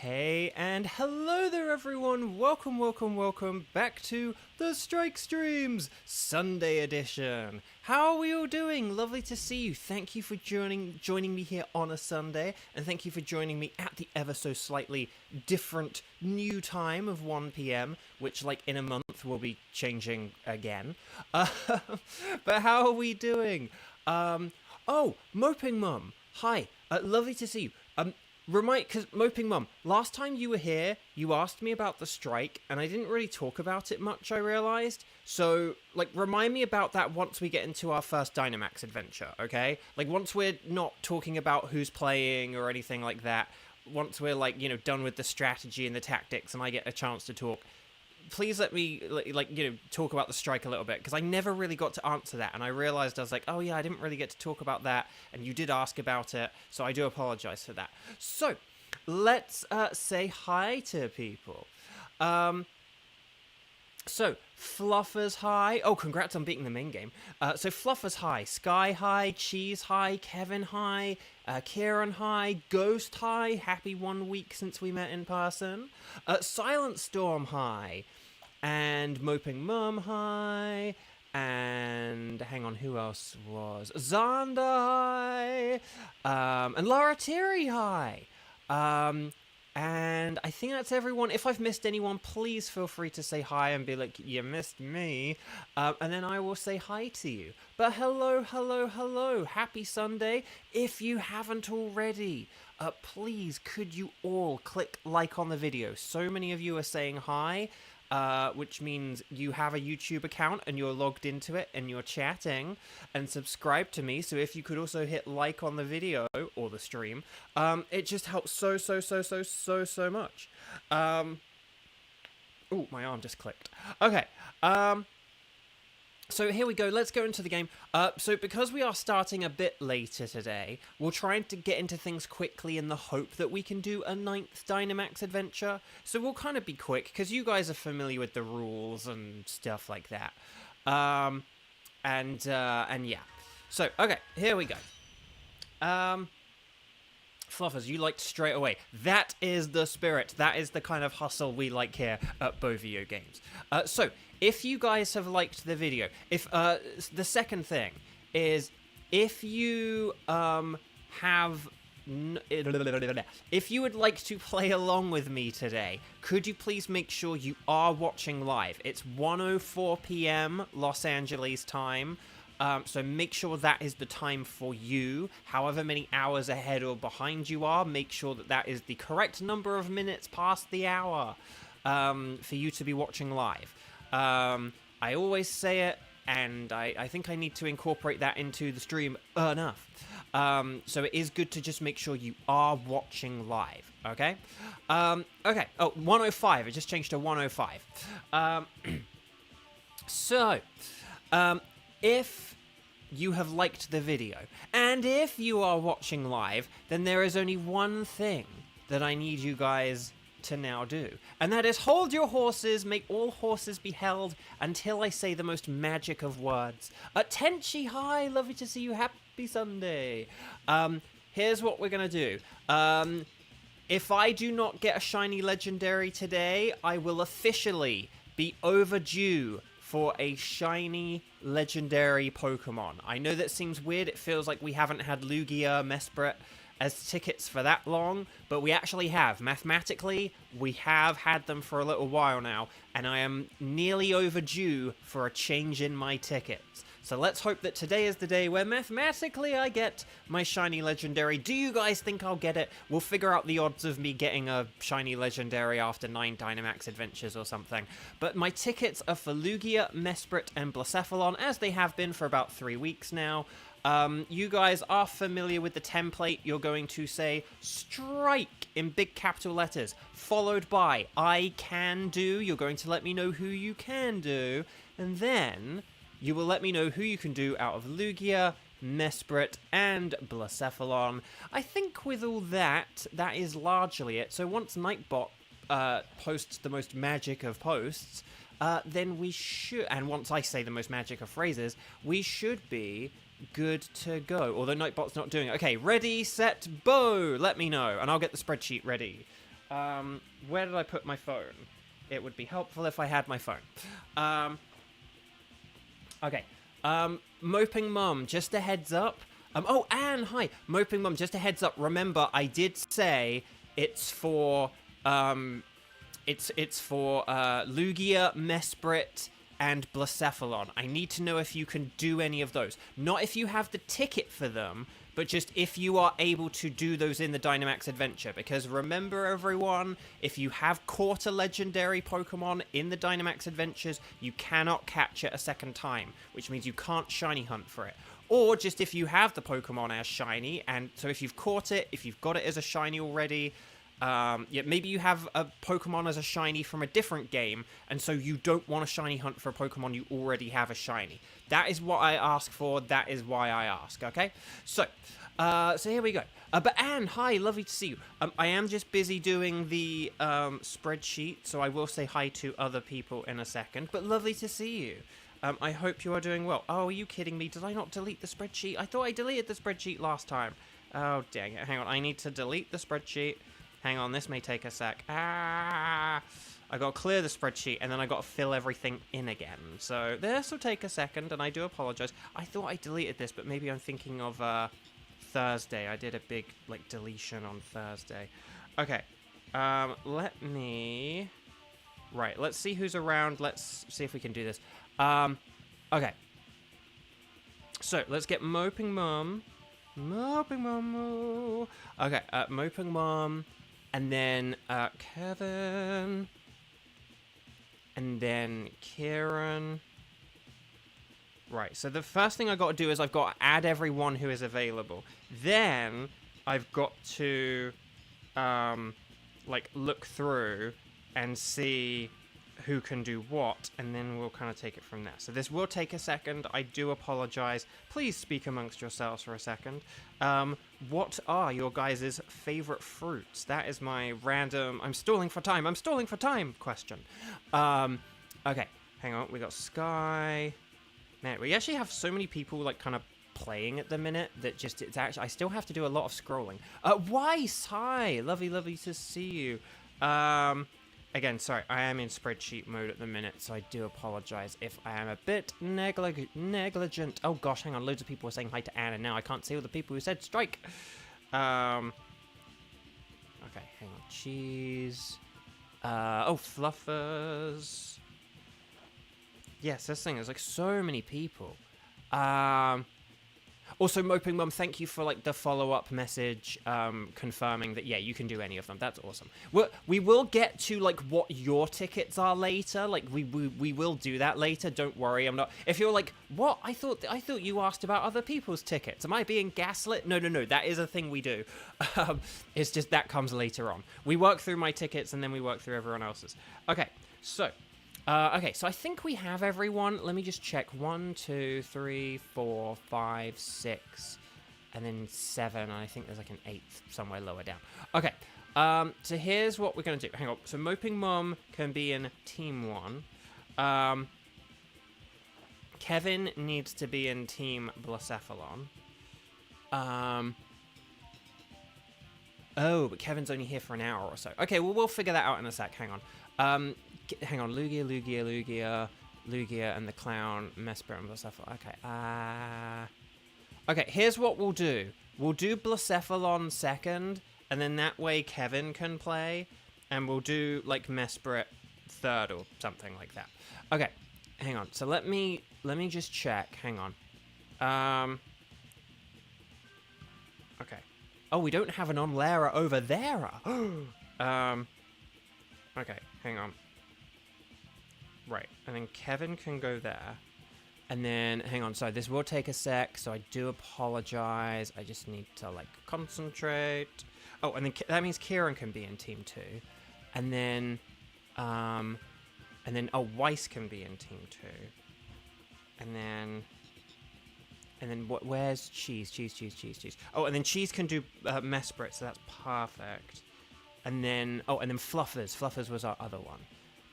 Hey and hello there everyone, welcome back to the Strike Streams Sunday edition. How are we all doing? Lovely to see you. Thank you for joining me here on a Sunday, and thank you for joining me at the ever so slightly different new time of 1 p.m, which like in a month will be changing again. But how are we doing? Oh, Moping Mum, hi, lovely to see you. Because Moping Mum, last time you were here, you asked me about the strike, and I didn't really talk about it much, I realized. So, like, remind me about that once we get into our first Dynamax adventure, okay? Like, once we're not talking about who's playing or anything like that, once we're, like, you know, done with the strategy and the tactics and I get a chance to talk, please let me, like, you know, talk about the strike a little bit, because I never really got to answer that, and I realized I was like, oh yeah, I didn't really get to talk about that, and you did ask about it, so I do apologize for that. So, let's say hi to people. So, Fluffers hi. Oh, congrats on beating the main game. So, Fluffers hi, Sky hi, Cheese hi, Kevin hi, Kieran hi, Ghost hi, happy 1 week since we met in person, Silent Storm hi, and Moping Mum hi, and hang on, who else was? Xander hi, and Lara Thierry hi. And I think that's everyone. If I've missed anyone, please feel free to say hi and be like, you missed me. And then I will say hi to you. But hello. Happy Sunday. If you haven't already, please, could you all click like on the video? So many of you are saying hi, which means you have a YouTube account and you're logged into it and you're chatting, and subscribe to me. So if you could also hit like on the video or the stream, it just helps so much. Oh, my arm just clicked. Okay. So here we go, let's go into the game. So because we are starting a bit later today, we'll try to get into things quickly in the hope that we can do a 9th Dynamax adventure. So we'll kind of be quick, because you guys are familiar with the rules and stuff like that. And yeah. So, okay, here we go. Fluffers, you liked straight away. That is the spirit. That is the kind of hustle we like here at Beauvo Games. So, if you guys have liked the video, if the second thing is, if you if you would like to play along with me today, could you please make sure you are watching live? It's 1:04 p.m. Los Angeles time. So make sure that is the time for you. However many hours ahead or behind you are, make sure that that is the correct number of minutes past the hour for you to be watching live. I always say it, and I think I need to incorporate that into the stream enough. So it is good to just make sure you are watching live, okay? Okay, oh, 1:05, it just changed to 1:05. So, if you have liked the video, and if you are watching live, then there is only one thing that I need you guys to now do, and that is hold your horses, make all horses be held until I say the most magic of words. Tenchi, hi, lovely to see you, happy Sunday. Here's what we're gonna do. If I do not get a shiny legendary today, I will officially be overdue for a shiny legendary Pokemon. I know that seems weird, it feels like we haven't had Lugia, Mesprit as tickets for that long, but we actually have. Mathematically, we have had them for a little while now, and I am nearly overdue for a change in my tickets. So let's hope that today is the day where mathematically I get my shiny legendary. Do you guys think I'll get it? We'll figure out the odds of me getting a shiny legendary after 9 Dynamax Adventures or something. But my tickets are for Lugia, Mesprit, and Blacephalon, as they have been for about 3 weeks now. You guys are familiar with the template. You're going to say strike in big capital letters, followed by I can do. You're going to let me know who you can do, and then you will let me know who you can do out of Lugia, Mesprit, and Blacephalon. I think with all that, that is largely it. So once Nightbot posts the most magic of posts, then we should, and once I say the most magic of phrases, we should be good to go. Although Nightbot's not doing it. Okay, ready, set, bow! Let me know, and I'll get the spreadsheet ready. Where did I put my phone? It would be helpful if I had my phone. Okay. Moping Mum, just a heads up. Oh, Anne, hi. Moping Mum, just a heads up. Remember, I did say it's for, it's for, Lugia, Mesprit, and Blacephalon. I need to know if you can do any of those. Not if you have the ticket for them, but just if you are able to do those in the Dynamax Adventure. Because remember, everyone, if you have caught a legendary Pokemon in the Dynamax Adventures, you cannot catch it a second time, which means you can't shiny hunt for it. Or just if you have the Pokemon as shiny, and so if you've caught it, if you've got it as a shiny already, yeah, maybe you have a Pokemon as a shiny from a different game, and so you don't want to shiny hunt for a Pokemon you already have a shiny. That is what I ask for. That is why I ask, okay? So here we go. But Anne, hi, lovely to see you. I am just busy doing the spreadsheet, so I will say hi to other people in a second, but lovely to see you. I hope you are doing well. Oh, are you kidding me? Did I not delete the spreadsheet? I thought I deleted the spreadsheet last time. Oh, dang it. Hang on, I need to delete the spreadsheet. Hang on, this may take a sec. I got to clear the spreadsheet, and then I got to fill everything in again. So this will take a second, and I do apologize. I thought I deleted this, but maybe I'm thinking of Thursday. I did a big, like, deletion on Thursday. Okay, let me... Right, let's see who's around. Let's see if we can do this. Okay. So, let's get Moping Mum. Moping Mum. Okay, Moping Mum. And then, Kevin. And then Kieran. Right, so the first thing I've got to do is I've got to add everyone who is available. Then, I've got to, like, look through and see who can do what, and then we'll kind of take it from there. So this will take a second. I do apologize. Please speak amongst yourselves for a second. What are your guys' favorite fruits? That is my random, I'm stalling for time question. Okay, hang on. We got Sky. Man, we actually have so many people, like, kind of playing at the minute that just, it's actually, I still have to do a lot of scrolling. Weiss, hi. Lovely to see you. Again, sorry, I am in spreadsheet mode at the minute, so I do apologize if I am a bit negligent. Oh gosh, hang on, loads of people are saying hi to Anna now. I can't see all the people who said strike. Okay, hang on, cheese. Oh, Fluffers. Yes, this thing is like so many people. Also, Moping Mum, thank you for, like, the follow-up message confirming that, yeah, you can do any of them. That's awesome. We will get to, like, what your tickets are later. Like, we will do that later. Don't worry. I'm not... If you're like, what? I thought you asked about other people's tickets. Am I being gaslit? No. That is a thing we do. It's just that comes later on. We work through my tickets, and then we work through everyone else's. Okay, so... okay, so I think we have everyone. Let me just check. 1, 2, 3, 4, 5, 6, and then 7. And I think there's like an 8th somewhere lower down. Okay, so here's what we're going to do. Hang on. So Moping Mum can be in Team 1. Kevin needs to be in Team Blacephalon. Oh, but Kevin's only here for an hour or so. Okay, well, we'll figure that out in a sec. Hang on. Hang on, Lugia, and the Clown, Mesprit, and Blacephalon. Okay, okay, here's what we'll do. We'll do Blacephalon second, and then that way Kevin can play, and we'll do, like, Mesprit third or something like that. Okay, hang on. So let me just check. Hang on. Okay. Oh, we don't have an Onlera over there. Okay, hang on. Right, and then Kevin can go there. And then, hang on, sorry, this will take a sec, so I do apologize. I just need to, like, concentrate. Oh, and then that means Kieran can be in Team 2. And then, oh, Weiss can be in Team 2. And then, where's Cheese? Cheese. Oh, and then Cheese can do Mesprit, so that's perfect. And then, oh, and then Fluffers. Fluffers was our other one.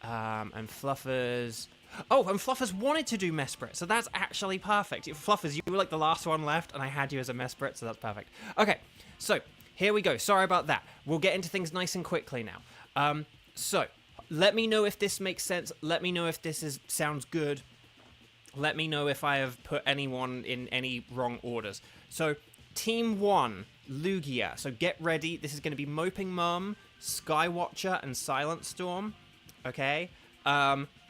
And Fluffers... Oh, and Fluffers wanted to do Mesprit, so that's actually perfect. Fluffers, you were like the last one left, and I had you as a Mesprit, so that's perfect. Okay, so here we go. Sorry about that. We'll get into things nice and quickly now. So, let me know if this makes sense. Let me know if this sounds good. Let me know if I have put anyone in any wrong orders. So, Team 1, Lugia. So, get ready. This is going to be Moping Mum, Skywatcher, and Silent Storm. Okay?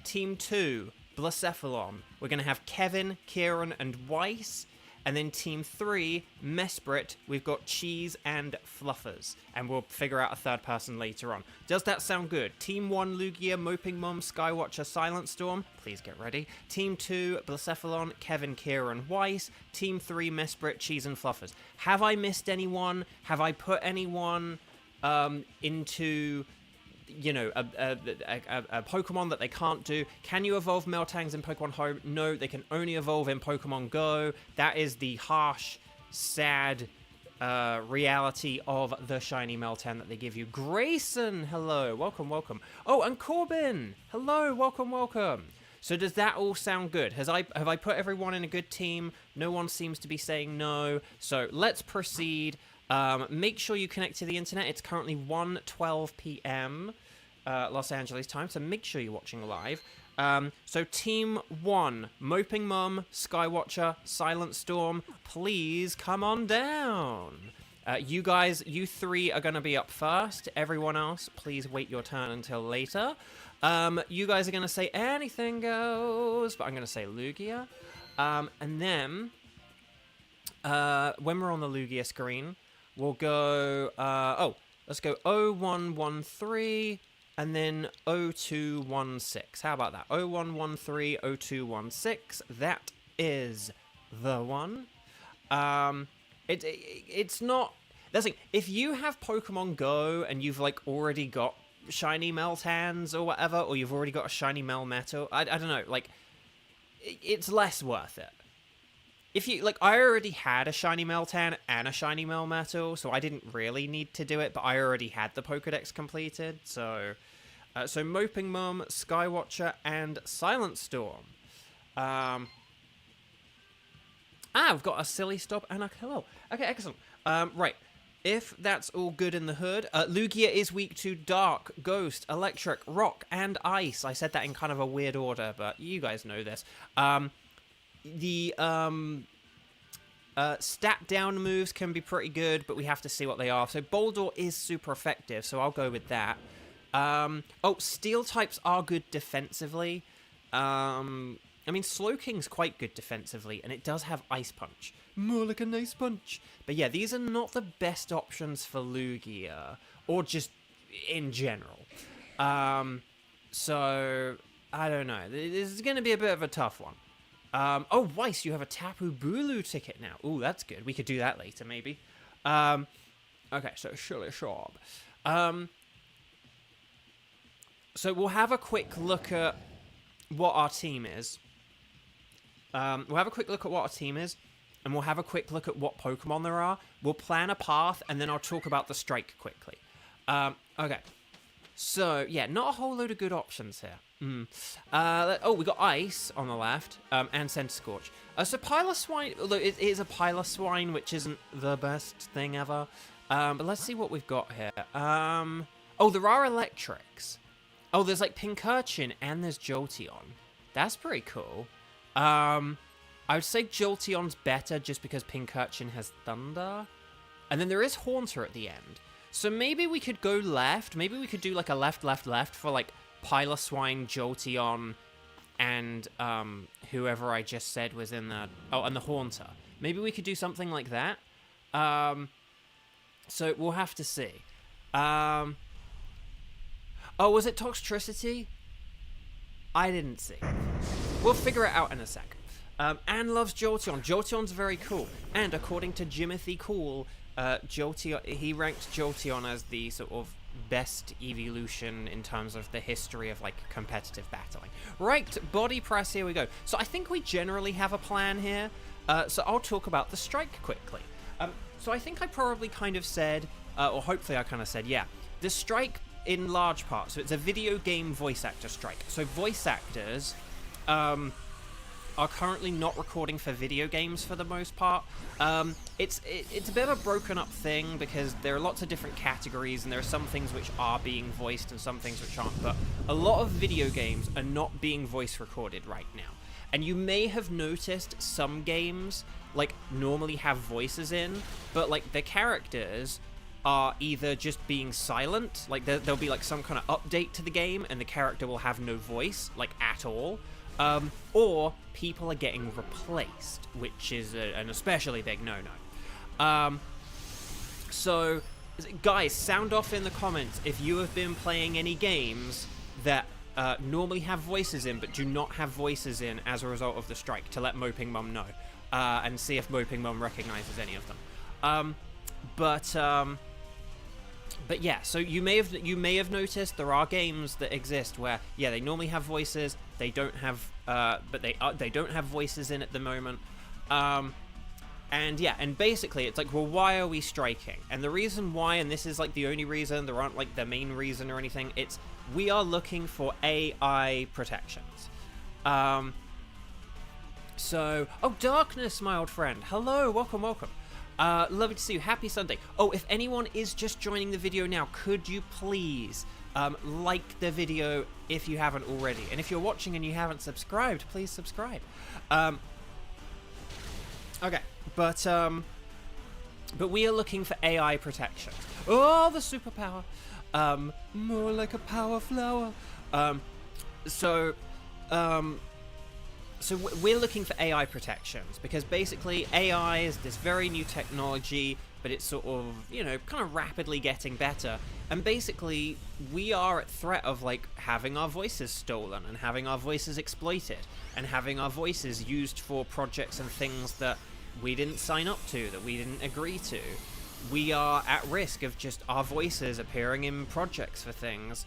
Team 2, Blacephalon. We're going to have Kevin, Kieran, and Weiss. And then Team 3, Mesprit, we've got Cheese and Fluffers. And we'll figure out a third person later on. Does that sound good? Team 1, Lugia, Moping Mum, Skywatcher, Silent Storm. Please get ready. Team 2, Blacephalon, Kevin, Kieran, Weiss. Team 3, Mesprit, Cheese and Fluffers. Have I missed anyone? Have I put anyone into... you know, a Pokemon that they can't do? Can you evolve Meltangs in Pokemon Home? No, they can only evolve in Pokemon Go. That is the harsh, sad reality of the shiny Meltan that they give you. Grayson, hello, welcome, welcome. Oh, and Corbin, hello, welcome, welcome. So does that all sound good? Have I put everyone in a good team? No one seems to be saying no. So let's proceed. Make sure you connect to the internet. It's currently 1:12 p.m. Los Angeles time, so make sure you're watching live. So Team 1, Moping Mum, Skywatcher, Silent Storm, please come on down. You guys, you three are going to be up first. Everyone else, please wait your turn until later. You guys are going to say anything goes, but I'm going to say Lugia. And then, when we're on the Lugia screen, we'll go, let's go 0113 and then 0216. How about that? 0113, 0216. That is the one. It's not... That's like, if you have Pokemon Go and you've, like, already got shiny Meltans or whatever, or you've already got a shiny Melmetal, I don't know, like, it's less worth it. If you, like, I already had a shiny Meltan and a shiny Melmetal, so I didn't really need to do it, but I already had the Pokedex completed, so... so Moping Mum, Skywatcher, and Silent Storm. We've got a Silly Stop and a Hello. Okay, excellent. Right. If that's all good in the hood, Lugia is weak to Dark, Ghost, Electric, Rock, and Ice. I said that in kind of a weird order, but you guys know this. The stat down moves can be pretty good, but we have to see what they are. So Boldore is super effective, so I'll go with that. Steel types are good defensively. I mean, Slowking's quite good defensively, and it does have Ice Punch. More like a nice punch. But yeah, these are not the best options for Lugia, or just in general. So, I don't know. This is going to be a bit of a tough one. Weiss, you have a Tapu Bulu ticket now. Ooh, that's good. We could do that later, maybe. Okay, so Shirley Sharp. So we'll have a quick look at what our team is. And we'll have a quick look at what Pokemon there are. We'll plan a path, and then I'll talk about the strike quickly. Okay. So, yeah, not a whole load of good options here. We got Ice on the left, and Centiskorch. So Piloswine, although it is a Piloswine, which isn't the best thing ever. But let's see what we've got here. There are Electrics. Oh, there's like Pincurchin, and there's Jolteon. That's pretty cool. I would say Jolteon's better just because Pincurchin has Thunder. And then there is Haunter at the end. So maybe we could go left. Maybe we could do like a left for like Piloswine, Jolteon, and whoever I just said was in the... Oh, and the Haunter. Maybe we could do something like that. So we'll have to see. Was it Toxtricity? I didn't see. We'll figure it out in a sec. Anne loves Jolteon. Jolteon's very cool. And according to Jimothy Cool, Jolteon, he ranked Jolteon as the sort of best evolution in terms of the history of like competitive battling. Right, body press, here we go. So I think we generally have a plan here. So I'll talk about the strike quickly. So I think I probably kind of said, or hopefully I kind of said, yeah, the strike in large part. So it's a video game voice actor strike. So voice actors are currently not recording for video games for the most part. It's a bit of a broken up thing because there are lots of different categories and there are some things which are being voiced and some things which aren't, but a lot of video games are not being voice recorded right now. And you may have noticed some games like normally have voices in, but like the characters are either just being silent, like there'll be like some kind of update to the game and the character will have no voice, like at all, or people are getting replaced, which is an especially big no-no. So guys, sound off in the comments if you have been playing any games that normally have voices in but do not have voices in as a result of the strike, to let Moping Mum know, and see if Moping Mum recognizes any of them. But yeah, so you may have noticed there are games that exist where they normally have voices, they don't have but they don't have voices in at the moment. And basically it's like, well, why are we striking? And the reason why, and this is like the only reason, there aren't like the main reason or anything, it's we are looking for AI protections. So, oh, Darkness, my old friend, hello, welcome. Lovely to see you. Happy Sunday. Oh, if anyone is just joining the video now, could you please like the video if you haven't already? And if you're watching and you haven't subscribed, please subscribe. Okay, but we are looking for AI protections. Oh, the superpower. More like a power flower. So we're looking for AI protections because basically AI is this very new technology, but it's sort of, kind of rapidly getting better. And basically we are at threat of like having our voices stolen and having our voices exploited and having our voices used for projects and things that we didn't sign up to, that we didn't agree to. We are at risk of just our voices appearing in projects for things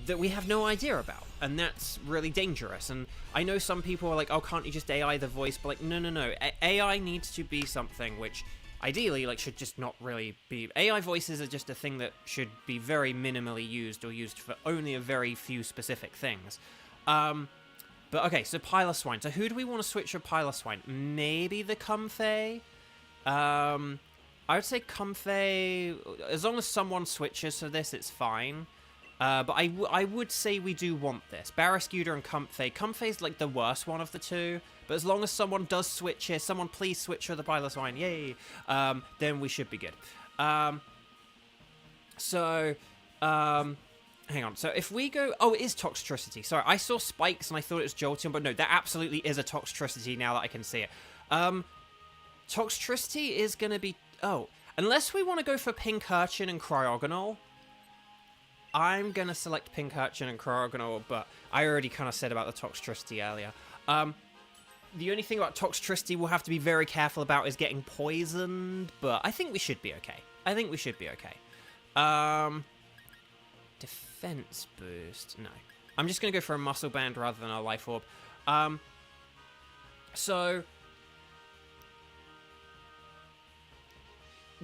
that we have no idea about, and that's really dangerous. And I know some people are like, oh, can't you just AI the voice? But like, no. AI needs to be something which ideally like should just not really be. AI voices are just a thing that should be very minimally used or used for only a very few specific things. But okay, so Piloswine. So who do we want to switch for Piloswine? Maybe the Comfey? I would say Comfey, as long as someone switches for this, it's fine. But I would say we do want this. Barrascuda and Comfey. Comfey's like the worst one of the two, but as long as someone does switch here, someone please switch for the Piloswine, yay, then we should be good. Hang on, so if we go... Oh, it is Toxtricity. Sorry, I saw spikes and I thought it was Jolteon, but no, that absolutely is a Toxtricity now that I can see it. Toxtricity is going to be... Oh, unless we want to go for Pincurchin and Cryogonal, I'm going to select Pincurchin and Cryogonal, but I already kind of said about the Toxtricity earlier. The only thing about Toxtricity we'll have to be very careful about is getting poisoned, but I think we should be okay. Defense boost? No. I'm just going to go for a Muscle Band rather than a Life Orb.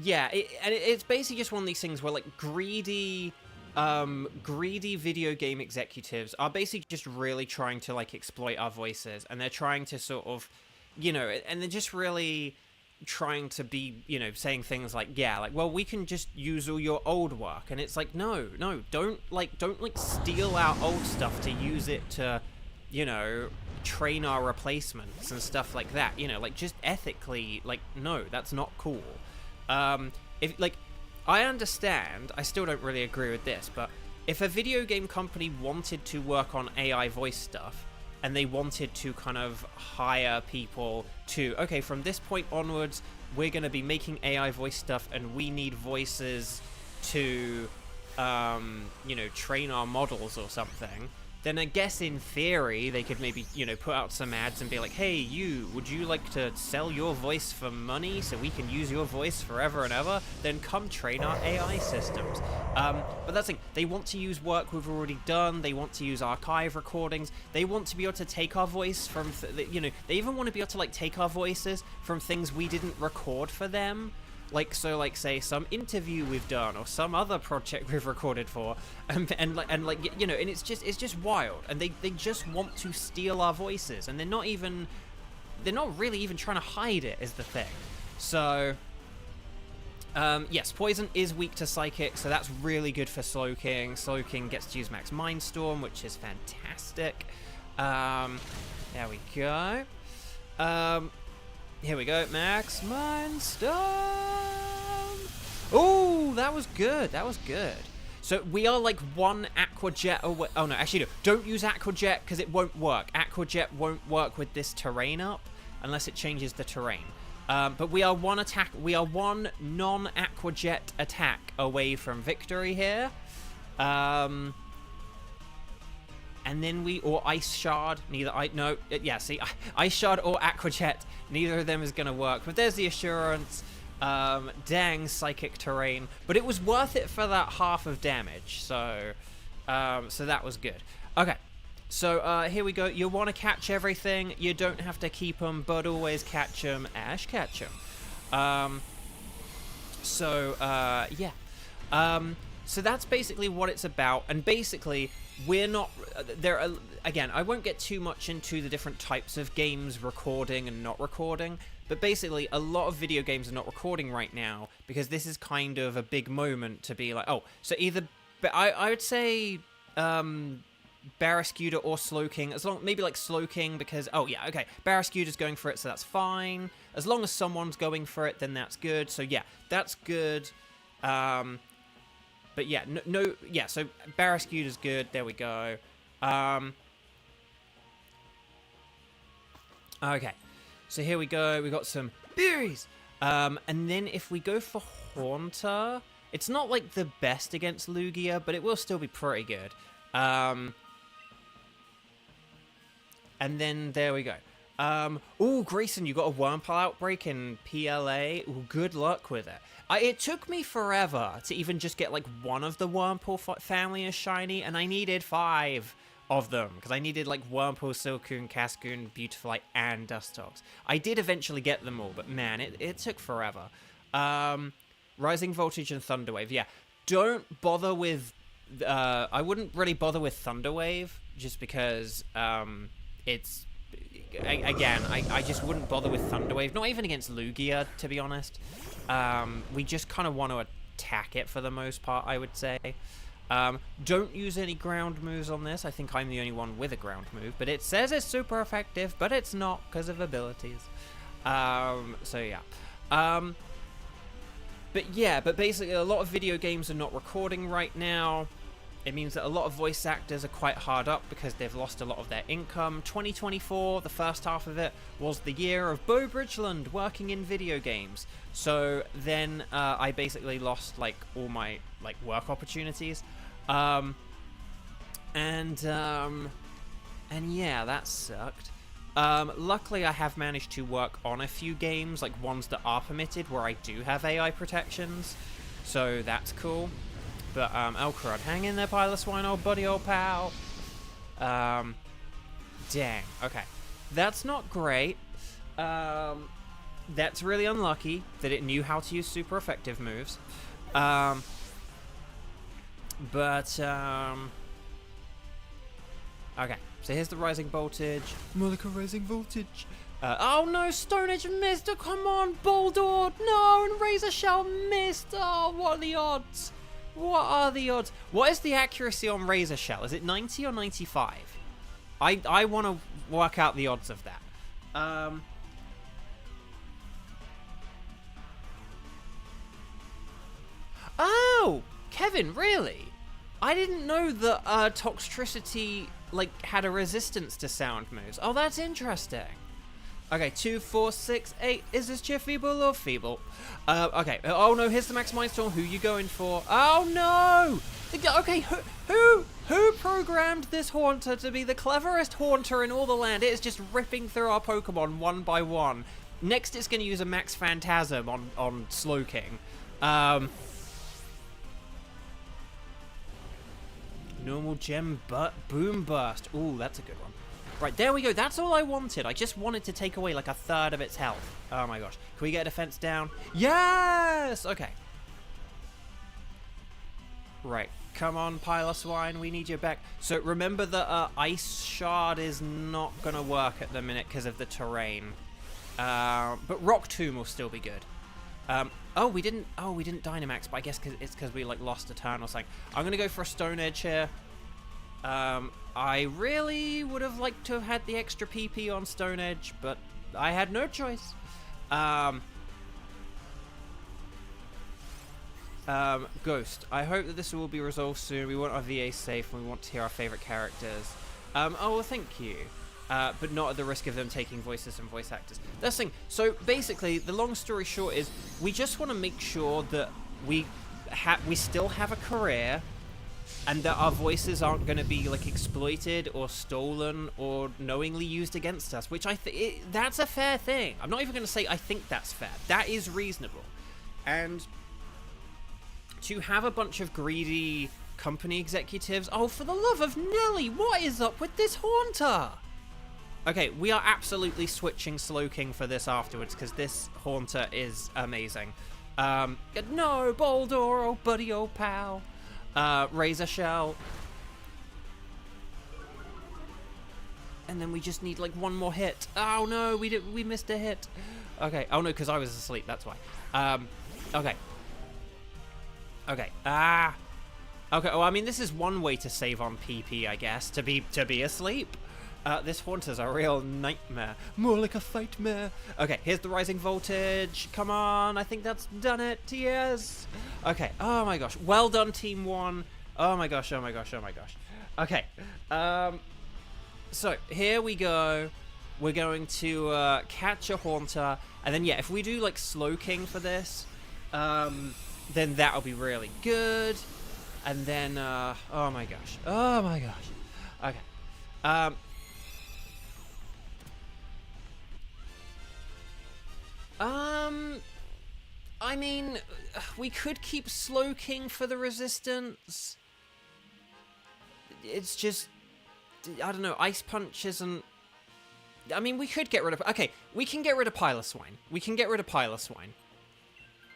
Yeah, it's basically just one of these things where, like, greedy video game executives are basically just really trying to, like, exploit our voices, and they're trying to sort of, and they're just really trying to be, saying things like, well, we can just use all your old work, and it's like, no, don't steal our old stuff to use it to, train our replacements and stuff like that, just ethically, no, that's not cool. I understand, I still don't really agree with this, but if a video game company wanted to work on AI voice stuff, and they wanted to kind of hire people to, okay, from this point onwards, we're going to be making AI voice stuff, and we need voices to, train our models or something, then I guess in theory they could maybe, put out some ads and be like, hey, would you like to sell your voice for money so we can use your voice forever and ever? Then come train our AI systems. But that's the thing, they want to use work we've already done, they want to use archive recordings, they want to be able to take our voice from, they even want to be able to, take our voices from things we didn't record for them. Say some interview we've done or some other project we've recorded for, and it's just wild, and they just want to steal our voices, and they're not even they're not really even trying to hide it, is the thing. So, yes, Poison is weak to Psychic, so that's really good for Slowking. Slowking gets to use Max Mindstorm, which is fantastic. There we go. Here we go, Max Mindstorm. Oh, that was good. That was good. So we are like one Aqua Jet away. Oh no, actually no. Don't use Aqua Jet because it won't work. Aqua Jet won't work with this terrain up unless it changes the terrain. But we are one attack. We are one non-Aqua Jet attack away from victory here. And then or Ice Shard. Ice Shard or Aqua Jet. Neither of them is going to work. But there's the Assurance. Dang, Psychic terrain, but it was worth it for that half of damage, so that was good. Okay, so here we go. You want to catch everything, you don't have to keep them, but always catch them. Ash, catch them. Yeah. So that's basically what it's about, and basically we're not again, I won't get too much into the different types of games recording and not recording. But basically, a lot of video games are not recording right now because this is kind of a big moment to be like, oh, so either, but I would say Barrascuda or Slowking, maybe like Slowking because, oh yeah, okay, Barrascuda's going for it, so that's fine. As long as someone's going for it, then that's good. So yeah, that's good. But yeah, so Barrascuda's good. There we go. Okay. So here we go, we got some berries. And then if we go for Haunter, it's not like the best against Lugia, but it will still be pretty good. And then there we go. Oh, Grayson, you got a Wurmple outbreak in PLA. Ooh, good luck with it. It took me forever to even just get like one of the Wurmple family as shiny, and I needed 5 of them, because I needed like Wurmple, Silcoon, Cascoon, Beautifly, and Dustox. I did eventually get them all, but man, it took forever. Rising Voltage and Thunderwave, yeah. Don't bother with... I wouldn't really bother with Thunderwave, just because it's... Again, I just wouldn't bother with Thunderwave, not even against Lugia, to be honest. We just kind of want to attack it for the most part, I would say. Don't use any ground moves on this. I think I'm the only one with a ground move, but it says it's super effective, but it's not because of abilities. So yeah. But basically a lot of video games are not recording right now. It means that a lot of voice actors are quite hard up because they've lost a lot of their income. 2024, the first half of it, was the year of Beau Bridgeland working in video games. So then I basically lost like all my like work opportunities. And yeah, that sucked. Luckily, I have managed to work on a few games, like ones that are permitted, where I do have AI protections. So that's cool. But, Elkrod, hang in there, pile of swine, old buddy, old pal. Dang, okay. That's not great. That's really unlucky that it knew how to use super effective moves. Okay, so here's the Rising Voltage. Malika Rising Voltage. Oh no, Stone Edge missed. Oh, come on, Boldor. No, and Razor Shell missed. Oh, what are the odds? What are the odds? What is the accuracy on Razor Shell? Is it 90 or 95? I want to work out the odds of that. Oh, Kevin, really? I didn't know that Toxtricity like had a resistance to sound moves. Oh, that's interesting. Okay, 2, 4, 6, 8. Is this cheer feeble or feeble? Okay. Oh no, here's the Max Mindstorm. Who you going for? Oh no! Okay, who programmed this Haunter to be the cleverest Haunter in all the land? It is just ripping through our Pokemon one by one. Next, it's going to use a Max Phantasm on Slowking. Normal Gem Boom Burst. Ooh, that's a good one. Right, there we go. That's all I wanted. I just wanted to take away like a third of its health. Oh my gosh. Can we get a defense down? Yes! Okay. Right. Come on, pile of swine. We need you back. So remember that Ice Shard is not going to work at the minute because of the terrain. But Rock Tomb will still be good. We didn't Dynamax, but I guess it's because we like lost a turn or something. I'm gonna go for a Stone Edge here. I really would have liked to have had the extra PP on Stone Edge, but I had no choice. Ghost. I hope that this will be resolved soon. We want our VA safe and we want to hear our favorite characters. Oh, well, thank you. But not at the risk of them taking voices and voice actors. That's the thing. So basically, the long story short is we just want to make sure that we still have a career and that our voices aren't going to be like exploited or stolen or knowingly used against us, which that's a fair thing. I'm not even going to say I think that's fair. That is reasonable. And to have a bunch of greedy company executives, oh, for the love of Nelly, what is up with this Haunter? Okay, we are absolutely switching Slowking for this afterwards, because this Haunter is amazing. No, Boldor, oh buddy, oh pal. Razor Shell. And then we just need like one more hit. Oh no, we missed a hit. Okay, oh no, because I was asleep, that's why. Okay. Okay, okay, well, I mean, this is one way to save on PP, I guess, to be asleep. This Haunter's a real nightmare. More like a fightmare. Okay, here's the Rising Voltage. Come on, I think that's done it. Yes. Okay, oh my gosh. Well done, Team 1. Oh my gosh, oh my gosh, oh my gosh. Okay, so here we go. We're going to catch a Haunter. And then, yeah, if we do, like, Slowking for this, then that'll be really good. And then, oh my gosh. Oh my gosh. Okay. I mean, we could keep Slowking for the resistance. It's just, I don't know, Ice Punch isn't... I mean, we could get rid of... Okay, we can get rid of Piloswine. We can get rid of Piloswine.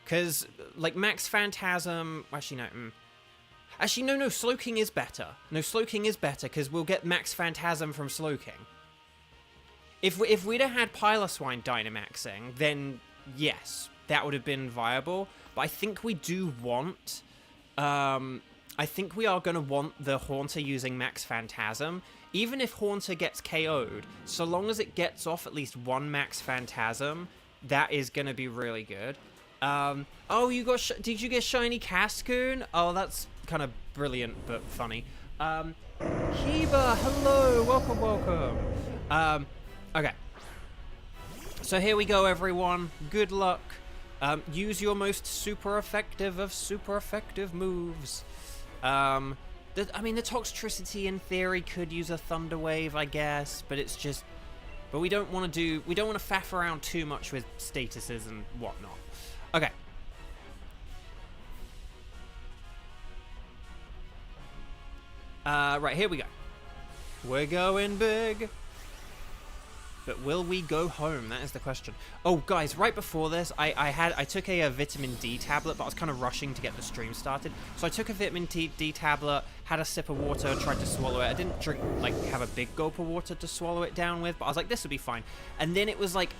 Because, like, Max Phantasm... Actually, no. Actually, no, Slowking is better. No, Slowking is better, because we'll get Max Phantasm from Slowking. If we'd have had Piloswine Dynamaxing, then yes, that would have been viable. But I think we do want... I think we are going to want the Haunter using Max Phantasm. Even if Haunter gets KO'd, so long as it gets off at least one Max Phantasm, that is going to be really good. Oh, you got... Did you get Shiny Cascoon? Oh, that's kind of brilliant, but funny. Kiba, hello! Welcome. Okay. So here we go, everyone. Good luck. Use your most super effective of super effective moves. I mean, the Toxtricity in theory could use a Thunder Wave, I guess, but it's just... But we don't want to faff around too much with statuses and whatnot. Okay. Right, here we go. We're going big. But will we go home? That is the question. Oh, guys, right before this, I took a vitamin D tablet, but I was kind of rushing to get the stream started. So I took a vitamin D tablet, had a sip of water, tried to swallow it. I didn't drink, like, have a big gulp of water to swallow it down with, but I was like, this will be fine. And then it was like,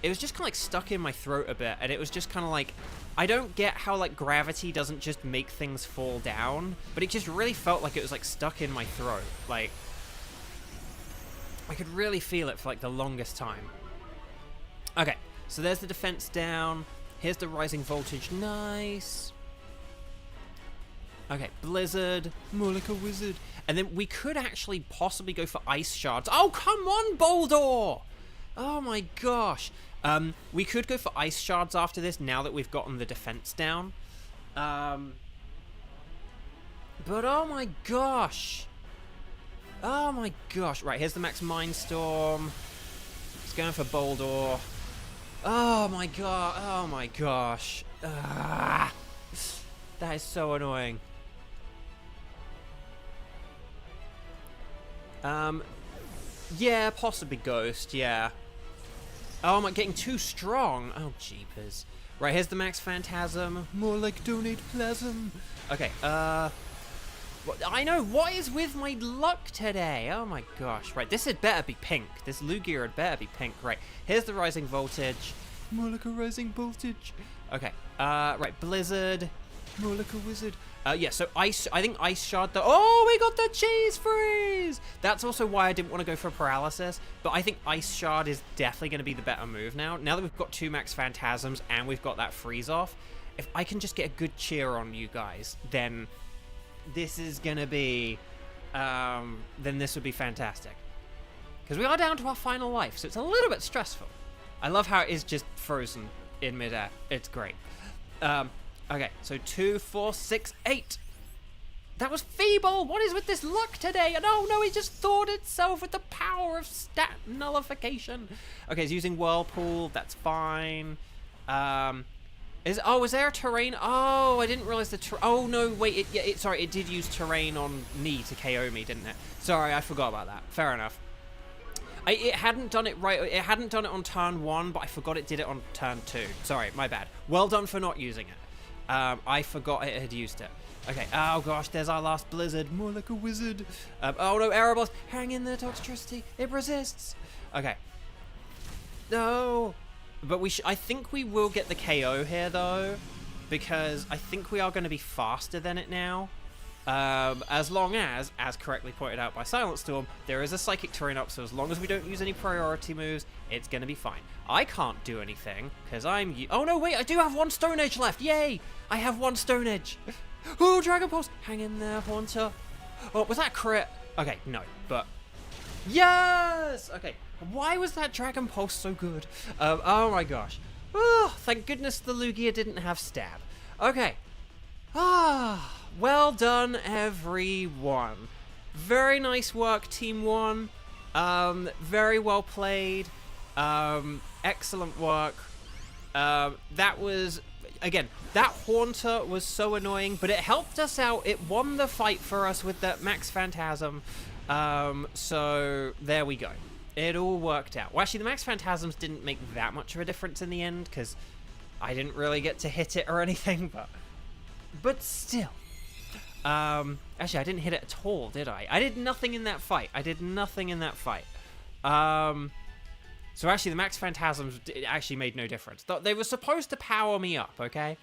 it was just kind of like stuck in my throat a bit, and it was just kind of like, I don't get how, like, gravity doesn't just make things fall down, but it just really felt like it was, like, stuck in my throat. Like, I could really feel it for, like, the longest time. Okay, so there's the defense down. Here's the Rising Voltage. Nice. Okay, Blizzard. More like a wizard. And then we could actually possibly go for Ice Shards. Oh, come on, Boldor! Oh, my gosh. We could go for Ice Shards after this, now that we've gotten the defense down. But, oh, my gosh. Oh my gosh. Right, here's the Max Mindstorm. It's going for Boldor. Oh my god. Oh my gosh. That is so annoying. Yeah, possibly Ghost, yeah. Oh, am I getting too strong? Oh, jeepers. Right, here's the Max Phantasm. More like Donate Plasm. Okay, I know, what is with my luck today? Oh my gosh. Right, this had better be pink. This Lugia had better be pink. Right, here's the Rising Voltage. More like a Rising Voltage. Okay, right, Blizzard. More like a Wizard. Yeah, so Ice, I think Ice Shard, oh, we got the Cheese Freeze! That's also why I didn't want to go for Paralysis, but I think Ice Shard is definitely going to be the better move now. Now that we've got 2 Max Phantasms and we've got that Freeze off, if I can just get a good cheer on you guys, then this is going to be, then this would be fantastic. Because we are down to our final life, so it's a little bit stressful. I love how it is just frozen in midair. It's great. Okay, so 2, 4, 6, 8. That was feeble. What is with this luck today? And oh no, he just thawed itself with the power of stat nullification. Okay, he's using Whirlpool. That's fine. Is there a terrain? Oh, I didn't realize oh no, wait. Sorry, it did use terrain on me to KO me, didn't it? Sorry, I forgot about that. Fair enough. It hadn't done it right. It hadn't done it on turn 1, but I forgot it did it on turn 2. Sorry, my bad. Well done for not using it. I forgot it had used it. Okay, oh gosh, there's our last Blizzard. More like a Wizard. Oh no, Erebos. Hang in there, Toxtricity. It resists. Okay. No. But I think we will get the KO here, though. Because I think we are going to be faster than it now. As long as correctly pointed out by Silent Storm, there is a Psychic Terrain up, so as long as we don't use any priority moves, it's going to be fine. I can't do anything, because oh no, wait, I do have 1 Stone Edge left, yay! I have 1 Stone Edge. Oh, Dragon Pulse, hang in there, Haunter. Oh, was that crit? Okay, no, but... Yes! Okay, why was that Dragon Pulse so good? Oh my gosh. Oh, thank goodness the Lugia didn't have Stab. Okay. Well done, everyone. Very nice work, Team 1. Very well played. Excellent work. That was, again, that Haunter was so annoying, but it helped us out. It won the fight for us with that Max Phantasm. So there we go. It all worked out. Well, actually, the Max Phantasms didn't make that much of a difference in the end, because I didn't really get to hit it or anything, but still. Actually, I didn't hit it at all, did I? I did nothing in that fight. So actually, the Max Phantasms actually made no difference. They were supposed to power me up, okay?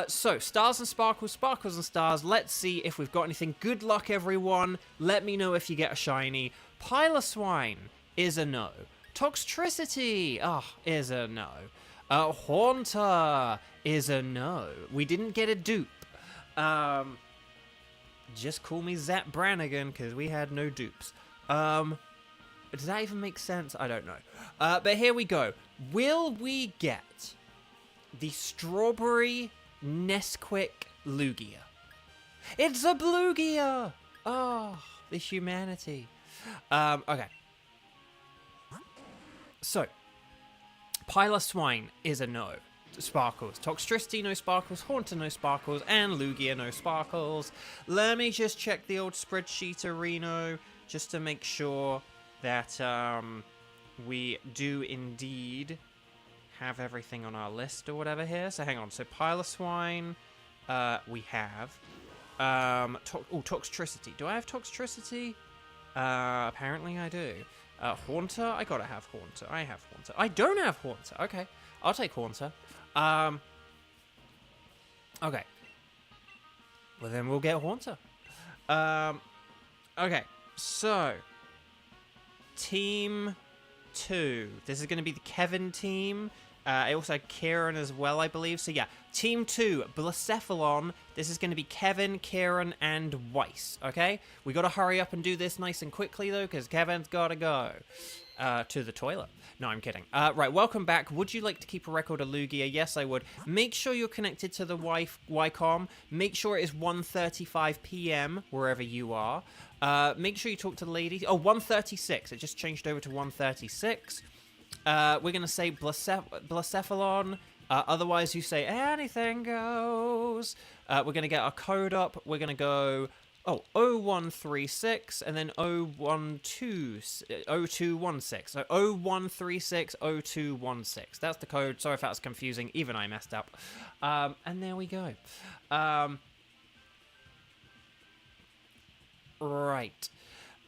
So, Stars and Sparkles, Sparkles and Stars. Let's see if we've got anything. Good luck, everyone. Let me know if you get a shiny. Piloswine is a no. Toxtricity, is a no. Haunter is a no. We didn't get a dupe. Just call me Zap Brannigan, because we had no dupes. Does that even make sense? I don't know. But here we go. Will we get the Strawberry Nesquik Lugia? It's a Bluegia! Oh, the humanity. Okay. So, Piloswine is a no. Sparkles. Toxtricity, no Sparkles. Haunter, no Sparkles. And Lugia, no Sparkles. Let me just check the old spreadsheet, Reno, just to make sure that we do indeed have everything on our list or whatever here. So hang on. So Piloswine, we have. Toxtricity. Do I have Toxtricity? Apparently I do. Haunter? I gotta have Haunter. I have Haunter. I don't have Haunter. Okay. I'll take Haunter. Okay. Well, then we'll get Haunter. Okay. So, Team 2. This is going to be the Kevin team. I also had Kieran as well, I believe. So, yeah. Team 2, Blacephalon. This is going to be Kevin, Kieran, and Weiss. Okay? We got to hurry up and do this nice and quickly, though, because Kevin's got to go to the toilet. No, I'm kidding. Right, welcome back. Would you like to keep a record of Lugia? Yes, I would. Make sure you're connected to the Wycom. Make sure it is 1:35 p.m. wherever you are. Make sure you talk to the lady. Oh, 1:36. It just changed over to 1:36. We're going to say Blacephalon. Otherwise, you say anything goes. We're going to get our code up. We're going to go... Oh, 0136 and then 0216. So 0136 0216. That's the code. Sorry if that was confusing. Even I messed up. And there we go. Right.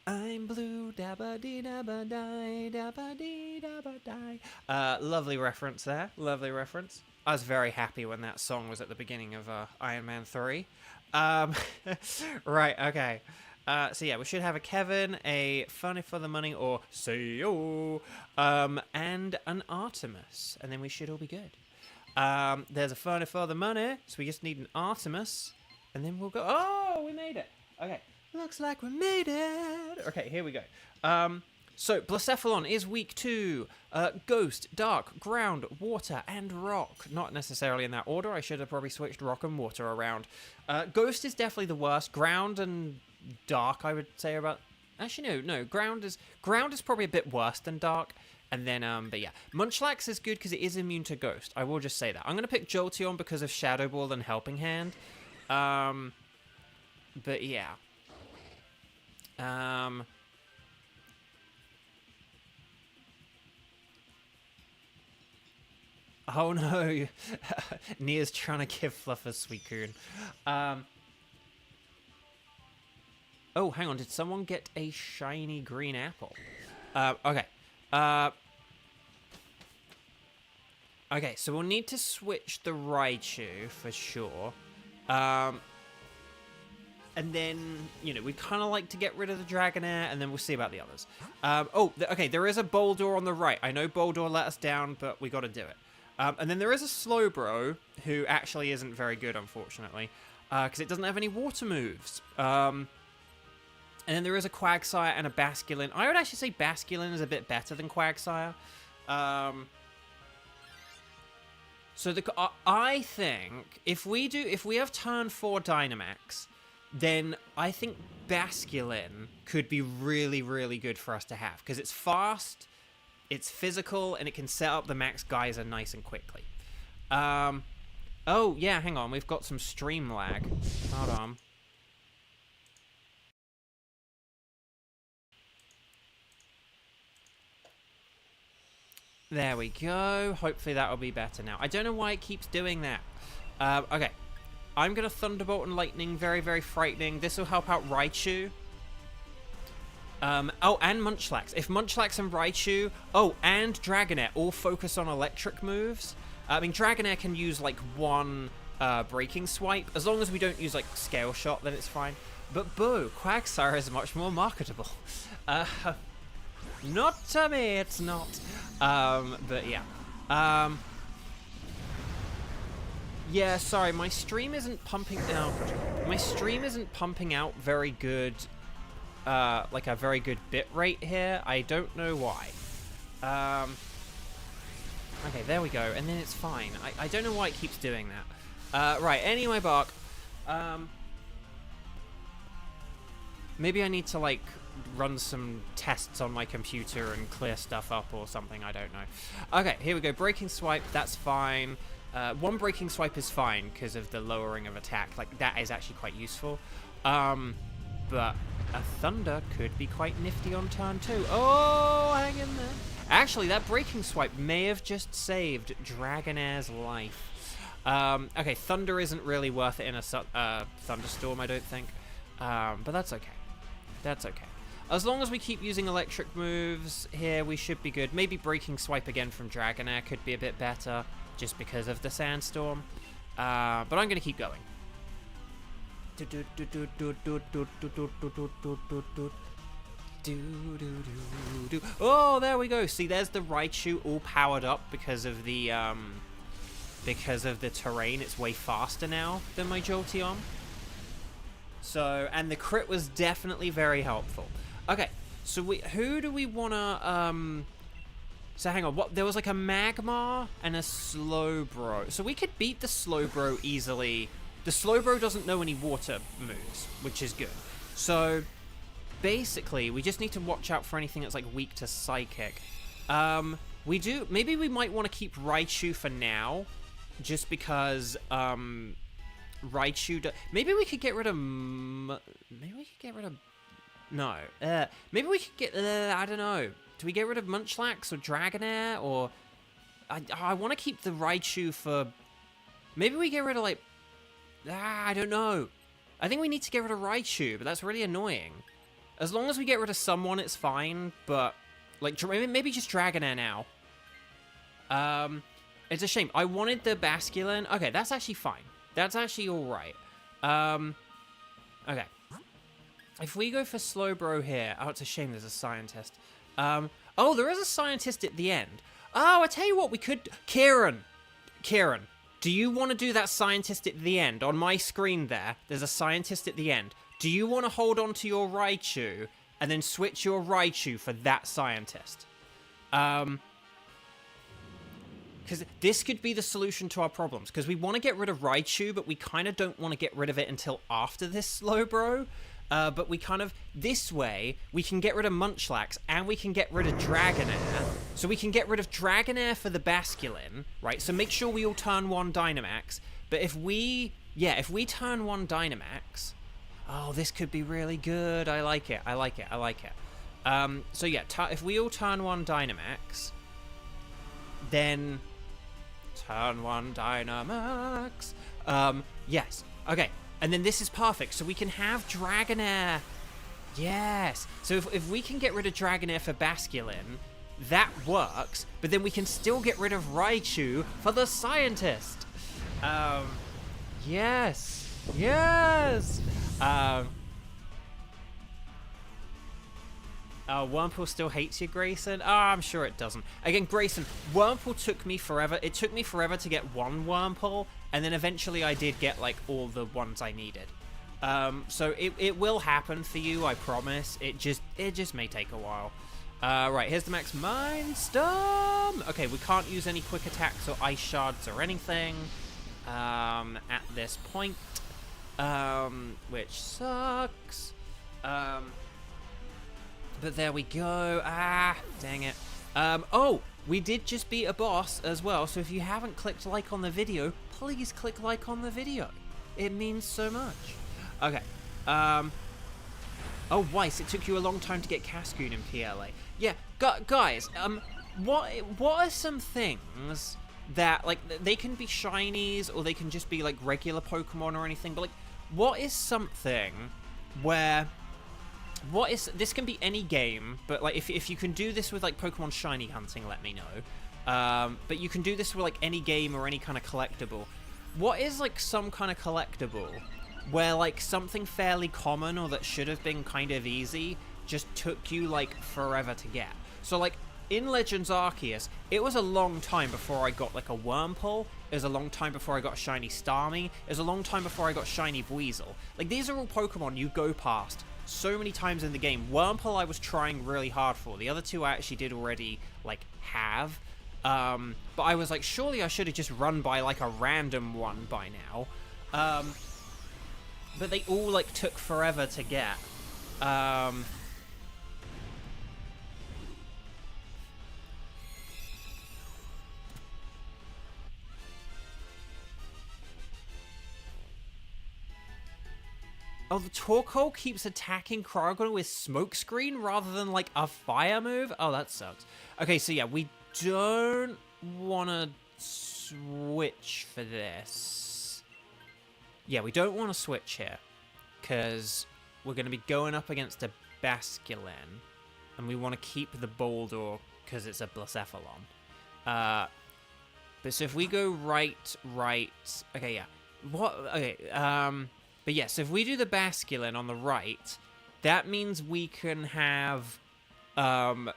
I'm blue, dabba dee dabba die, dabba dee dabba die. Lovely reference there. Lovely reference. I was very happy when that song was at the beginning of Iron Man 3. Right, okay. So yeah, we should have a Kevin, a Funny for the Money, or Sayo, and an Artemis, and then we should all be good. There's a Funny for the Money, so we just need an Artemis, and then we'll go. Oh, we made it. Okay. Looks like we made it. Okay, here we go. So Blacephalon is week 2. Ghost, Dark, Ground, Water, and Rock. Not necessarily in that order. I should have probably switched Rock and Water around. Ghost is definitely the worst. Ground and Dark, I would say, are about... Actually, no. Ground is probably a bit worse than Dark. And then, but yeah. Munchlax is good because it is immune to Ghost. I will just say that. I'm going to pick Jolteon because of Shadow Ball and Helping Hand. But yeah. Oh no, Nia's trying to give Fluff a Suicune. Oh, hang on, did someone get a shiny green apple? Okay. Okay, so we'll need to switch the Raichu for sure. And then, you know, we kind of like to get rid of the Dragonair, and then we'll see about the others. Okay, there is a Boldore on the right. I know Boldore let us down, but we got to do it. And then there is a Slowbro, who actually isn't very good, unfortunately, because it doesn't have any water moves. And then there is a Quagsire and a Basculin. I would actually say Basculin is a bit better than Quagsire. So I think if we have turn 4 Dynamax, then I think Basculin could be really, really good for us to have. Because it's fast, it's physical, and it can set up the Max Geyser nice and quickly. Oh, yeah, hang on. We've got some stream lag. Hold on. There we go. Hopefully that will be better now. I don't know why it keeps doing that. Okay. I'm going to Thunderbolt and Lightning. Very, very frightening. This will help out Raichu. Oh, and Munchlax. If Munchlax and Raichu... Oh, and Dragonair all focus on electric moves. I mean, Dragonair can use, like, one Breaking Swipe. As long as we don't use, like, Scale Shot, then it's fine. But boo, Quagsire is much more marketable. Not to me, it's not. But yeah. Yeah, sorry, my stream isn't pumping out. My stream isn't pumping out very good, like a very good bit rate here. I don't know why. Okay, there we go, and then it's fine. I don't know why it keeps doing that. Right, anyway, Bark. Maybe I need to, like, run some tests on my computer and clear stuff up or something, I don't know. Okay, here we go. Breaking Swipe, that's fine. One Breaking Swipe is fine because of the lowering of attack. Like, that is actually quite useful. But a Thunder could be quite nifty on turn 2. Oh, hang in there. Actually, that Breaking Swipe may have just saved Dragonair's life. Okay, Thunder isn't really worth it in a Thunderstorm, I don't think. But that's okay. That's okay. As long as we keep using electric moves here, we should be good. Maybe Breaking Swipe again from Dragonair could be a bit better, just because of the Sandstorm. But I'm going to keep going. Oh, there we go. See, there's the Raichu all powered up because of the terrain. It's way faster now than my Jolteon. So, and the crit was definitely very helpful. Okay, so who do we want to, so hang on, there was like a Magmar and a Slowbro. So we could beat the Slowbro easily. The Slowbro doesn't know any water moves, which is good. So, basically, we just need to watch out for anything that's like weak to Psychic. Maybe we might want to keep Raichu for now, just because, Raichu... Maybe we could get rid of... No. Maybe we could get... I don't know. Do we get rid of Munchlax or Dragonair? Or... I want to keep the Raichu for... Maybe we get rid of, like... I don't know. I think we need to get rid of Raichu, but that's really annoying. As long as we get rid of someone, it's fine, but, like, maybe just Dragonair now. It's a shame. I wanted the Basculin. Okay, that's actually fine. That's actually alright. Okay. If we go for Slowbro here... Oh, it's a shame there's a scientist. Oh, there is a scientist at the end. Oh, I tell you what, we could... Kieran, do you want to do that scientist at the end? On my screen there's a scientist at the end. Do you want to hold on to your Raichu and then switch your Raichu for that scientist? Because this could be the solution to our problems. Because we want to get rid of Raichu, but we kind of don't want to get rid of it until after this Slowbro. But we kind of, this way, we can get rid of Munchlax, and we can get rid of Dragonair. So we can get rid of Dragonair for the Basculin, right? So make sure we all turn 1 Dynamax. But if we turn 1 Dynamax, oh, this could be really good. I like it. So yeah, if we all turn 1 Dynamax, then turn 1 Dynamax. Yes. Okay. And then this is perfect, so we can have Dragonair. Yes. So if we can get rid of Dragonair for Basculin, that works, but then we can still get rid of Raichu for the scientist. Yes. Oh, Wurmple still hates you, Grayson? Oh, I'm sure it doesn't. Again, Grayson, Wurmple took me forever. It took me forever to get 1 Wurmple, and then eventually I did get, like, all the ones I needed. So it will happen for you, I promise. It just may take a while. Right, here's the max Mind Storm! Okay, we can't use any quick attacks or ice shards or anything at this point, which sucks. But there we go. Ah, dang it. Oh, we did just beat a boss as well, so if you haven't clicked like on the video, please click like on the video. It means so much. Okay. Oh, Weiss, it took you a long time to get Cascoon in PLA. Yeah, guys, what are some things that, like, they can be shinies or they can just be, like, regular Pokemon or anything, but, like, what is something where... this can be any game, but like if you can do this with like Pokemon shiny hunting, let me know. But you can do this with like any game or any kind of collectible. What is like some kind of collectible where like something fairly common or that should have been kind of easy just took you like forever to get? So like in Legends Arceus, it was a long time before I got like a Wurmple. It was a long time before I got a shiny Starmie. It was a long time before I got shiny Weasel. Like these are all Pokemon you go past so many times in the game. Wurmple I was trying really hard for. The other two I actually did already, like, have. But I was like, surely I should have just run by, like, a random one by now. But they all, like, took forever to get. Oh, the Torkoal keeps attacking Cryogonal with Smokescreen rather than, like, a fire move? Oh, that sucks. Okay, so yeah, we don't want to switch for this. Yeah, we don't want to switch here, because we're going to be going up against a Basculin, and we want to keep the Boulder because it's a Blacephalon. But so if we go right... Okay, yeah. What? Okay, but yes, if we do the Basculin on the right, that means we can have, so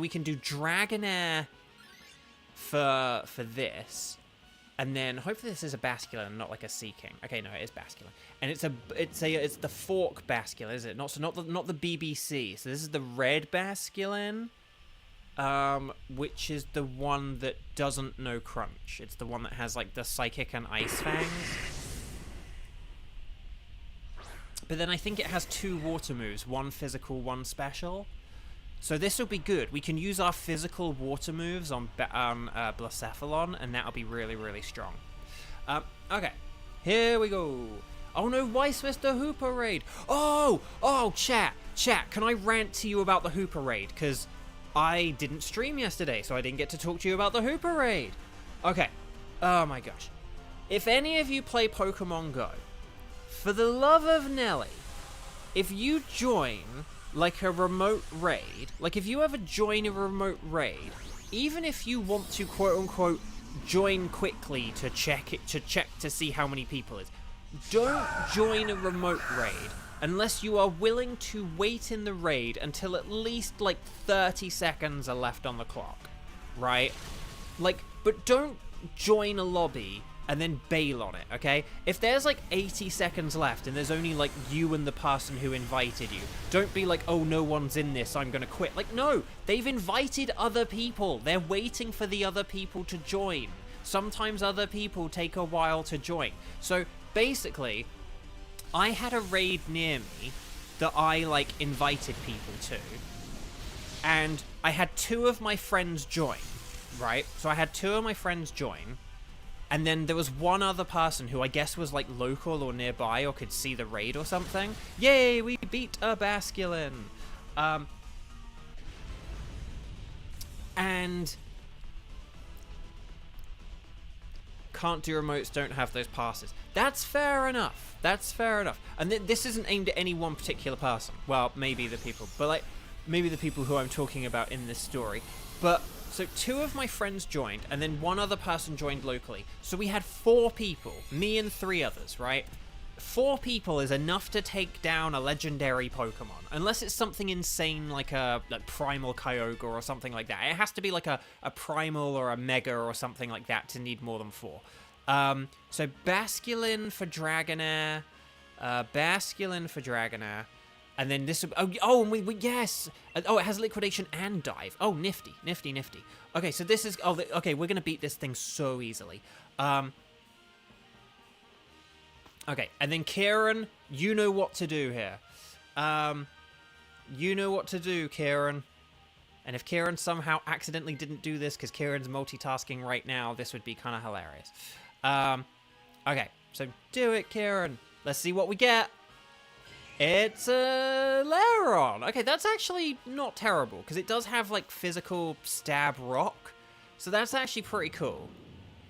we can do Dragonair for this, and then hopefully this is a Basculin, not like a Seaking. Okay, no, it is Basculin, and it's the Fork Basculin, is it? Not the BBC. So this is the red Basculin, which is the one that doesn't know Crunch. It's the one that has like the Psychic and Ice Fangs. But then I think it has 2 water moves, 1 physical, 1 special. So this will be good. We can use our physical water moves on Blacephalon, and that'll be really, really strong. Okay, here we go. Oh no, Weiss missed the Hooper Raid. Oh, chat, can I rant to you about the Hooper Raid? Because I didn't stream yesterday, so I didn't get to talk to you about the Hooper Raid. Okay, oh my gosh. If any of you play Pokemon Go, for the love of Nelly, if you join like a remote raid, like if you ever join a remote raid, even if you want to quote unquote join quickly to check to see how many people is, don't join a remote raid unless you are willing to wait in the raid until at least like 30 seconds are left on the clock, right? Like, but don't join a lobby and then bail on it, okay? If there's like 80 seconds left and there's only like you and the person who invited you, don't be like, oh, no one's in this, I'm gonna quit. Like, no, they've invited other people. They're waiting for the other people to join. Sometimes other people take a while to join. So basically, I had a raid near me that I like invited people to, and I had 2 of my friends join, right? So I had 2 of my friends join, and then there was one other person who I guess was like local or nearby or could see the raid or something. Yay, we beat a Basculin. And can't do remotes, don't have those passes. That's fair enough. That's fair enough. And this isn't aimed at any one particular person. Well, maybe the people, but like maybe the people who I'm talking about in this story. But so 2 of my friends joined, and then one other person joined locally. So we had 4 people, me and 3 others, right? 4 people is enough to take down a legendary Pokemon, unless it's something insane like a Primal Kyogre or something like that. It has to be like a Primal or a Mega or something like that to need more than 4. So Basculin for Dragonair, and then this. Oh, and we yes. Oh, it has liquidation and dive. Oh, nifty. Okay, so this is. Oh, okay. We're gonna beat this thing so easily. Okay, and then Kieran, you know what to do here. You know what to do, Kieran. And if Kieran somehow accidentally didn't do this because Kieran's multitasking right now, this would be kind of hilarious. Okay, so do it, Kieran. Let's see what we get. It's a Lairon. Okay, that's actually not terrible, because it does have, like, physical stab rock. So that's actually pretty cool.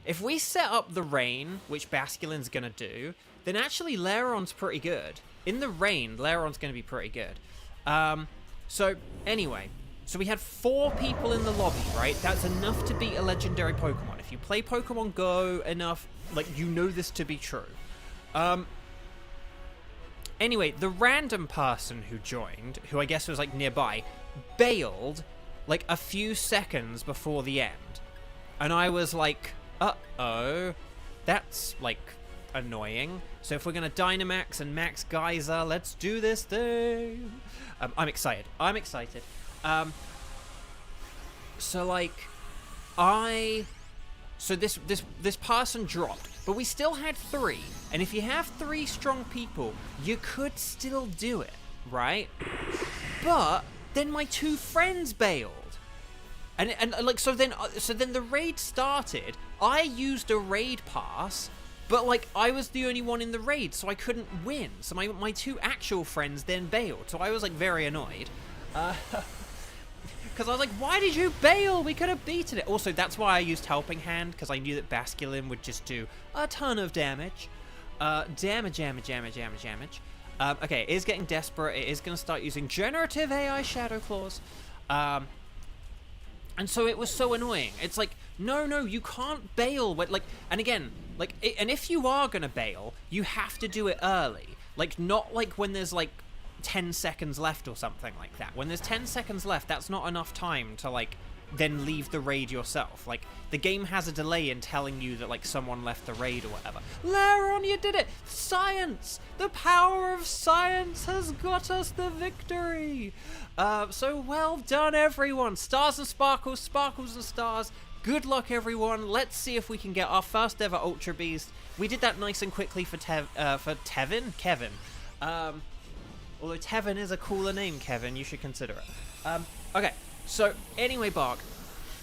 If we set up the rain, which Basculin's gonna do, then actually Lairon's pretty good. In the rain, Lairon's gonna be pretty good. So, anyway. So we had 4 people in the lobby, right? That's enough to beat a legendary Pokemon. If you play Pokemon Go enough, like, you know this to be true. Anyway, the random person who joined, who I guess was, like, nearby, bailed, like, a few seconds before the end. And I was like, uh-oh, that's, like, annoying. So if we're going to Dynamax and Max Geyser, let's do this thing. I'm excited. So, like, So this person dropped, but we still had 3. And if you have 3 strong people, you could still do it, right? But then my 2 friends bailed. And like, so then the raid started. I used a raid pass, but like I was the only one in the raid, so I couldn't win. So my 2 actual friends then bailed. So I was like very annoyed. Because I was like, why did you bail? We could have beaten it. Also, that's why I used Helping Hand, because I knew that Basculin would just do a ton of damage. Damage. Okay, it is getting desperate. It is going to start using Generative AI Shadow Claws. And so it was so annoying. It's like, no, you can't bail. Like, and again, like, and if you are going to bail, you have to do it early. Like, not like when there's like 10 seconds left or something like that. When there's 10 seconds left, that's not enough time to like then leave the raid yourself. Like, the game has a delay in telling you that like someone left the raid or whatever. Lairon, you did it! Science! The power of science has got us the victory! So well done, everyone! Stars and sparkles, sparkles and stars. Good luck, everyone. Let's see if we can get our first ever Ultra Beast. We did that nice and quickly for Kevin. Although Tevin is a cooler name, Kevin, you should consider it. Okay, so anyway, Bark.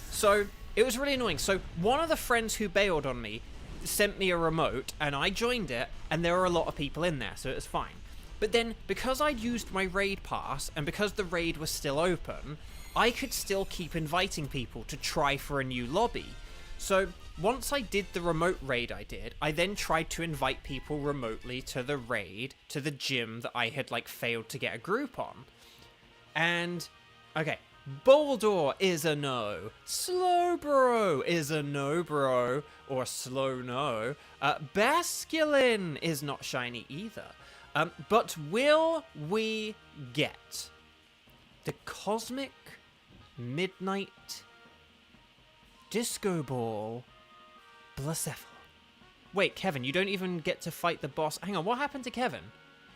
So it was really annoying. So one of the friends who bailed on me sent me a remote, and I joined it, and there were a lot of people in there, so it was fine. But then, because I'd used my raid pass, and because the raid was still open, I could still keep inviting people to try for a new lobby. So once I did the remote raid I then tried to invite people remotely to the raid, to the gym that I had, like, failed to get a group on. And, okay, Boldor is a no. Slowbro is a no, bro. Or slow no. Basculin is not shiny either. But will we get the Cosmic Midnight Disco Ball Blacephalon? Wait, Kevin, you don't even get to fight the boss. Hang on, what happened to Kevin?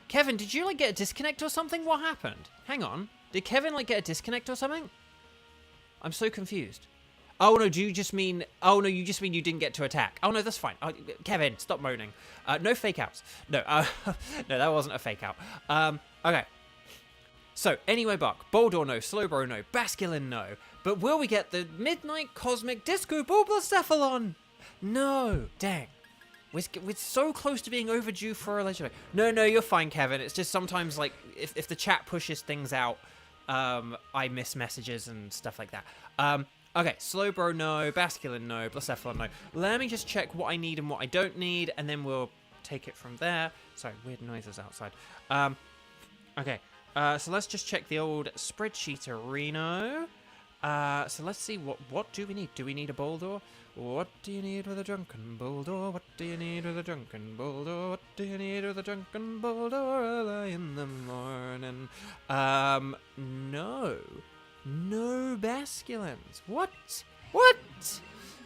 Kevin, did you, like, get a disconnect or something? What happened? Hang on. Did Kevin, like, get a disconnect or something? I'm so confused. Oh, no, do you just mean... Oh, no, you just mean you didn't get to attack. Oh, no, that's fine. Kevin, stop moaning. No fake outs. No, no, that wasn't a fake out. Okay. So, anyway, Buck, Boldor no, Slowbro no, Basculin no. But will we get the Midnight Cosmic Disco Ball Blacephalon? No. Dang. We're so close to being overdue for a legendary. No, you're fine, Kevin. It's just sometimes, like, if the chat pushes things out, I miss messages and stuff like that. Okay, Slowbro no, Basculin no, Blacephalon no. Let me just check what I need and what I don't need, and then we'll take it from there. Sorry, weird noises outside. Okay, so let's just check the old spreadsheet arena. So let's see, what do we need? Do we need a Boldor? What do you need with a drunken Boldor? What do you need with a drunken Boldor? What do you need with a drunken Boldor early in the morning? No. No Basculins. What?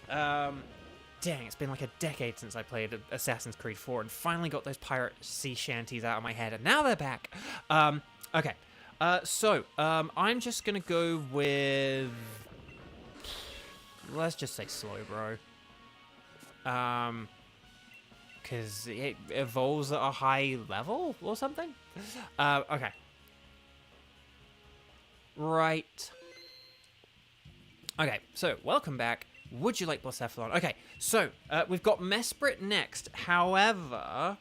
Dang, it's been like a decade since I played Assassin's Creed 4 and finally got those pirate sea shanties out of my head, and now they're back. Okay. So, I'm just gonna go with... Let's just say Slowbro. Because it evolves at a high level or something? Okay. Right. Okay, so, welcome back. Would you like Blacephalon? Okay, so, we've got Mesprit next. However,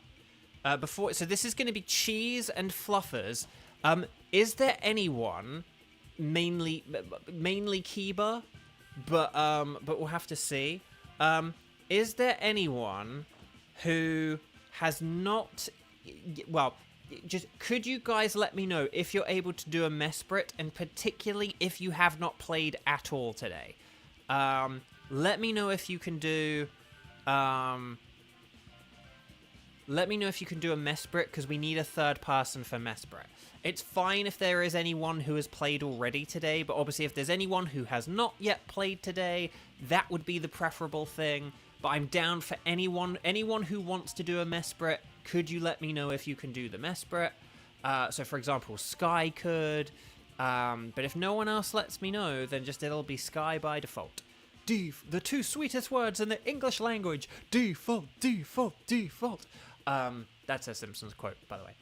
before... So, this is going to be Cheese and Fluffers. Is there anyone, mainly Kiba, but we'll have to see. Is there anyone who has not... Well... Just, could you guys let me know if you're able to do a Mesprit, and particularly if you have not played at all today? Let me know if you can do... Let me know if you can do a Mesprit, because we need a third person for Mesprit. It's fine if there is anyone who has played already today, but obviously if there's anyone who has not yet played today, that would be the preferable thing. But I'm down for anyone who wants to do a Mesprit. Could you let me know if you can do the Mesprit? So, for example, Sky could. But if no one else lets me know, then just it'll be Sky by default. The two sweetest words in the English language. Default, default, default. That's a Simpsons quote, by the way.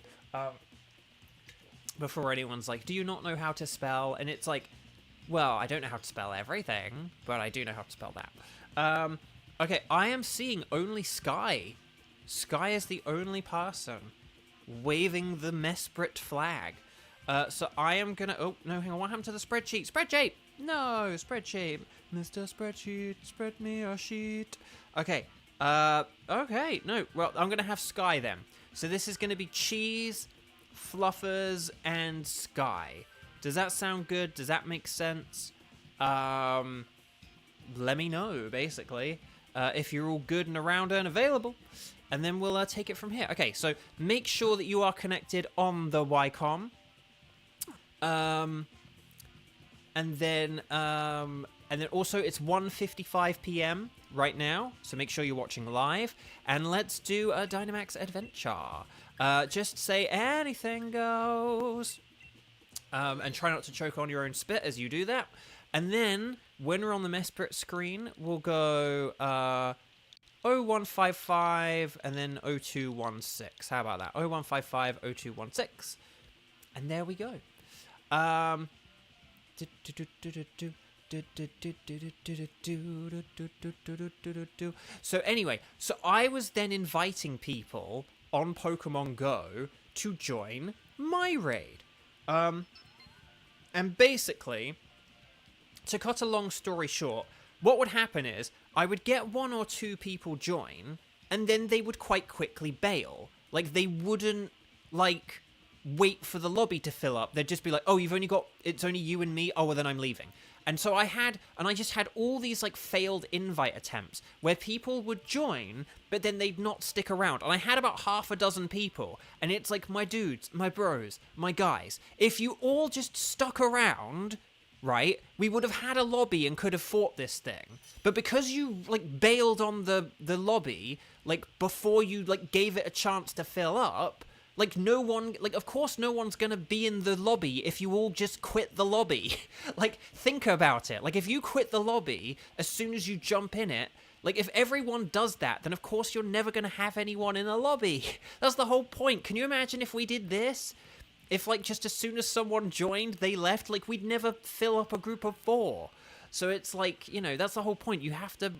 Before anyone's like, do you not know how to spell? And it's like, well, I don't know how to spell everything, but I do know how to spell that. Okay, I am seeing only Sky. Sky is the only person waving the Mesprit flag. So I am gonna... Oh, no, hang on. What happened to the spreadsheet? Spreadsheet! No, spreadsheet. Mr. Spreadsheet, spread me a sheet. Okay. Okay. No, well, I'm gonna have Sky then. So this is gonna be Cheese, Fluffers, and Sky. Does that sound good? Does that make sense? Let me know, basically. If you're all good and around and available. And then we'll take it from here. Okay, so make sure that you are connected on the Wycom. And then also it's 1:55 p.m. right now, so make sure you're watching live. And let's do a Dynamax Adventure. Just say anything goes. And try not to choke on your own spit as you do that. And then, when we're on the Mesprit screen, we'll go 0155 and then 0216. How about that? 0155 0216. And there we go. So anyway, so I was then inviting people on Pokemon Go to join my raid. And basically, to cut a long story short, what would happen is I would get 1 or 2 people join, and then they would quite quickly bail. Like, they wouldn't, like, wait for the lobby to fill up. They'd just be like, oh, it's only you and me? Oh, well, then I'm leaving. And so I just had all these, like, failed invite attempts where people would join, but then they'd not stick around. And I had about half a dozen people. And it's like, my dudes, my bros, my guys, if you all just stuck around, right, we would have had a lobby and could have fought this thing. But because you, like, bailed on the lobby, like, before you, like, gave it a chance to fill up, like, no one, like, of course no one's gonna be in the lobby if you all just quit the lobby. Like, think about it. Like, if you quit the lobby as soon as you jump in it, like, if everyone does that, then of course you're never gonna have anyone in a lobby. That's the whole point. Can you imagine if we did this? If, like, just as soon as someone joined, they left, like, we'd never fill up a group of 4. So it's like, you know, that's the whole point. You have to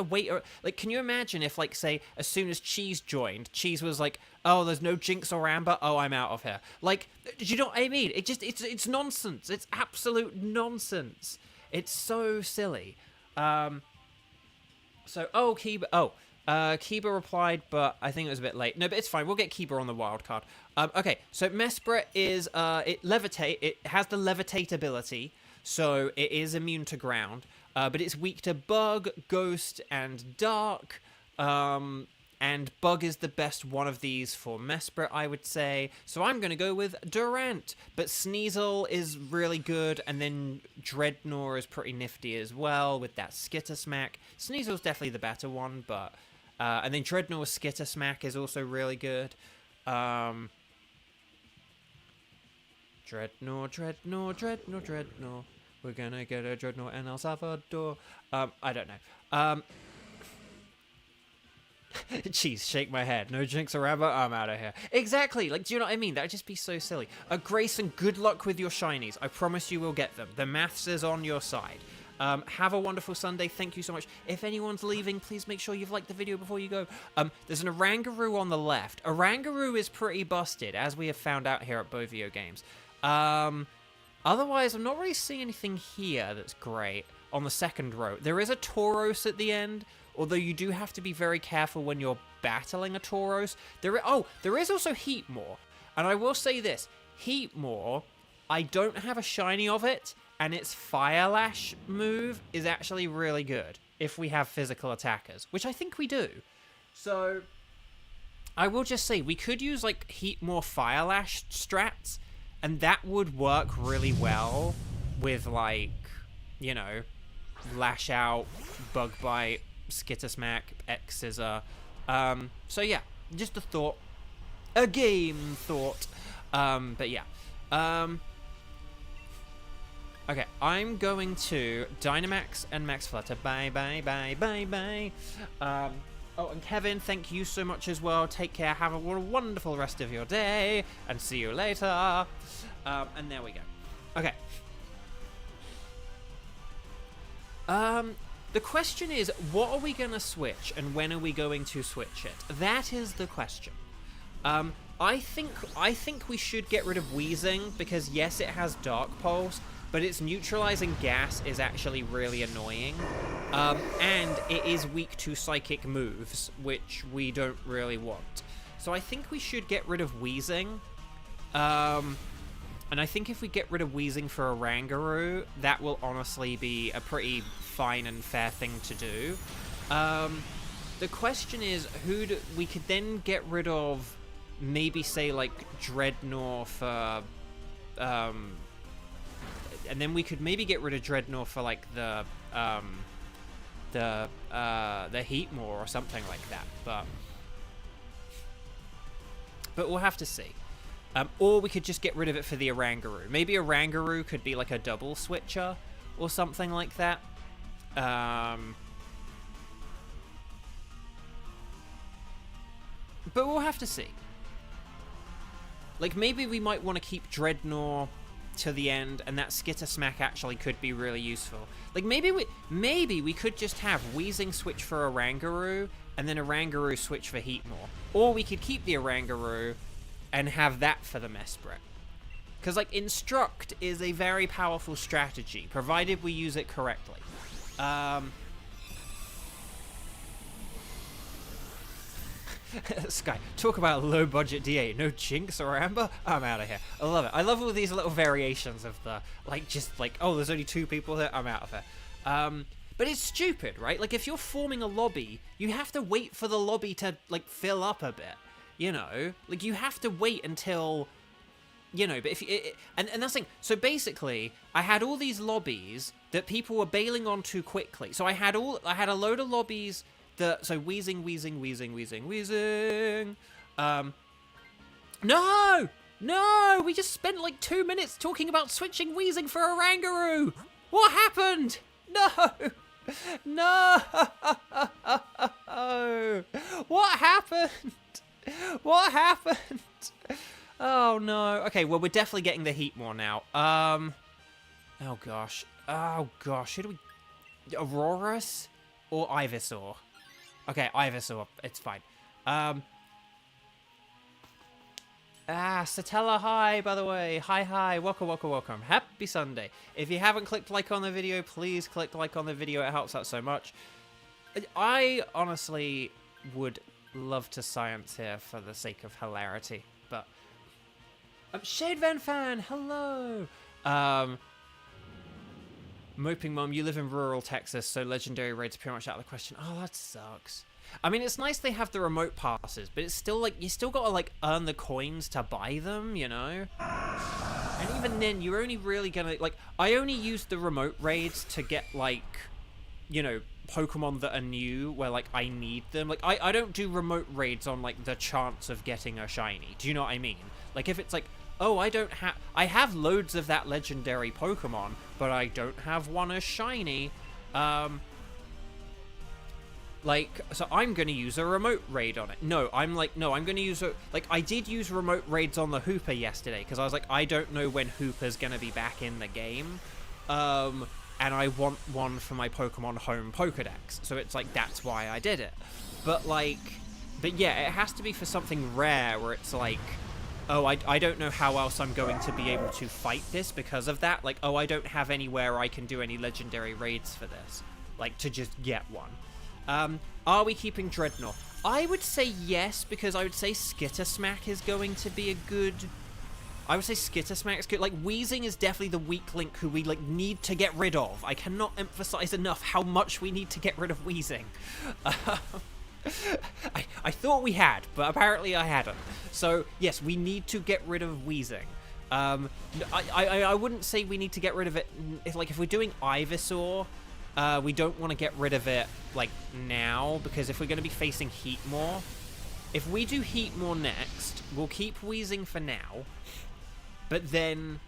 wait. Like, can you imagine if, like, say, as soon as Cheese joined, Cheese was like, oh, there's no Jinx or Amber. Oh, I'm out of here. Like, do you know what I mean? It's nonsense. It's absolute nonsense. It's so silly. Kiba replied, but I think it was a bit late. No, but it's fine. We'll get Kiba on the wild card. Okay, so Mesprit is, it has the levitate ability. So it is immune to ground, but it's weak to Bug, Ghost, and Dark. And Bug is the best one of these for Mesprit, I would say. So I'm going to go with Durant. But Sneasel is really good, and then Dreadnought is pretty nifty as well with that Skitter Smack. Sneasel's definitely the better one, but... and then Dreadnought with Skitter Smack is also really good. Dreadnought. We're gonna get a Dreadnought in El Salvador. I don't know. Jeez, shake my head. No Jinx or Amber, I'm out of here. Exactly. Like, do you know what I mean? That would just be so silly. Grayson, good luck with your shinies. I promise you will get them. The maths is on your side. Have a wonderful Sunday. Thank you so much. If anyone's leaving, please make sure you've liked the video before you go. There's an Orangaroo on the left. Orangaroo is pretty busted, as we have found out here at Beauvo Games. Otherwise, I'm not really seeing anything here that's great on the second row. There is a Tauros at the end, although you do have to be very careful when you're battling a Tauros. There is also Heatmore. And I will say this, Heatmore, I don't have a shiny of it, and its Fire Lash move is actually really good if we have physical attackers, which I think we do. So, I will just say, we could use, like, Heatmore Fire Lash strats, and that would work really well with, like, you know, Lash Out, Bug Bite, Skitter Smack, X Scissor. So yeah, just a thought. A game thought. But yeah. Okay, I'm going to Dynamax and Max Flutter. Bye, bye, bye, bye, bye. Oh, and Kevin, thank you so much as well. Take care. Have a wonderful rest of your day. And see you later. And there we go. Okay. The question is, what are we going to switch, and when are we going to switch it? That is the question. I think we should get rid of Wheezing, because yes, it has Dark Pulse, but its neutralizing gas is actually really annoying. And it is weak to psychic moves, which we don't really want. So I think we should get rid of Wheezing. And I think if we get rid of Wheezing for Orangaroo, that will honestly be a pretty fine and fair thing to do. The question is, we could then get rid of, maybe say like Dreadnought for, and then we could maybe get rid of Dreadnought for like the Heatmore or something like that. But we'll have to see. Or we could just get rid of it for the Orangaroo. Maybe Orangaroo could be like a double switcher or something like that. But we'll have to see. Like, maybe we might want to keep Dreadnought to the end, and that Skitter Smack actually could be really useful. Like, maybe we could just have Wheezing switch for Orangaroo, and then Orangaroo switch for Heatmore. Or we could keep the Orangaroo and have that for the Mesprit. Because, like, Instruct is a very powerful strategy, provided we use it correctly. Sky, talk about low budget DA. No Jinx or Amber? I'm out of here. I love it. I love all these little variations of the, like, just like, oh, there's only 2 people here. I'm out of here. But it's stupid, right? Like, if you're forming a lobby, you have to wait for the lobby to, like, fill up a bit. You know? Like, you have to wait until, you know, but if you, and that's the thing. So basically, I had all these lobbies that people were bailing on too quickly. So I had a load of lobbies that, so wheezing. No, we just spent like 2 minutes talking about switching wheezing for a Rangaroo. What happened? No. What happened? Oh no. Okay, well, we're definitely getting the heat more now. Oh gosh. Who do we... Auroras or Ivysaur? Okay, Ivysaur. It's fine. Satella, hi, by the way. Hi. Welcome. Happy Sunday. If you haven't clicked like on the video, please click like on the video. It helps out so much. I honestly would love to science here for the sake of hilarity, but... Shade Van Fan, hello! Moping Mom, you live in rural Texas, so legendary raids are pretty much out of the question. Oh, that sucks. I mean, it's nice they have the remote passes, but it's still like, you still gotta like earn the coins to buy them, you know? And even then, you're only really gonna, like, I only use the remote raids to get, like, you know, Pokemon that are new, where, like, I need them. Like, I don't do remote raids on, like, the chance of getting a shiny. Do you know what I mean? Like, if it's like, oh, I have loads of that legendary Pokemon, but I don't have one as shiny, like, so I'm gonna use a remote raid on it. I'm gonna use I did use remote raids on the Hooper yesterday, because I was like, I don't know when Hooper's gonna be back in the game, and I want one for my Pokemon Home Pokedex, so it's like, that's why I did it. But yeah, it has to be for something rare, where it's like, oh, I don't know how else I'm going to be able to fight this because of that. Like, oh, I don't have anywhere I can do any legendary raids for this, like, to just get one. Are we keeping Dreadnought? I would say yes, because I would say Skittersmack is going to be a good... I would say Skittersmack is good. Like, Weezing is definitely the weak link who we, like, need to get rid of. I cannot emphasize enough how much we need to get rid of Weezing. I thought we had, but apparently I hadn't. So, yes, we need to get rid of Weezing. I wouldn't say we need to get rid of it... If we're doing Ivysaur... we don't want to get rid of it, like, now, because if we're going to be facing Heatmore, if we do Heatmore next, we'll keep Weezing for now, but then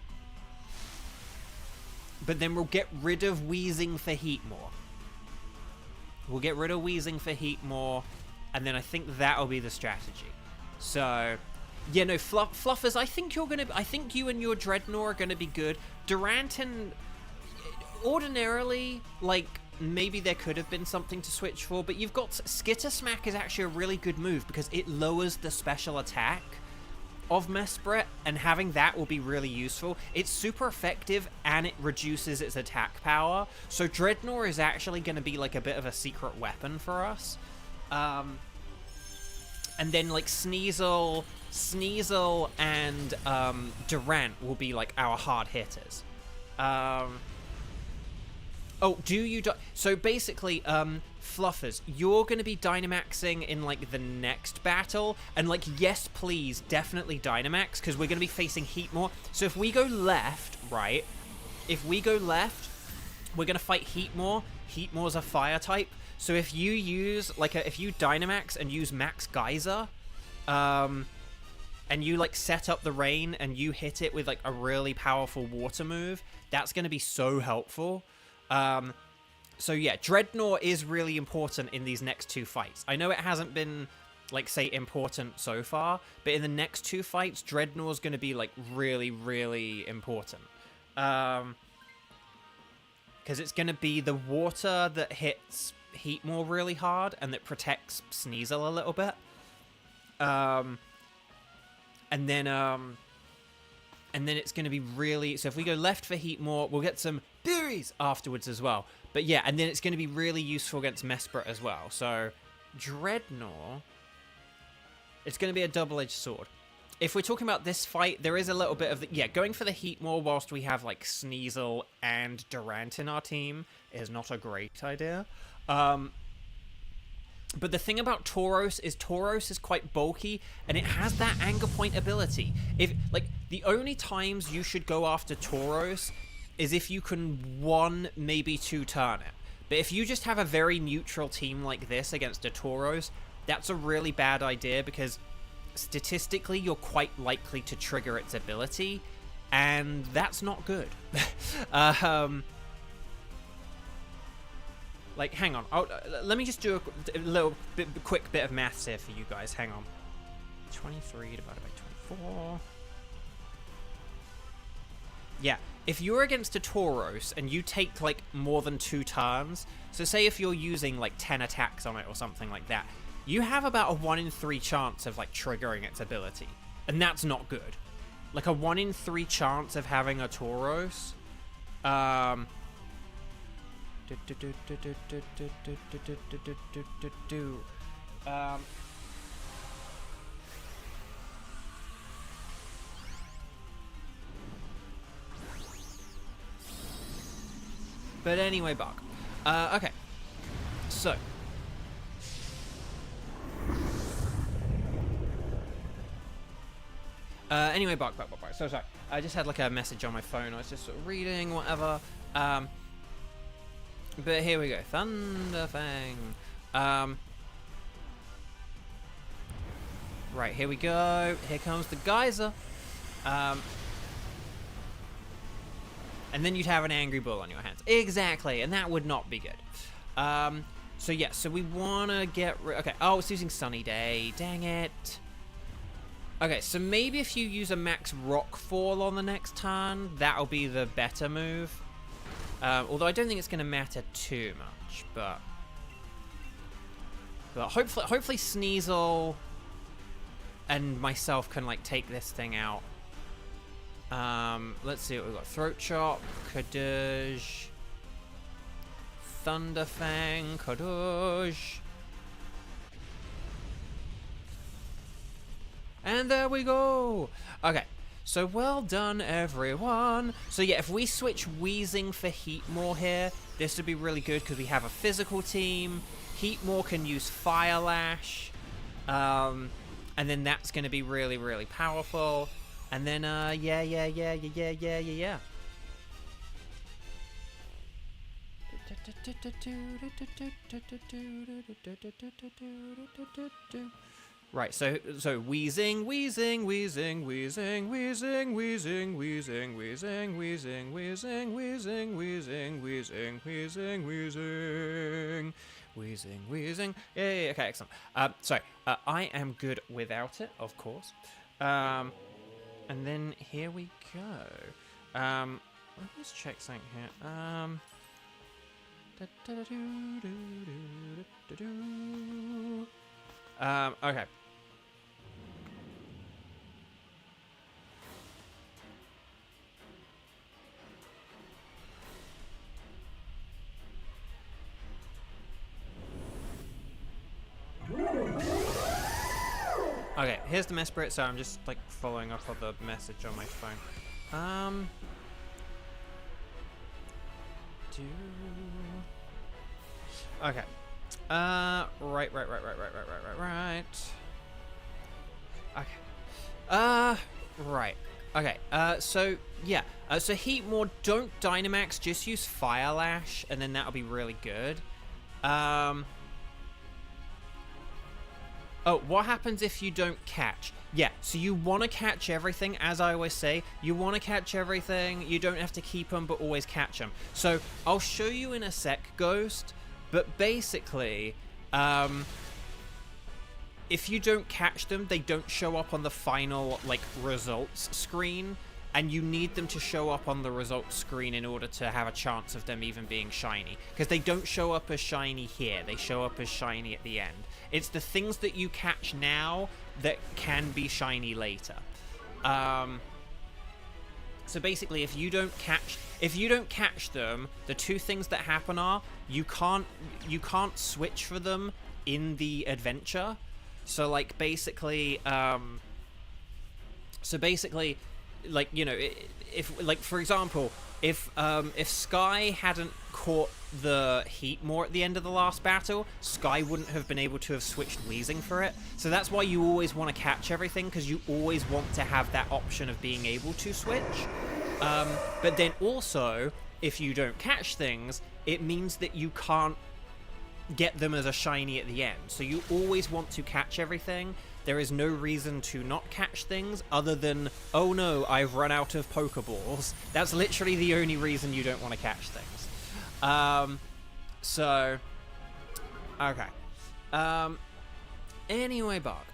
we'll get rid of Weezing for Heatmore. We'll get rid of Weezing for Heatmore, and then I think that'll be the strategy. So, yeah, no, Fluffers, I think you and your Dreadnought are going to be good. Duranton... Ordinarily, like, maybe there could have been something to switch for, but you've got... Skittersmack is actually a really good move, because it lowers the special attack of Mesprit, and having that will be really useful. It's super effective, and it reduces its attack power, so Dreadnought is actually going to be, like, a bit of a secret weapon for us. And then, like, Sneasel and Durant will be, like, our hard hitters. Oh, so basically, Fluffers, you're going to be Dynamaxing in, like, the next battle. And, like, yes, please, definitely Dynamax, because we're going to be facing Heatmore. So if we go left, right, we're going to fight Heatmore. Heatmore's a fire type. So if you use, if you Dynamax and use Max Geyser, and you, like, set up the rain and you hit it with, like, a really powerful water move, that's going to be so helpful. So yeah, Dreadnought is really important in these next 2 fights. I know it hasn't been, like, say, important so far, but in the next 2 fights, Dreadnought's going to be, like, really, really important. Because it's going to be the water that hits Heatmore really hard and that protects Sneasel a little bit. And then it's going to be really... So if we go left for Heatmore, we'll get some berries afterwards as well. But yeah, and then it's going to be really useful against Mesprit as well. So, Dreadnought, it's going to be a double-edged sword. If we're talking about this fight, there is a little bit of the... Yeah, going for the Heatmore whilst we have, like, Sneasel and Durant in our team is not a great idea. But the thing about Tauros is quite bulky, and it has that Anger Point ability. If, like, the only times you should go after Tauros is if you can 1, maybe 2 turn it. But if you just have a very neutral team like this against a Tauros, that's a really bad idea, because statistically you're quite likely to trigger its ability, and that's not good. Like, hang on. Let me just do a little quick bit of maths here for you guys. Hang on. 23 divided by 24. Yeah, if you're against a Tauros and you take, like, more than 2 turns, so say if you're using, like, 10 attacks on it or something like that, you have about a 1 in 3 chance of, like, triggering its ability. And that's not good. Like, a 1 in 3 chance of having a Tauros. But anyway, Buck. Okay. So. Anyway, Buck. So sorry. I just had like a message on my phone. I was just sort of reading, whatever. But here we go. Thunderfang. Right, here we go. Here comes the geyser. And then you'd have an angry bull on your hands. Exactly, and that would not be good. So yeah, so we want to get okay, oh, it's using Sunny Day. Dang it. Okay, so maybe if you use a max Rockfall on the next turn, that'll be the better move. Although I don't think it's going to matter too much, but hopefully Sneasel and myself can, like, take this thing out. Let's see what we've got. Throat Chop, Kadoosh, Thunderfang, Kadoosh. And there we go! Okay, so well done, everyone. So yeah, if we switch Wheezing for Heatmore here, this would be really good because we have a physical team. Heatmore can use Fire Lash. And then that's going to be really, really powerful. And then, yeah. Right, so Wheezing. Yeah, okay, excellent. Sorry, I am good without it, of course. And then here we go. Let me just check something here. Okay. Okay, here's the Mesprit, so I'm just, like, following up on the message on my phone. Okay. Right. Okay. Right. Okay, so, yeah. So Heatmore, don't Dynamax, just use Fire Lash, and then that'll be really good. Oh, what happens if you don't catch? Yeah, so you want to catch everything, as I always say. You want to catch everything. You don't have to keep them, but always catch them. So I'll show you in a sec, Ghost. But basically, if you don't catch them, they don't show up on the final, like, results screen. And you need them to show up on the results screen in order to have a chance of them even being shiny. Because they don't show up as shiny here. They show up as shiny at the end. It's the things that you catch now that can be shiny later. So basically, if you don't catch them, the two things that happen are you can't switch for them in the adventure. So like basically, like, you know, if like for example, if Sky hadn't caught the Heatmore at the end of the last battle, Sky wouldn't have been able to have switched Wheezing for it. So that's why you always want to catch everything, because you always want to have that option of being able to switch. But then also, if you don't catch things, it means that you can't get them as a shiny at the end. So you always want to catch everything. There is no reason to not catch things other than, oh no, I've run out of Pokeballs. That's literally the only reason you don't want to catch things. So, okay. Anyway, Bug.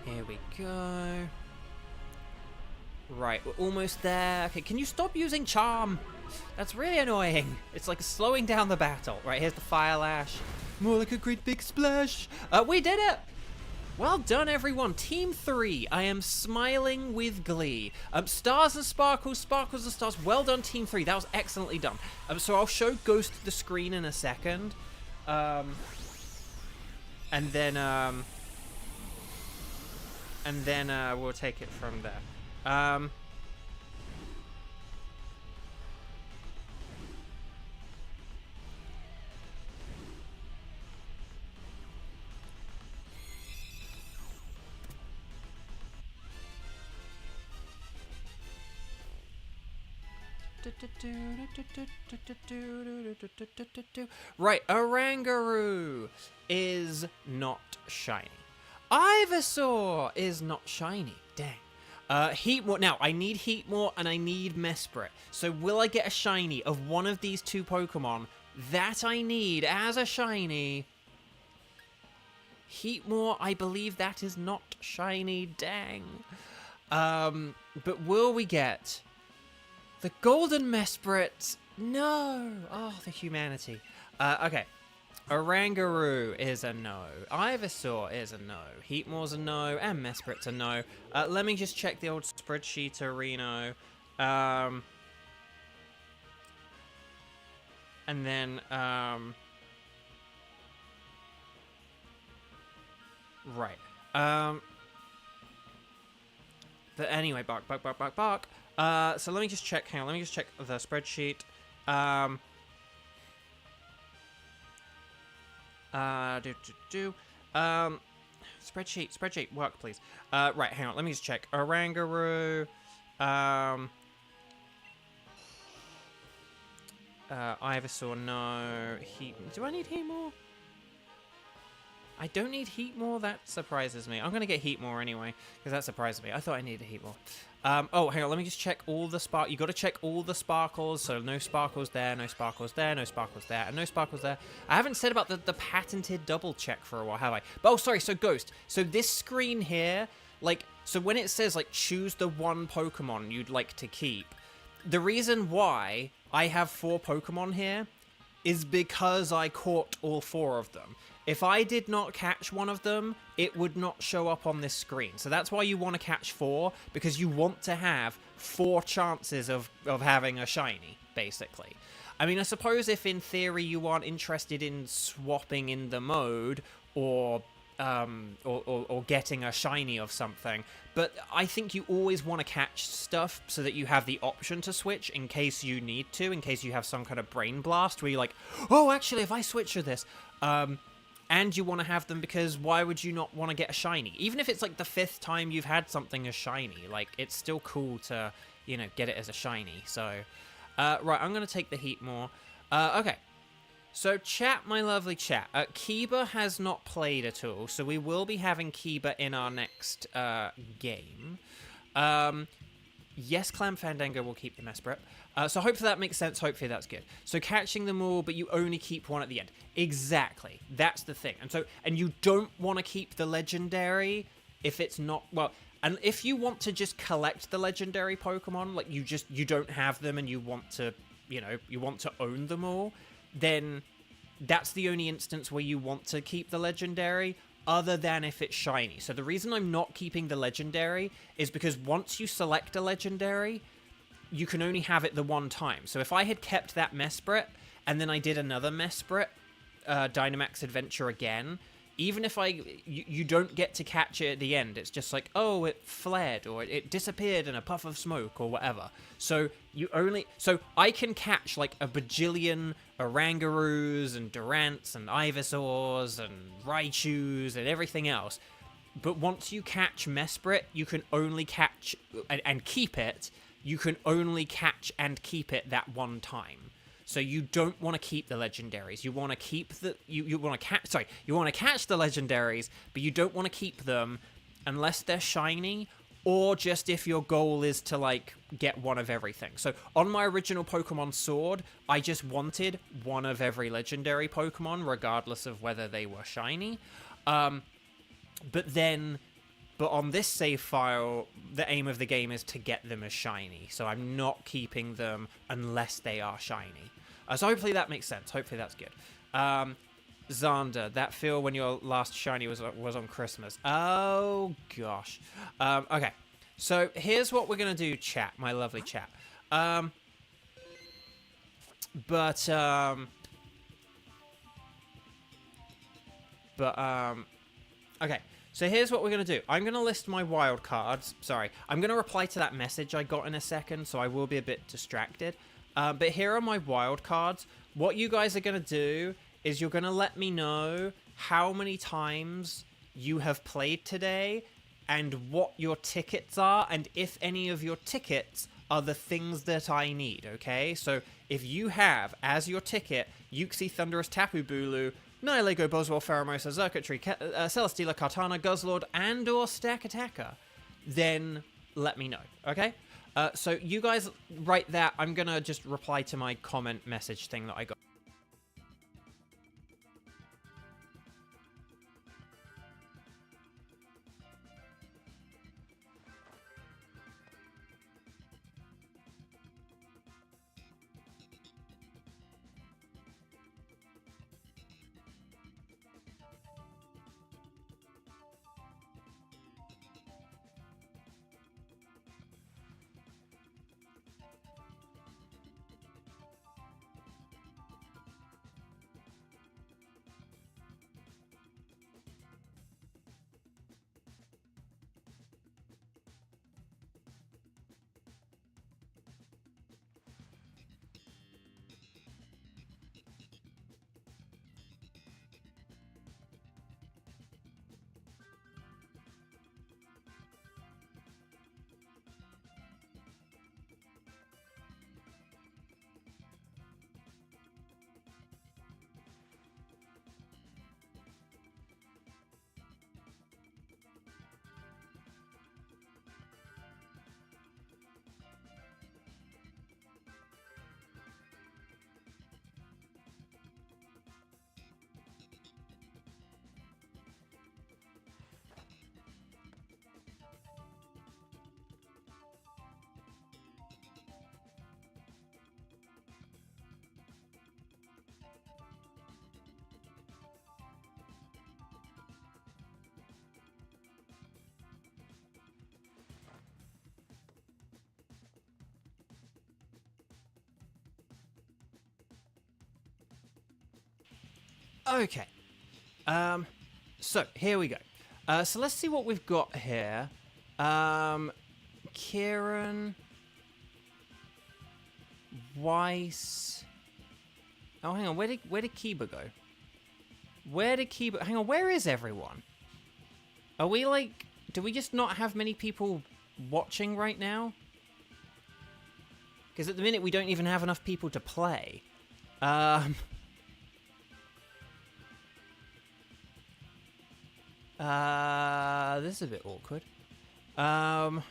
Here we go. Right, we're almost there. Okay, can you stop using Charm? That's really annoying. It's like slowing down the battle. Right, here's the Fire Lash. More like a great big splash. We did it! Well done, everyone. Team 3. I am smiling with glee. Stars and sparkles, sparkles and stars. Well done, Team 3. That was excellently done. So I'll show Ghost the screen in a second. And then we'll take it from there. Right, Oranguru is not shiny. Ivysaur is not shiny. Dang. Heatmore. Now, I need Heatmore and I need Mesprit. So will I get a shiny of one of these two Pokemon that I need as a shiny? Heatmore, I believe that is not shiny. Dang. But will we get the Golden Mesprit? No. Oh, the humanity. Okay. Oranguru is a no. Ivysaur is a no. Heatmore's a no. And Mesprit's a no. Let me just check the old spreadsheet, Reno. And then, right. But anyway, bark. So let me just check. Hang on, let me just check the spreadsheet. Spreadsheet, work, please. Right, hang on, let me just check. Oranguru, Ivysaur, no. Do I need Heatmore? I don't need Heatmore, that surprises me. I'm gonna get Heatmore anyway, because that surprises me. I thought I needed Heatmore. Oh, hang on, let me just check all the you gotta check all the sparkles, so no sparkles there, no sparkles there, no sparkles there, and no sparkles there. I haven't said about the patented double check for a while, have I? But, oh, sorry, so Ghost. So this screen here, like, so when it says, like, choose the one Pokemon you'd like to keep, the reason why I have 4 Pokemon here is because I caught all 4 of them. If I did not catch one of them, it would not show up on this screen. So that's why you want to catch 4, because you want to have 4 chances of having a shiny, basically. I mean, I suppose if in theory you aren't interested in swapping in the mode or getting a shiny of something, but I think you always want to catch stuff so that you have the option to switch in case you need to, in case you have some kind of brain blast where you're like, oh, actually, if I switch to this, and you want to have them because why would you not want to get a shiny? Even if it's like the 5th time you've had something as shiny, like, it's still cool to, you know, get it as a shiny. So, right, I'm going to take the Heatmore. Okay. So, chat, my lovely chat. Kiba has not played at all, so we will be having Kiba in our next game. Yes, Clam Fandango will keep the Mesprit. So hopefully that makes sense. Hopefully that's good. So catching them all, but you only keep one at the end. Exactly. That's the thing. And you don't want to keep the legendary if it's not, well, and if you want to just collect the legendary Pokemon, like you don't have them and you want to, you know, you want to own them all, then that's the only instance where you want to keep the legendary. other than if it's shiny. So the reason I'm not keeping the legendary is because once you select a legendary, you can only have it the one time. So if I had kept that Mesprit, and then I did another Mesprit, Dynamax Adventure again, even if you don't get to catch it at the end. It's just like, oh, it fled, or it disappeared in a puff of smoke, or whatever. So so I can catch like a bajillion Orangaroos and Durants and Ivysaurs and Raichus and everything else. But once you catch Mesprit, you can only catch and keep it. You can only catch and keep it that one time. So you don't want to keep the legendaries. You want to keep the you want to catch you want to catch the legendaries, but you don't want to keep them unless they're shiny, or just if your goal is to like get one of everything. So on my original Pokemon Sword, I just wanted one of every legendary Pokemon, regardless of whether they were shiny. But on this save file, the aim of the game is to get them as shiny. So I'm not keeping them unless they are shiny. So hopefully that makes sense. Hopefully that's good. Xander, that feel when your last shiny was on Christmas. Oh, gosh. Okay. So here's what we're going to do, chat. My lovely chat. Okay. So here's what we're going to do. I'm going to list my wild cards. Sorry. I'm going to reply to that message I got in a second, so I will be a bit distracted. But here are my wild cards. What you guys are going to do is you're going to let me know how many times you have played today and what your tickets are, and if any of your tickets are the things that I need, okay? So if you have, as your ticket, Uxie, Thunderous, Tapu Bulu, Nihilego, Boswell, Pheromosa, Xurkitree, Celesteela, Kartana, Guzzlord, and or Stakataka, then let me know, okay? So you guys write that. I'm going to just reply to my comment message thing that I got. Okay. So here we go. So let's see what we've got here. Kieran, Weiss. Oh, hang on. Where did Kiba go? Where did Kiba? Hang on. Where is everyone? Are we like? Do we just not have many people watching right now? Because at the minute we don't even have enough people to play. This is a bit awkward. Oh,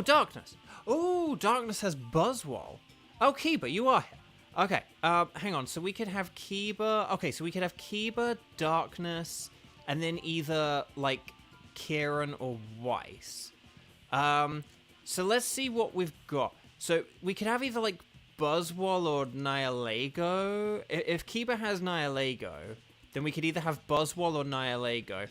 Darkness. Oh, Darkness has Buzzwole. Oh, Kiba, you are here. Okay, hang on. So we could have Kiba. Okay, so we could have Kiba, Darkness, and then either, like, Kieran or Weiss. So let's see what we've got. So we could have either, like, Buzzwole or Nihilego. If Kiba has Nihilego, then we could either have Buzzwole or Nihilego.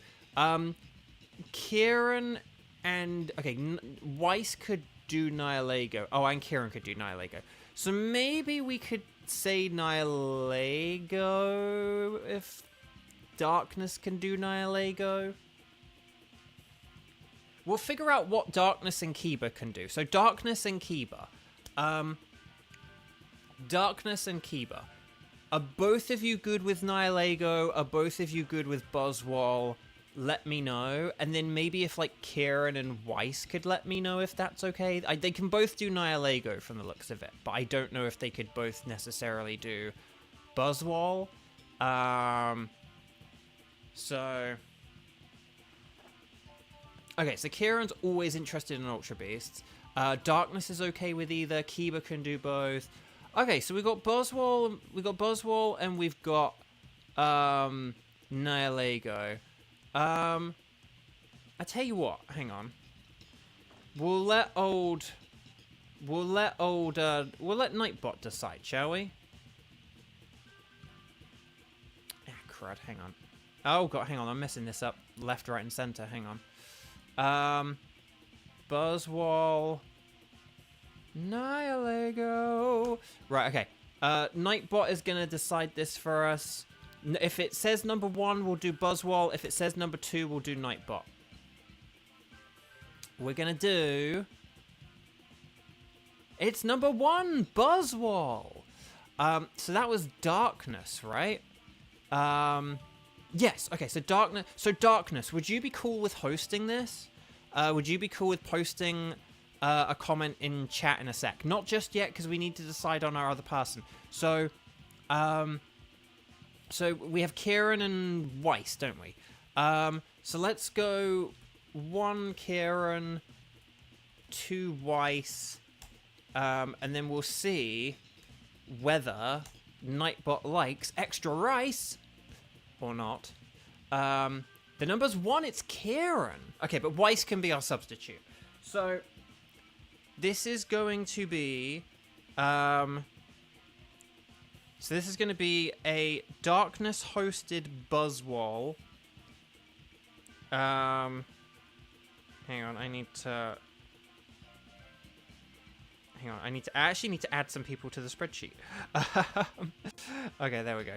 Kieran and... Okay, Weiss could do Nihilego. Oh, and Kieran could do Nihilego. So maybe we could say Nihilego if Darkness can do Nihilego. We'll figure out what Darkness and Kiba can do. So Darkness and Kiba. Darkness and Kiba. Are both of you good with Nihilego? Are both of you good with Buzzwole? Let me know. And then maybe if, like, Kieran and Weiss could let me know if that's okay. They can both do Nihilego from the looks of it. But I don't know if they could both necessarily do Buzzwole. So... Okay, so Kieran's always interested in Ultra Beasts. Darkness is okay with either. Kiba can do both. Okay, so we got Buzzwole, and we've got Nihilego. I tell you what, hang on. We'll let Nightbot decide, shall we? Ah, crud, hang on. Oh god, hang on, I'm messing this up. Left, right, and center, hang on. Buzzwole, Nihilego. Right, okay. Nightbot is gonna decide this for us. If it says number 1, we'll do Buzzwole. If it says number 2, we'll do Nightbot. We're gonna do... It's number 1, Buzzwole. So that was Darkness, right? Yes, okay, so Darkness, would you be cool with hosting this? Would you be cool with posting a comment in chat in a sec? Not just yet, because we need to decide on our other person. So we have Kieran and Weiss, don't we? So let's go 1 Kieran, 2 Weiss, and then we'll see whether Nightbot likes extra rice or not. The number's 1, it's Kieran. Okay, but Weiss can be our substitute. So this is going to be so this is going to be a Darkness hosted Buzzwole. Hang on, I actually need to add some people to the spreadsheet. Okay, there we go.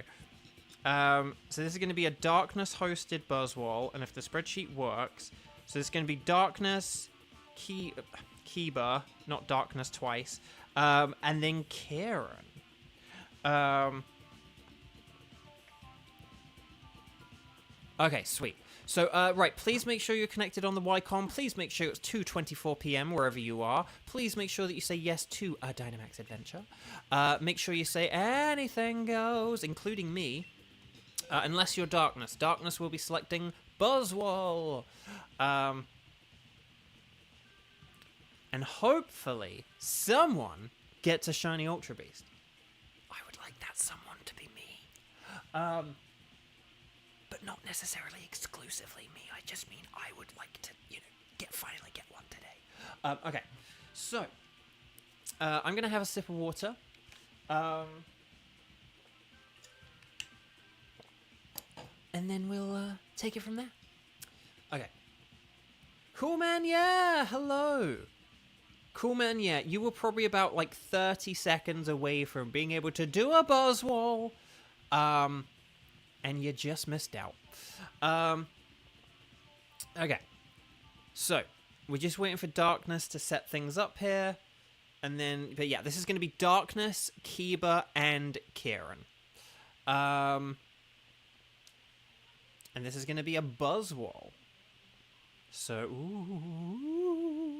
So this is going to be a Darkness hosted Buzzwole, and if the spreadsheet works, so it's going to be Darkness, Kiba, not Darkness twice, and then Kieran. Okay, sweet. So, right, please make sure you're connected on the Ycom. Please make sure it's 2:24 p.m. wherever you are. Please make sure that you say yes to a Dynamax adventure. Make sure you say anything goes, including me. Unless you're Darkness. Darkness will be selecting Buzzwole. And hopefully someone gets a shiny Ultra Beast. I would like that someone to be me. But not necessarily exclusively me. I just mean I would like to, finally get one today. Okay, so I'm gonna have a sip of water. And then we'll take it from there. Okay. Cool man, yeah, hello. Cool man, yeah, you were probably about like 30 seconds away from being able to do a Buzzwole. And you just missed out. Okay. So, we're just waiting for Darkness to set things up here. And then, but yeah, this is going to be Darkness, Kiba, and Kieran. And this is going to be a Buzzwole. So, ooh,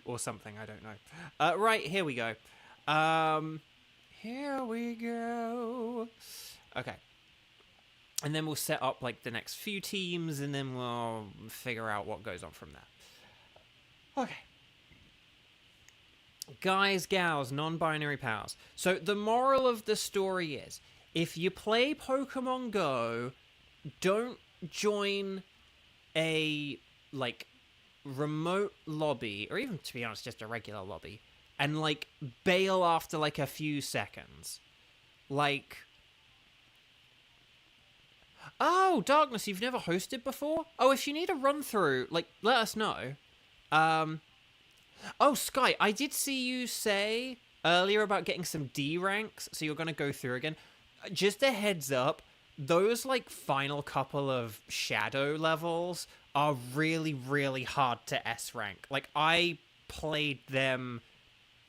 or something, I don't know. Right, here we go. Here we go. Okay. And then we'll set up, like, the next few teams, and then we'll figure out what goes on from there. Okay. Guys, gals, non-binary pals. So, the moral of the story is, if you play Pokemon Go, don't join a, like, remote lobby, or even, to be honest, just a regular lobby, and, like, bail after, like, a few seconds. Like, Oh, Darkness, you've never hosted before? Oh, if you need a run through, like, let us know. Oh, Sky, I did see you say earlier about getting some D ranks, so you're going to go through again. Just a heads up, those, like, final couple of Shadow levels are really, really hard to S rank. Like, I played them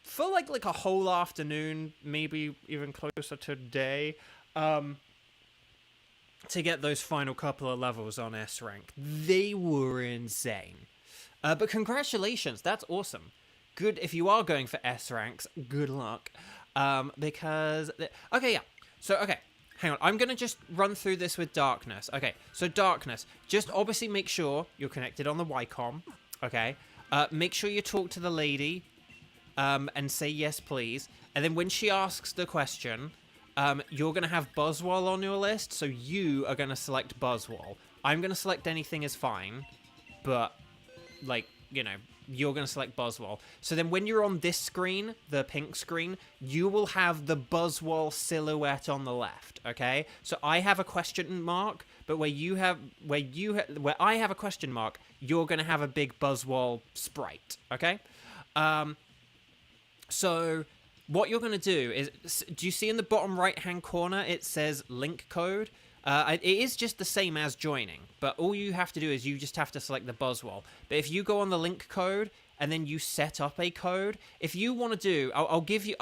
for, like a whole afternoon, maybe even closer to a day, to get those final couple of levels on S rank. They were insane. But congratulations, that's awesome. Good, if you are going for S ranks, good luck. Because, okay, yeah. So, okay, hang on. I'm going to just run through this with Darkness. Okay, so Darkness, just obviously make sure you're connected on the Wycom, okay? Make sure you talk to the lady, and say yes, please. And then when she asks the question, you're going to have Buzzwole on your list, so you are going to select Buzzwole. I'm going to select anything is fine, but, like, you know, you're going to select Buzzwole. So then when you're on this screen, the pink screen, you will have the Buzzwole silhouette on the left, okay? So I have a question mark, but where I have a question mark, you're going to have a big Buzzwole sprite, okay? So what you're going to do is, do you see in the bottom right-hand corner, it says link code? It is just the same as joining, but all you have to do is you just have to select the Buzzwole. But if you go on the link code and then you set up a code, if you want to do, I'll give you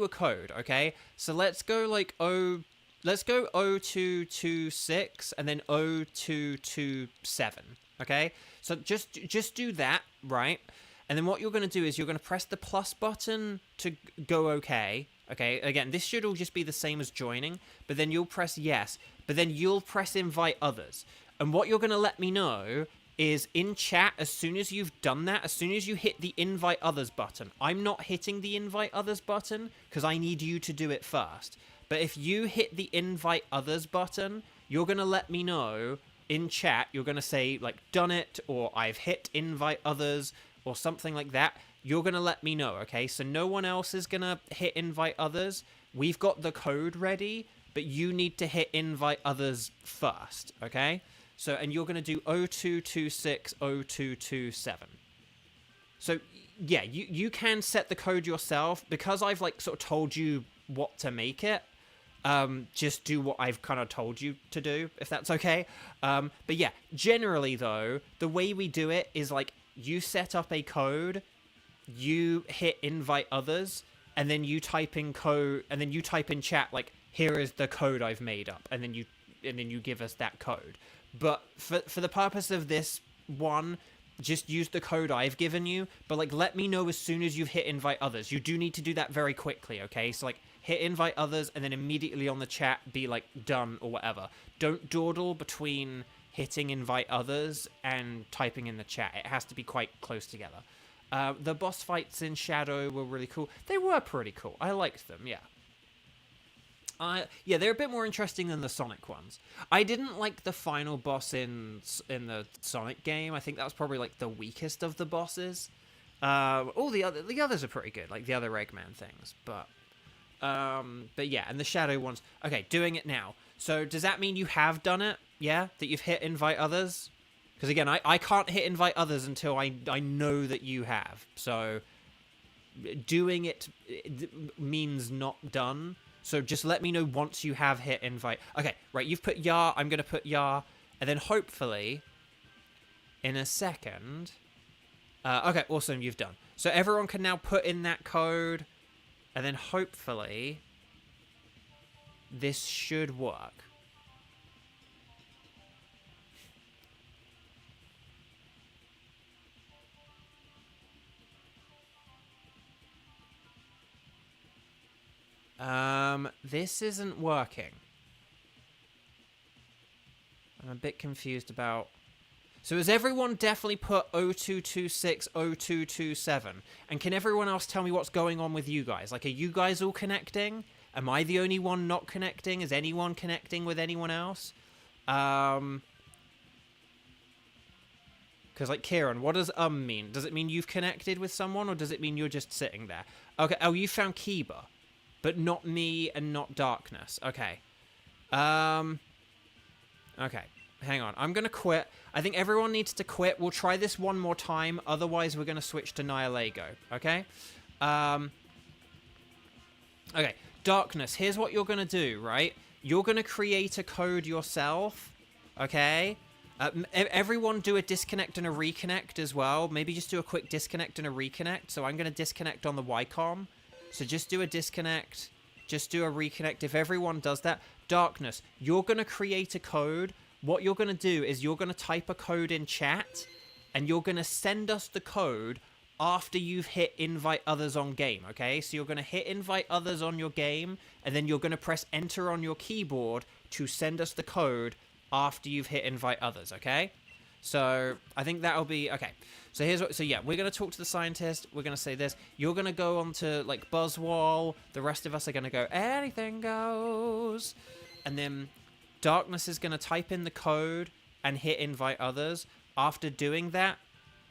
a code, okay? So let's go like 0226 and then 0227, okay? So just do that, right? And then what you're going to do is you're going to press the plus button to go okay. Okay, again, this should all just be the same as joining, but then you'll press yes, but then you'll press invite others. And what you're going to let me know is in chat, as soon as you've done that, as soon as you hit the invite others button, I'm not hitting the invite others button because I need you to do it first. But if you hit the invite others button, you're going to let me know in chat, you're going to say like done it, or I've hit invite others, or something like that. You're going to let me know, okay? So no one else is going to hit invite others. We've got the code ready, but you need to hit invite others first, okay? So, and you're going to do 0226 0227. So, yeah, you can set the code yourself. Because I've, like, sort of told you what to make it, just do what I've kind of told you to do, if that's okay. But yeah, generally, though, the way we do it is, like, you set up a code, you hit invite others, and then you type in code, and then you type in chat like, here is the code I've made up, and then you give us that code. But for the purpose of this one, just use the code I've given you, but like let me know as soon as you've hit invite others. You do need to do that very quickly, okay? So like hit invite others and then immediately on the chat be like done or whatever. Don't dawdle between hitting invite others and typing in the chat. It has to be quite close together. The boss fights in Shadow were really cool. They were pretty cool. I liked them, yeah. Yeah, they're a bit more interesting than the Sonic ones. I didn't like the final boss in the Sonic game. I think that was probably like the weakest of the bosses. All the others are pretty good, like the other Eggman things. But yeah, and the Shadow ones. Okay, doing it now. So does that mean you have done it? Yeah, that you've hit invite others? Because again, I can't hit invite others until I know that you have. So doing it means not done. So just let me know once you have hit invite. Okay, right, you've put Yar, I'm going to put Yar, and then hopefully, in a second... okay, awesome, you've done. So everyone can now put in that code, and then hopefully, this should work. This isn't working. I'm a bit confused about... So has everyone definitely put 0226, 0227? And can everyone else tell me what's going on with you guys? Like, are you guys all connecting? Am I the only one not connecting? Is anyone connecting with anyone else? Because, like, Kieran, what does mean? Does it mean you've connected with someone, or does it mean you're just sitting there? Okay, oh, you found Kiba. But not me and not Darkness. Okay. Okay, hang on. I'm going to quit. I think everyone needs to quit. We'll try this one more time. Otherwise, we're going to switch to Nihilego, okay? Okay, Darkness. Here's what you're going to do, right? You're going to create a code yourself, okay? Everyone do a disconnect and a reconnect as well. Maybe just do a quick disconnect and a reconnect. So I'm going to disconnect on the Ycom. So just do a disconnect. Just do a reconnect. If everyone does that, Darkness, you're going to create a code. What you're going to do is you're going to type a code in chat, and you're going to send us the code after you've hit invite others on game, okay? So you're going to hit invite others on your game, and then you're going to press enter on your keyboard to send us the code after you've hit invite others, okay? So I think that'll be okay. So here's what. So yeah, we're gonna talk to the scientist. We're gonna say this. You're gonna go onto like Buzzwall. The rest of us are gonna go anything goes, and then Darkness is gonna type in the code and hit invite others. After doing that,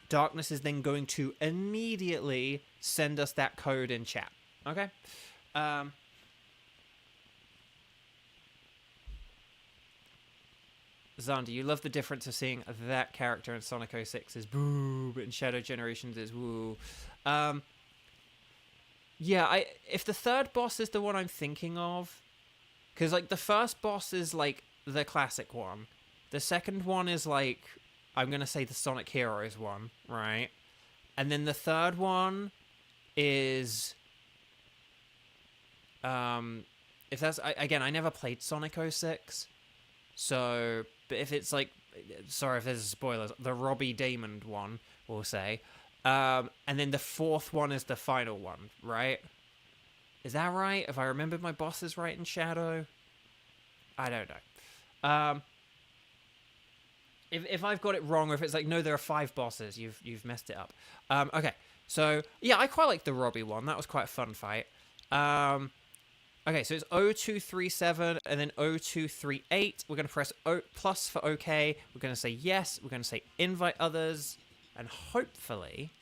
Darkness is then going to immediately send us that code in chat. Okay. Xander, you love the difference of seeing that character in Sonic 06 is boo, but in Shadow Generations is woo. Yeah, if the third boss is the one I'm thinking of, because like the first boss is like the classic one, the second one is like, I'm gonna say the Sonic Heroes one, right? And then the third one is, if that's, again, I never played Sonic 06, so, but if it's like, sorry if there's spoilers, the Robbie Damon one, we'll say. And then the fourth one is the final one, right? Is that right? If I remember my bosses right in Shadow? I don't know. If I've got it wrong, or if it's like, no, there are 5 bosses, you've messed it up. Okay, so, yeah, I quite like the Robbie one. That was quite a fun fight. Okay, so it's 0237 and then 0238. We're going to press plus for OK. We're going to say yes. We're going to say invite others. And hopefully,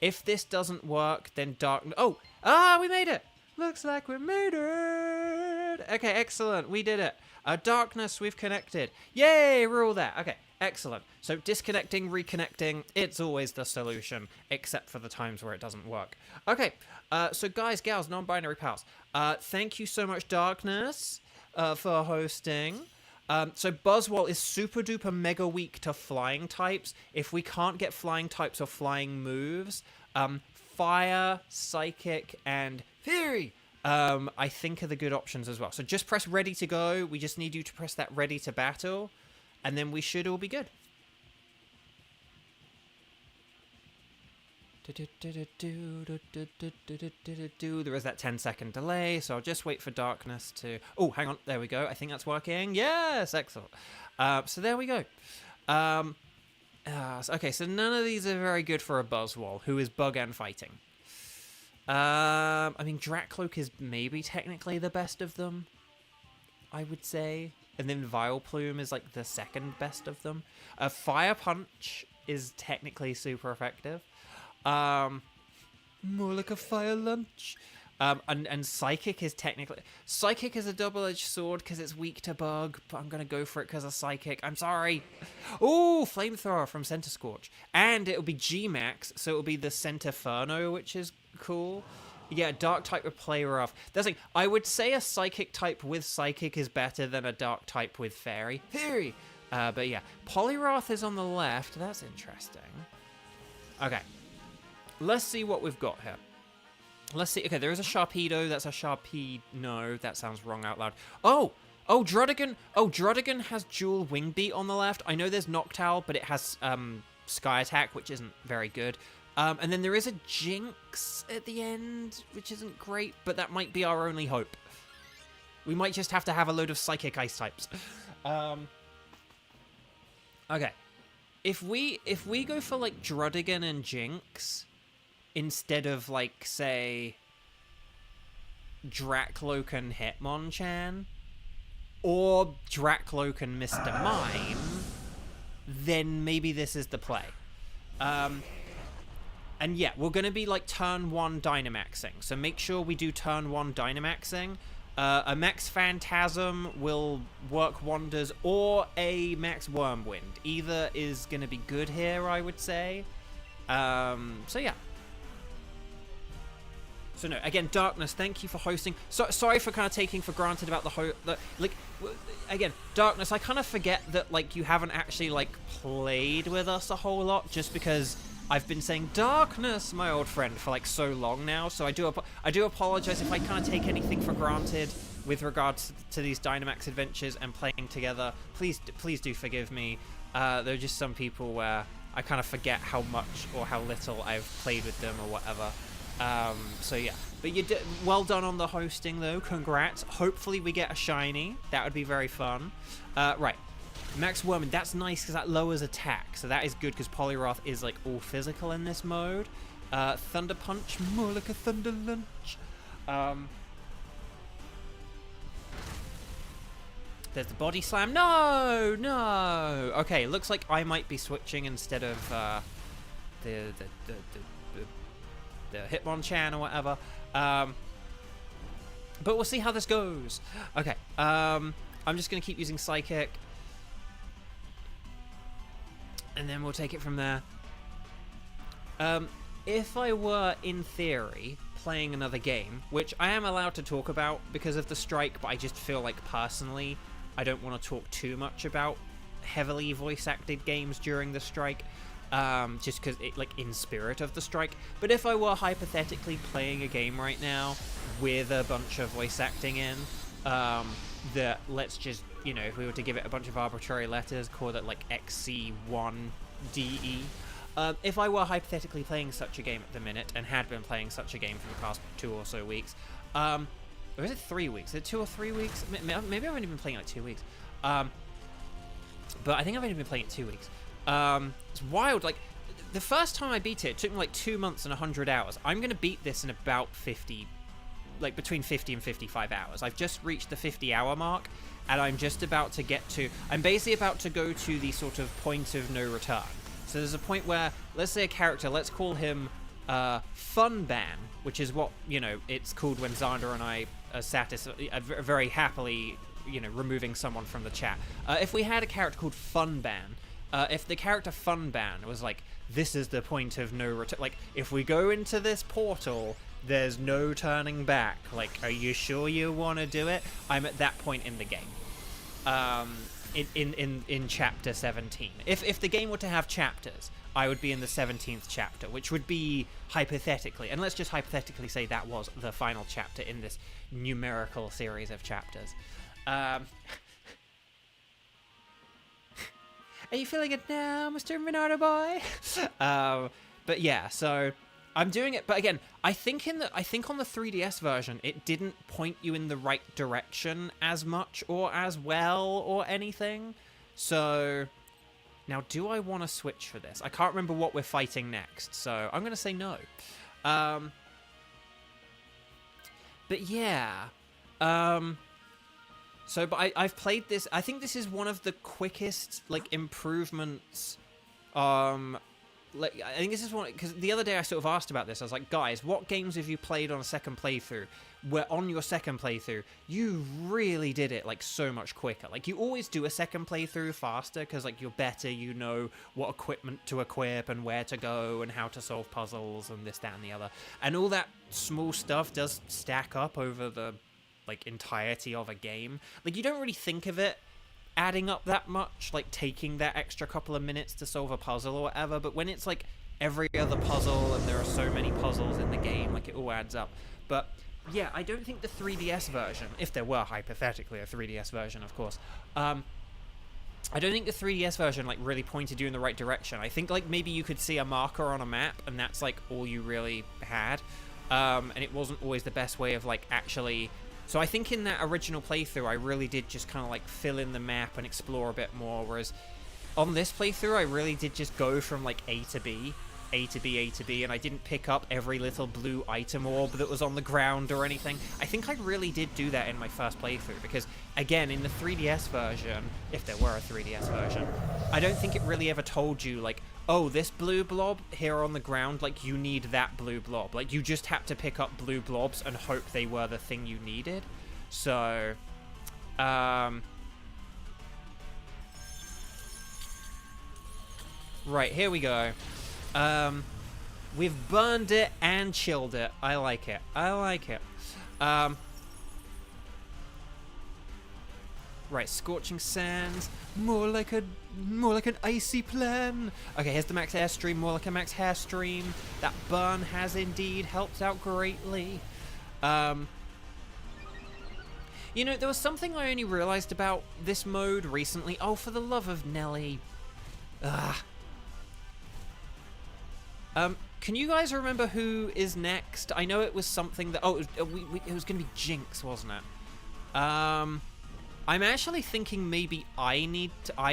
if this doesn't work, then we made it. Looks like we made it. Okay, excellent. We did it. Darkness, we've connected. Yay, rule that. Okay, excellent. So disconnecting, reconnecting, it's always the solution, except for the times where it doesn't work. Okay, so guys, gals, non-binary pals, thank you so much, Darkness, for hosting. So Buzzwall is super duper mega weak to flying types. If we can't get flying types or flying moves, Fire, Psychic, and Fury, I think are the good options as well. So just press ready to go. We just need you to press that ready to battle, and then we should all be good. There is that 10-second delay, so I'll just wait for Darkness to... Oh, hang on. There we go. I think that's working. Yes, excellent. So there we go. Okay, so none of these are very good for a Buzzwall, who is bug and fighting. I mean, Dracloak is maybe technically the best of them, I would say. And then Vileplume is like the second best of them. Fire Punch is technically super effective. More like a fire lunch. And Psychic is technically... Psychic is a double-edged sword because it's weak to bug, but I'm going to go for it because of Psychic. I'm sorry. Oh, Flamethrower from Center Scorch. And it'll be G-Max, so it'll be the Centerferno, which is cool. Yeah, Dark type with Play Rough. That's like, I would say a Psychic type with Psychic is better than a Dark type with Fairy. Fairy! But yeah, Poliwrath is on the left. That's interesting. Okay. Let's see what we've got here. Let's see. Okay, there is a Sharpedo. That's a Sharpedo. No, that sounds wrong out loud. Oh, Drudigan. Oh, Drudigan has dual Wing Beat on the left. I know there's Noctowl, but it has Sky Attack, which isn't very good. And then there is a Jinx at the end, which isn't great, but that might be our only hope. We might just have to have a load of Psychic Ice types. Okay. If we go for, like, Drudigan and Jinx instead of, like, say, Dracloak and Hitmonchan, or Dracloak and Mr. Mime, then maybe this is the play. And yeah, we're going to be, like, turn 1 Dynamaxing, so make sure we do turn 1 Dynamaxing. A Max Phantasm will work wonders, or a Max Wormwind. Either is going to be good here, I would say. So yeah. So no, again, Darkness, thank you for hosting. Sorry for kind of taking for granted about again, Darkness, I kind of forget that, like, you haven't actually, like, played with us a whole lot, just because I've been saying Darkness, my old friend, for, like, so long now. So I do apologize if I kind of take anything for granted with regards to these Dynamax Adventures and playing together. Please do forgive me. There are just some people where I kind of forget how much or how little I've played with them or whatever. So yeah, but you did well done on the hosting though. Congrats. Hopefully we get a shiny. That would be very fun. Right, Max Wormwind. That's nice because that lowers attack, so that is good because Poliwrath is like all physical in this mode. Thunder Punch, more like a Thunder Lunch. There's the Body Slam. No. Okay, looks like I might be switching instead of the Hitmonchan or whatever. But we'll see how this goes. Okay, I'm just going to keep using Psychic. And then we'll take it from there. If I were, in theory, playing another game, which I am allowed to talk about because of the strike, but I just feel like, personally, I don't want to talk too much about heavily voice-acted games during the strike. Just because it, like, in spirit of the strike. But if I were hypothetically playing a game right now with a bunch of voice acting in, that, let's just, you know, if we were to give it a bunch of arbitrary letters, call it like XC1DE. If I were hypothetically playing such a game at the minute, and had been playing such a game for the past 2 or so weeks, or is it 3 weeks? Is it 2 or 3 weeks? Maybe I've only been playing like 2 weeks. But I think I've only been playing it 2 weeks. It's wild. Like, the first time I beat it took me like 2 months and 100 hours. I'm going to beat this in about 50, like between 50 and 55 hours. I've just reached the 50-hour mark, and I'm just about to I'm basically about to go to the sort of point of no return. So there's a point where, let's say a character, let's call him Funban, which is what, you know, it's called when Xander and I are very happily, you know, removing someone from the chat. If we had a character called Funban, if the character Funban was like, this is the point of no return, like, if we go into this portal, there's no turning back, like, are you sure you want to do it? I'm at that point in the game. In chapter 17. If the game were to have chapters, I would be in the 17th chapter, which would be hypothetically, and let's just hypothetically say that was the final chapter in this numerical series of chapters. Are you feeling it now, Mr. Minardo boy? But yeah, so I'm doing it. But again, I think on the 3DS version, it didn't point you in the right direction as much or as well or anything. So now, do I want to switch for this? I can't remember what we're fighting next, so I'm going to say no. But yeah. So, but I've played this. I think this is one of the quickest, like, improvements. Like, I think this is one, because the other day I sort of asked about this. I was like, guys, what games have you played on a second playthrough where on your second playthrough you really did it, like, so much quicker? Like, you always do a second playthrough faster because, like, you're better, you know what equipment to equip and where to go and how to solve puzzles and this, that, and the other. And all that small stuff does stack up over the, like, entirety of a game. Like, you don't really think of it adding up that much, like taking that extra couple of minutes to solve a puzzle or whatever, but when it's like every other puzzle and there are so many puzzles in the game, like, it all adds up. But yeah, I don't think the 3DS version, if there were hypothetically a 3DS version, of course, I don't think the 3DS version, like, really pointed you in the right direction. I think, like, maybe you could see a marker on a map and that's, like, all you really had, and it wasn't always the best way of, like, actually. So I think in that original playthrough, I really did just kind of, like, fill in the map and explore a bit more, whereas on this playthrough, I really did just go from, like, A to B, A to B, A to B, and I didn't pick up every little blue item orb that was on the ground or anything. I think I really did do that in my first playthrough, because, again, in the 3DS version, if there were a 3DS version, I don't think it really ever told you, like, oh, this blue blob here on the ground, like, you need that blue blob. Like, you just had to pick up blue blobs and hope they were the thing you needed. So, right, here we go. We've burned it and chilled it. I like it. I like it. Right, Scorching Sands. More like an icy plan. Okay, here's the max airstream. More like a max hairstream. That burn has indeed helped out greatly. You know, there was something I only realized about this mode recently. Oh, for the love of Nelly. Ugh. Can you guys remember who is next? I know it was something that... Oh, it was going to be Jinx, wasn't it? I'm actually thinking maybe I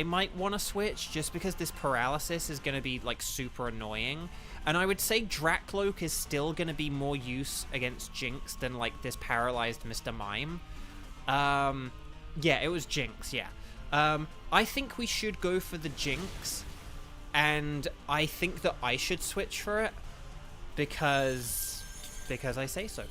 might want to switch just because this paralysis is going to be, like, super annoying. And I would say Dracloak is still going to be more use against Jinx than, like, this paralyzed Mr. Mime. Yeah, it was Jinx, yeah. I think we should go for the Jinx. And I think that I should switch for it because I say so.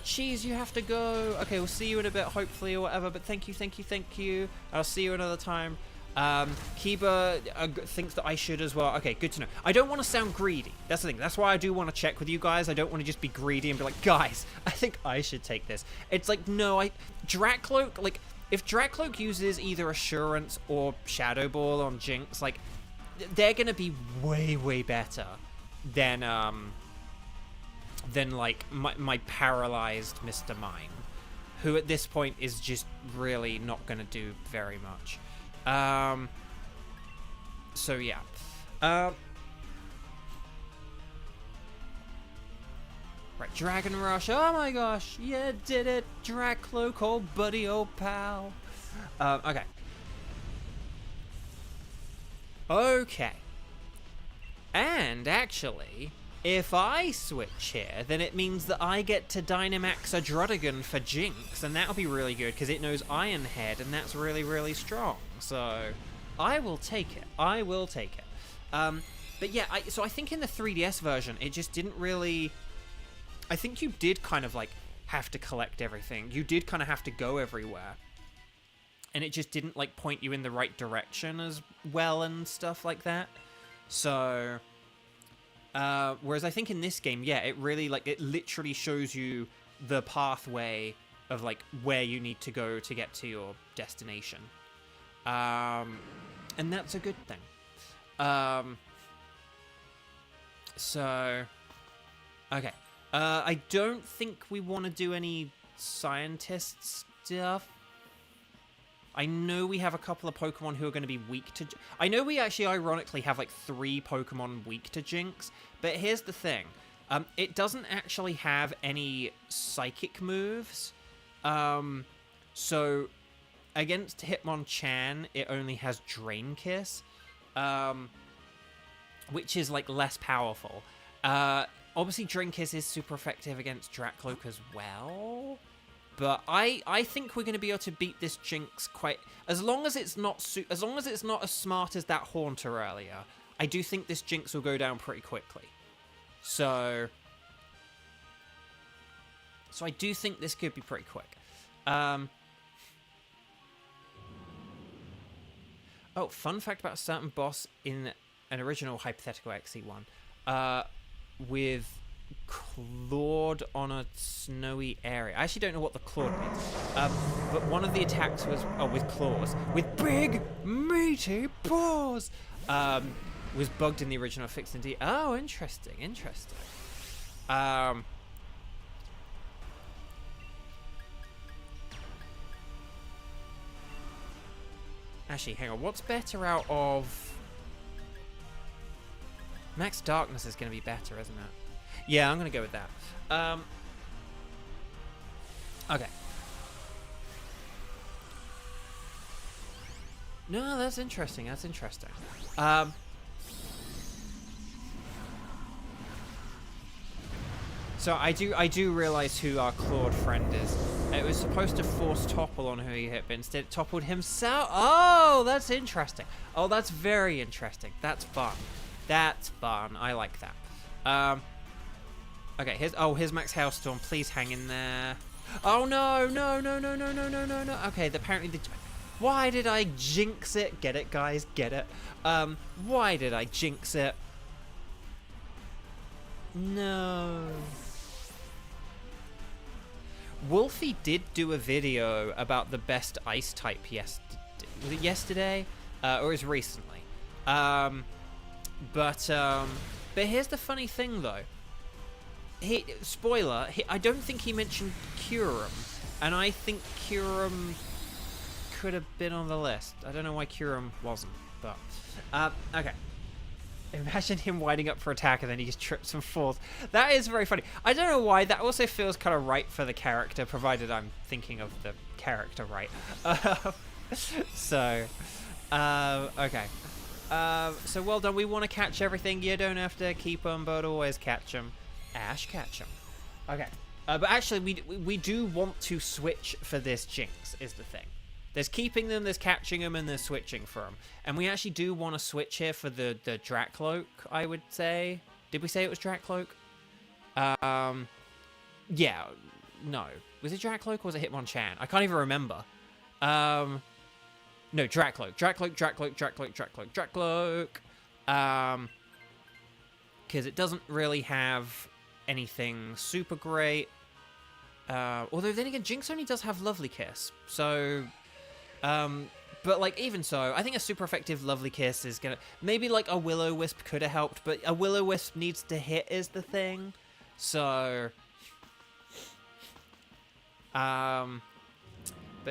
Cheese, you have to go. Okay, we'll see you in a bit, hopefully, or whatever. But thank you. I'll see you another time. Kiba thinks that I should as well. Okay, good to know. I don't want to sound greedy. That's the thing. That's why I do want to check with you guys. I don't want to just be greedy and be like, guys, I think I should take this. It's like, no, Dracloak, like, if Dracloak uses either Assurance or Shadow Ball on Jinx, like, they're gonna be way better than like my paralyzed Mr. Mime, who at this point is just really not gonna do very much. So yeah. Right, Dragon Rush. Oh my gosh, yeah, did it, Dracloak, old buddy, old pal. Okay. Okay. And actually, if I switch here, then it means that I get to Dynamax a Druddigan for Jinx, and that'll be really good because it knows Iron Head, and that's really strong. So I will take it. I will take it. But yeah, so I think in the 3DS version, it just didn't really... I think you did kind of like have to collect everything. You did kind of have to go everywhere. And it just didn't, like, point you in the right direction as well and stuff like that. So, whereas I think in this game, yeah, it really, like, it literally shows you the pathway of, like, where you need to go to get to your destination. And that's a good thing. So, okay. I don't think we want to do any scientist stuff. I know we have a couple of Pokemon who are going to be weak to... I know we actually, ironically, have, like, 3 Pokemon weak to Jinx. But here's the thing. It doesn't actually have any Psychic moves. So, against Hitmonchan, it only has Drain Kiss. Which is, like, less powerful. Obviously, Drain Kiss is super effective against Dracloak as well. But I think we're going to be able to beat this Jinx quite... As long as it's not as smart as that Haunter earlier, I do think this Jinx will go down pretty quickly. So I do think this could be pretty quick. Oh, fun fact about a certain boss in an original hypothetical XE1. With Clawed on a snowy area. I actually don't know what the Clawed means. But one of the attacks was, with claws. With big, meaty paws! Was bugged in the original fix indeed. Oh, interesting. Actually, hang on. What's better out of... Max Darkness is going to be better, isn't it? Yeah, I'm going to go with that. Okay. No, that's interesting. So I do realize who our Clawed friend is. It was supposed to force topple on who he hit, but instead it toppled himself. Oh, that's interesting. Oh, that's very interesting. That's fun. I like that. Okay, here's Max Hailstorm. Please hang in there. Oh no, no, no, no, no, no, no, no, no. Okay, apparently the... Why did I jinx it? Get it, guys? Get it? Why did I jinx it? No. Wolfie did do a video about the best ice type was it yesterday? Or it was recently. But here's the funny thing, though. Spoiler, I don't think he mentioned Kyurem. And I think Kyurem could have been on the list. I don't know why Kyurem wasn't, but... okay. Imagine him winding up for attack and then he just trips and falls. That is very funny. I don't know why. That also feels kind of right for the character, provided I'm thinking of the character right. So, okay. So well done. We want to catch everything. You don't have to keep them, but always catch them. Ash, catch them. Okay. But actually, we do want to switch for this Jinx, is the thing. There's keeping them, there's catching them, and there's switching for them. And we actually do want to switch here for the Drakloak, I would say. Did we say it was Drakloak? Yeah. No. Was it Drakloak or was it Hitmonchan? I can't even remember. No, Drakloak. Drakloak. Because it doesn't really have anything super great. Although then again, Jinx only does have Lovely Kiss. So... but like even so, I think a super effective Lovely Kiss is gonna maybe like a Will-O-Wisp could have helped, but a Will-O-Wisp needs to hit is the thing. So, but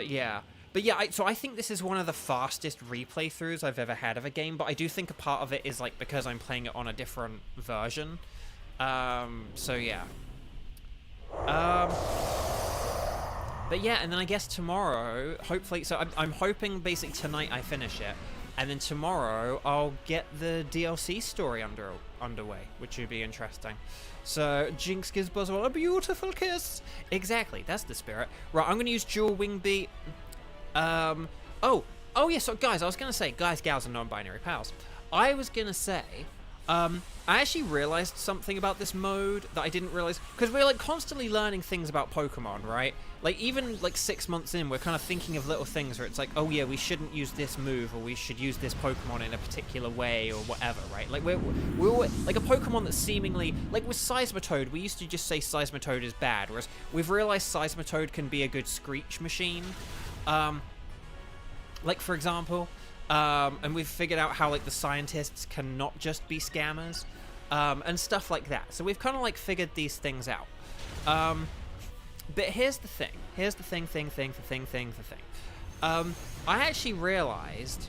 yeah, so I think this is one of the fastest replay throughs I've ever had of a game. But I do think a part of it is like because I'm playing it on a different version. So yeah. But yeah, and then I guess tomorrow, hopefully, so I'm hoping basically tonight I finish it, and then tomorrow I'll get the DLC story underway, which would be interesting. So, Jinx gives Buzzwole a beautiful kiss! Exactly, that's the spirit. Right, I'm going to use Dual Wing Beat. Oh yeah, so guys, I was going to say, guys, gals, and non-binary pals, I was going to say... I actually realized something about this mode that I didn't realize, because we're like constantly learning things about Pokemon, right? Like even like 6 months in, we're kind of thinking of little things where it's like, oh yeah, we shouldn't use this move, or we should use this Pokemon in a particular way, or whatever, right? Like we're like a Pokemon that's seemingly like with Seismitoad, we used to just say Seismitoad is bad, whereas we've realized Seismitoad can be a good screech machine. Like for example. And we've figured out how like the scientists cannot just be scammers, and stuff like that. So we've kind of like figured these things out. But here's the thing. Here's the thing. I actually realized,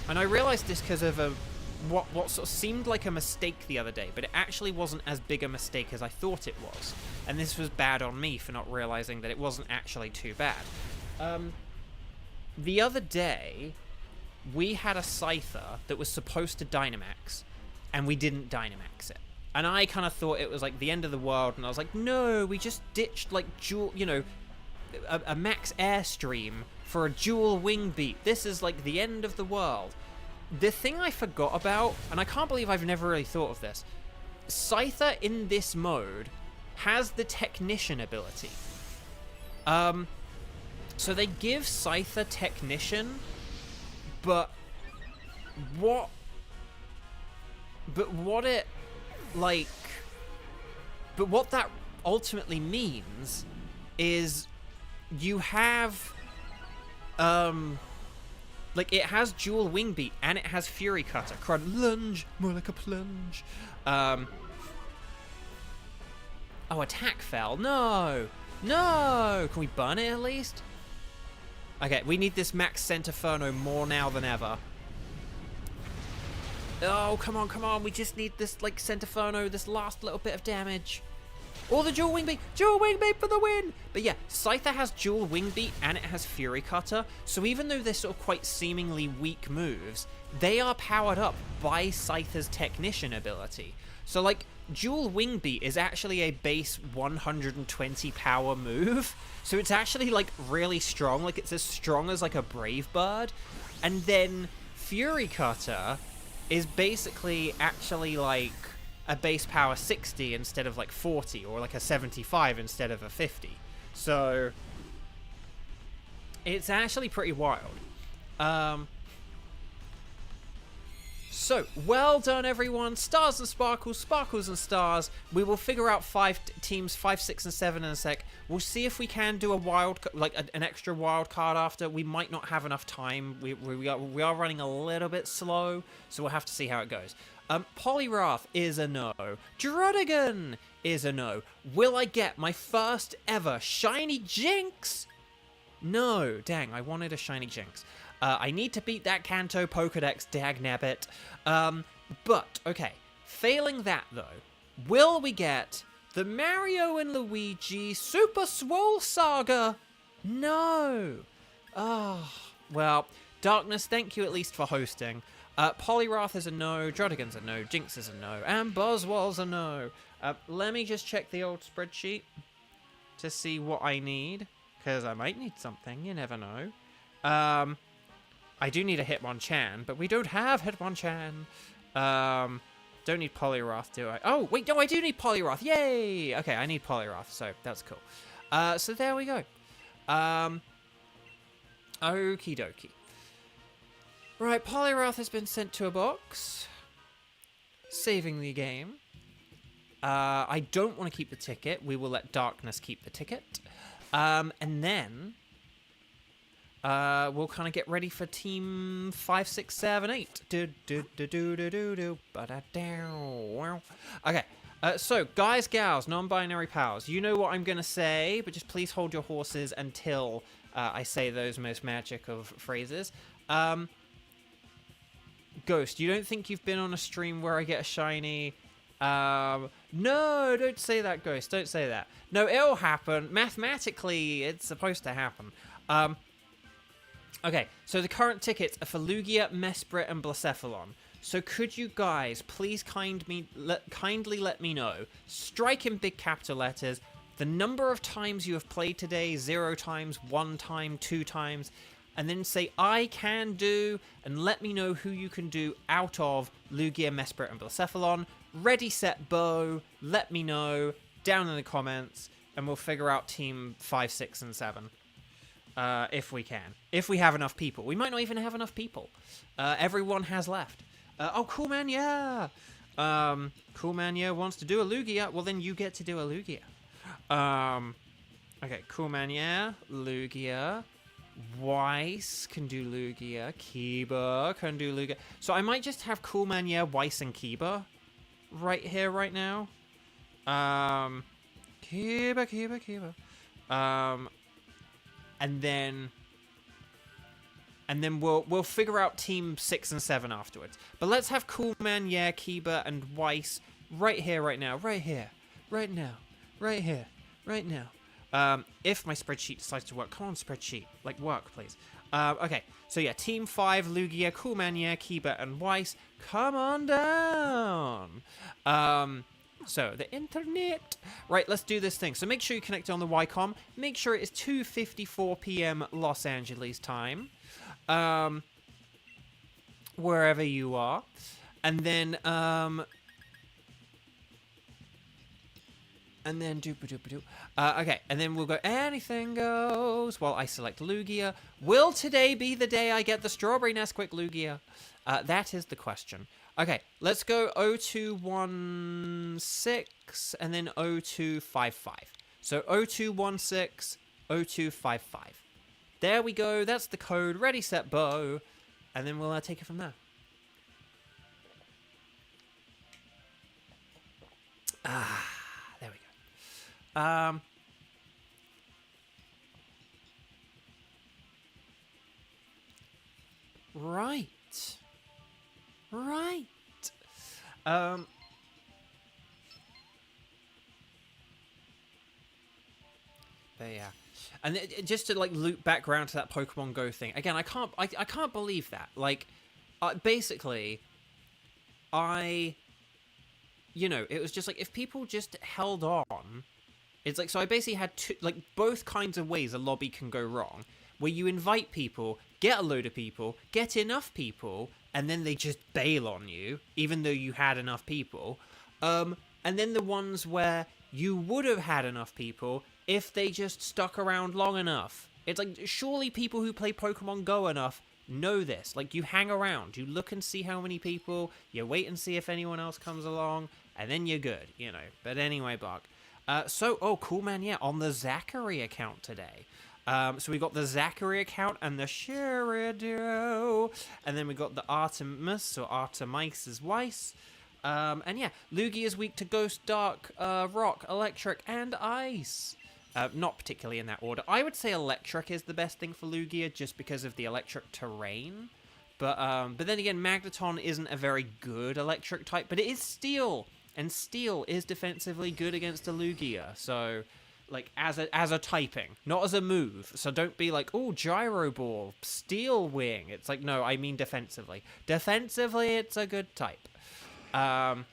and I realized this because of what sort of seemed like a mistake the other day, but it actually wasn't as big a mistake as I thought it was. And this was bad on me for not realizing that it wasn't actually too bad. The other day, we had a Scyther that was supposed to Dynamax, and we didn't Dynamax it. And I kind of thought it was like the end of the world, and I was like, no, we just ditched like dual, a max airstream for a dual wing beat. This is like the end of the world. The thing I forgot about, and I can't believe I've never really thought of this, Scyther in this mode has the Technician ability. So they give Scyther Technician, but what that ultimately means is you have like it has dual wing beat and it has Fury Cutter. Lunge, more like a plunge. Oh, attack fell. No, can we burn it at least? Okay, we need this Max Centinferno more now than ever. Oh, come on. We just need this, like, Centinferno, this last little bit of damage. Or the dual wing beat for the win! But yeah, Scyther has dual wing beat and it has Fury Cutter. So even though they're sort of quite seemingly weak moves, they are powered up by Scyther's Technician ability. So, like, dual wing beat is actually a base 120 power move. So it's actually, like, really strong. Like, it's as strong as, like, a Brave Bird. And then Fury Cutter is basically actually, like, a base power 60 instead of, like, 40. Or, like, a 75 instead of a 50. So it's actually pretty wild. So, well done, everyone. Stars and sparkles, sparkles and stars. We will figure out teams 5, 6, and 7 in a sec. We'll see if we can do a an extra wild card after. We might not have enough time. We are running a little bit slow, so we'll have to see how it goes. Poliwrath is a no. Drudigan is a no. Will I get my first ever shiny Jinx? No. Dang, I wanted a shiny Jinx. I need to beat that Kanto Pokedex, dagnabbit. But, okay. Failing that, though, will we get the Mario and Luigi Super Swole Saga? No. Oh, well, Darkness, thank you at least for hosting. Poliwrath is a no, Drudigan's a no, Jinx is a no, and Buzzwole's a no. Let me just check the old spreadsheet to see what I need, because I might need something, you never know. I do need a Hitmonchan, but we don't have Hitmonchan. Don't need Poliwrath, do I? Oh, wait, no, I do need Poliwrath. Yay! Okay, I need Poliwrath, so that's cool. So there we go. Okie dokie. Right, Poliwrath has been sent to a box. Saving the game. I don't want to keep the ticket. We will let Darkness keep the ticket. And then we'll kind of get ready for team 5, 6, 7, 8. Okay. So, guys, gals, non-binary pals, you know what I'm going to say, but just please hold your horses until I say those most magic of phrases. Ghost, you don't think you've been on a stream where I get a shiny? No, don't say that, Ghost. Don't say that. No, it'll happen. Mathematically, it's supposed to happen. Okay, so the current tickets are for Lugia, Mesprit, and Blacephalon. So could you guys please kindly let me know, strike in big capital letters, the number of times you have played today, 0 times, 1 time, 2 times, and then say I can do, and let me know who you can do out of Lugia, Mesprit, and Blacephalon. Ready, set, bow, let me know down in the comments, and we'll figure out team 5, 6, and 7. If we can. If we have enough people. We might not even have enough people. Everyone has left. Oh, Cool Man, yeah. Cool Man, yeah, wants to do a Lugia. Well, then you get to do a Lugia. Okay, Cool Man, yeah. Lugia. Weiss can do Lugia. Kiba can do Lugia. So I might just have Cool Man, yeah, Weiss, and Kiba right here, right now. Kiba. And then we'll figure out team 6 and 7 afterwards. But let's have Cool Man, yeah, Kiba, and Weiss right here, right now, right here, right now, right here, right now. If my spreadsheet decides to work, come on, spreadsheet, like work, please. Okay, so yeah, team 5, Lugia, Cool Man, yeah, Kiba, and Weiss, come on down. So, the internet. Right, let's do this thing. So make sure you connect on the Wycom. Make sure it is 2:54 p.m. Los Angeles time. Wherever you are. And then, okay, and then we'll go anything goes while I select Lugia. Will today be the day I get the Strawberry Nesquik Lugia? That is the question. Okay, let's go 0216 and then 0255. So 0216, 0255. There we go. That's the code. Ready, set, bow. And then we'll take it from there. There we go. Right. But yeah, and just to like loop back around to that Pokemon Go thing again. I can't believe that. Like, basically, it was just like if people just held on. It's like, so I basically had both kinds of ways a lobby can go wrong, where you invite people, get a load of people, get enough people, and then they just bail on you, even though you had enough people. And then the ones where you would have had enough people, if they just stuck around long enough. It's like, surely people who play Pokemon Go enough know this. Like, you hang around, you look and see how many people, you wait and see if anyone else comes along, and then you're good, you know. But anyway, Buck. Oh, cool, man, yeah, on the Zachary account today. So we got the Zachary account and the Sheridan, and then we got the Artemis, or Artemises Weiss. And yeah, Lugia is weak to Ghost, Dark, Rock, Electric, and Ice. Not particularly in that order. I would say Electric is the best thing for Lugia, just because of the electric terrain. But then again, Magneton isn't a very good electric type, but it is Steel, and Steel is defensively good against a Lugia. So, like, as a typing, not as a move. So don't be like, oh, Gyro Ball, Steel Wing. It's like, no, I mean defensively. Defensively, it's a good type. Right,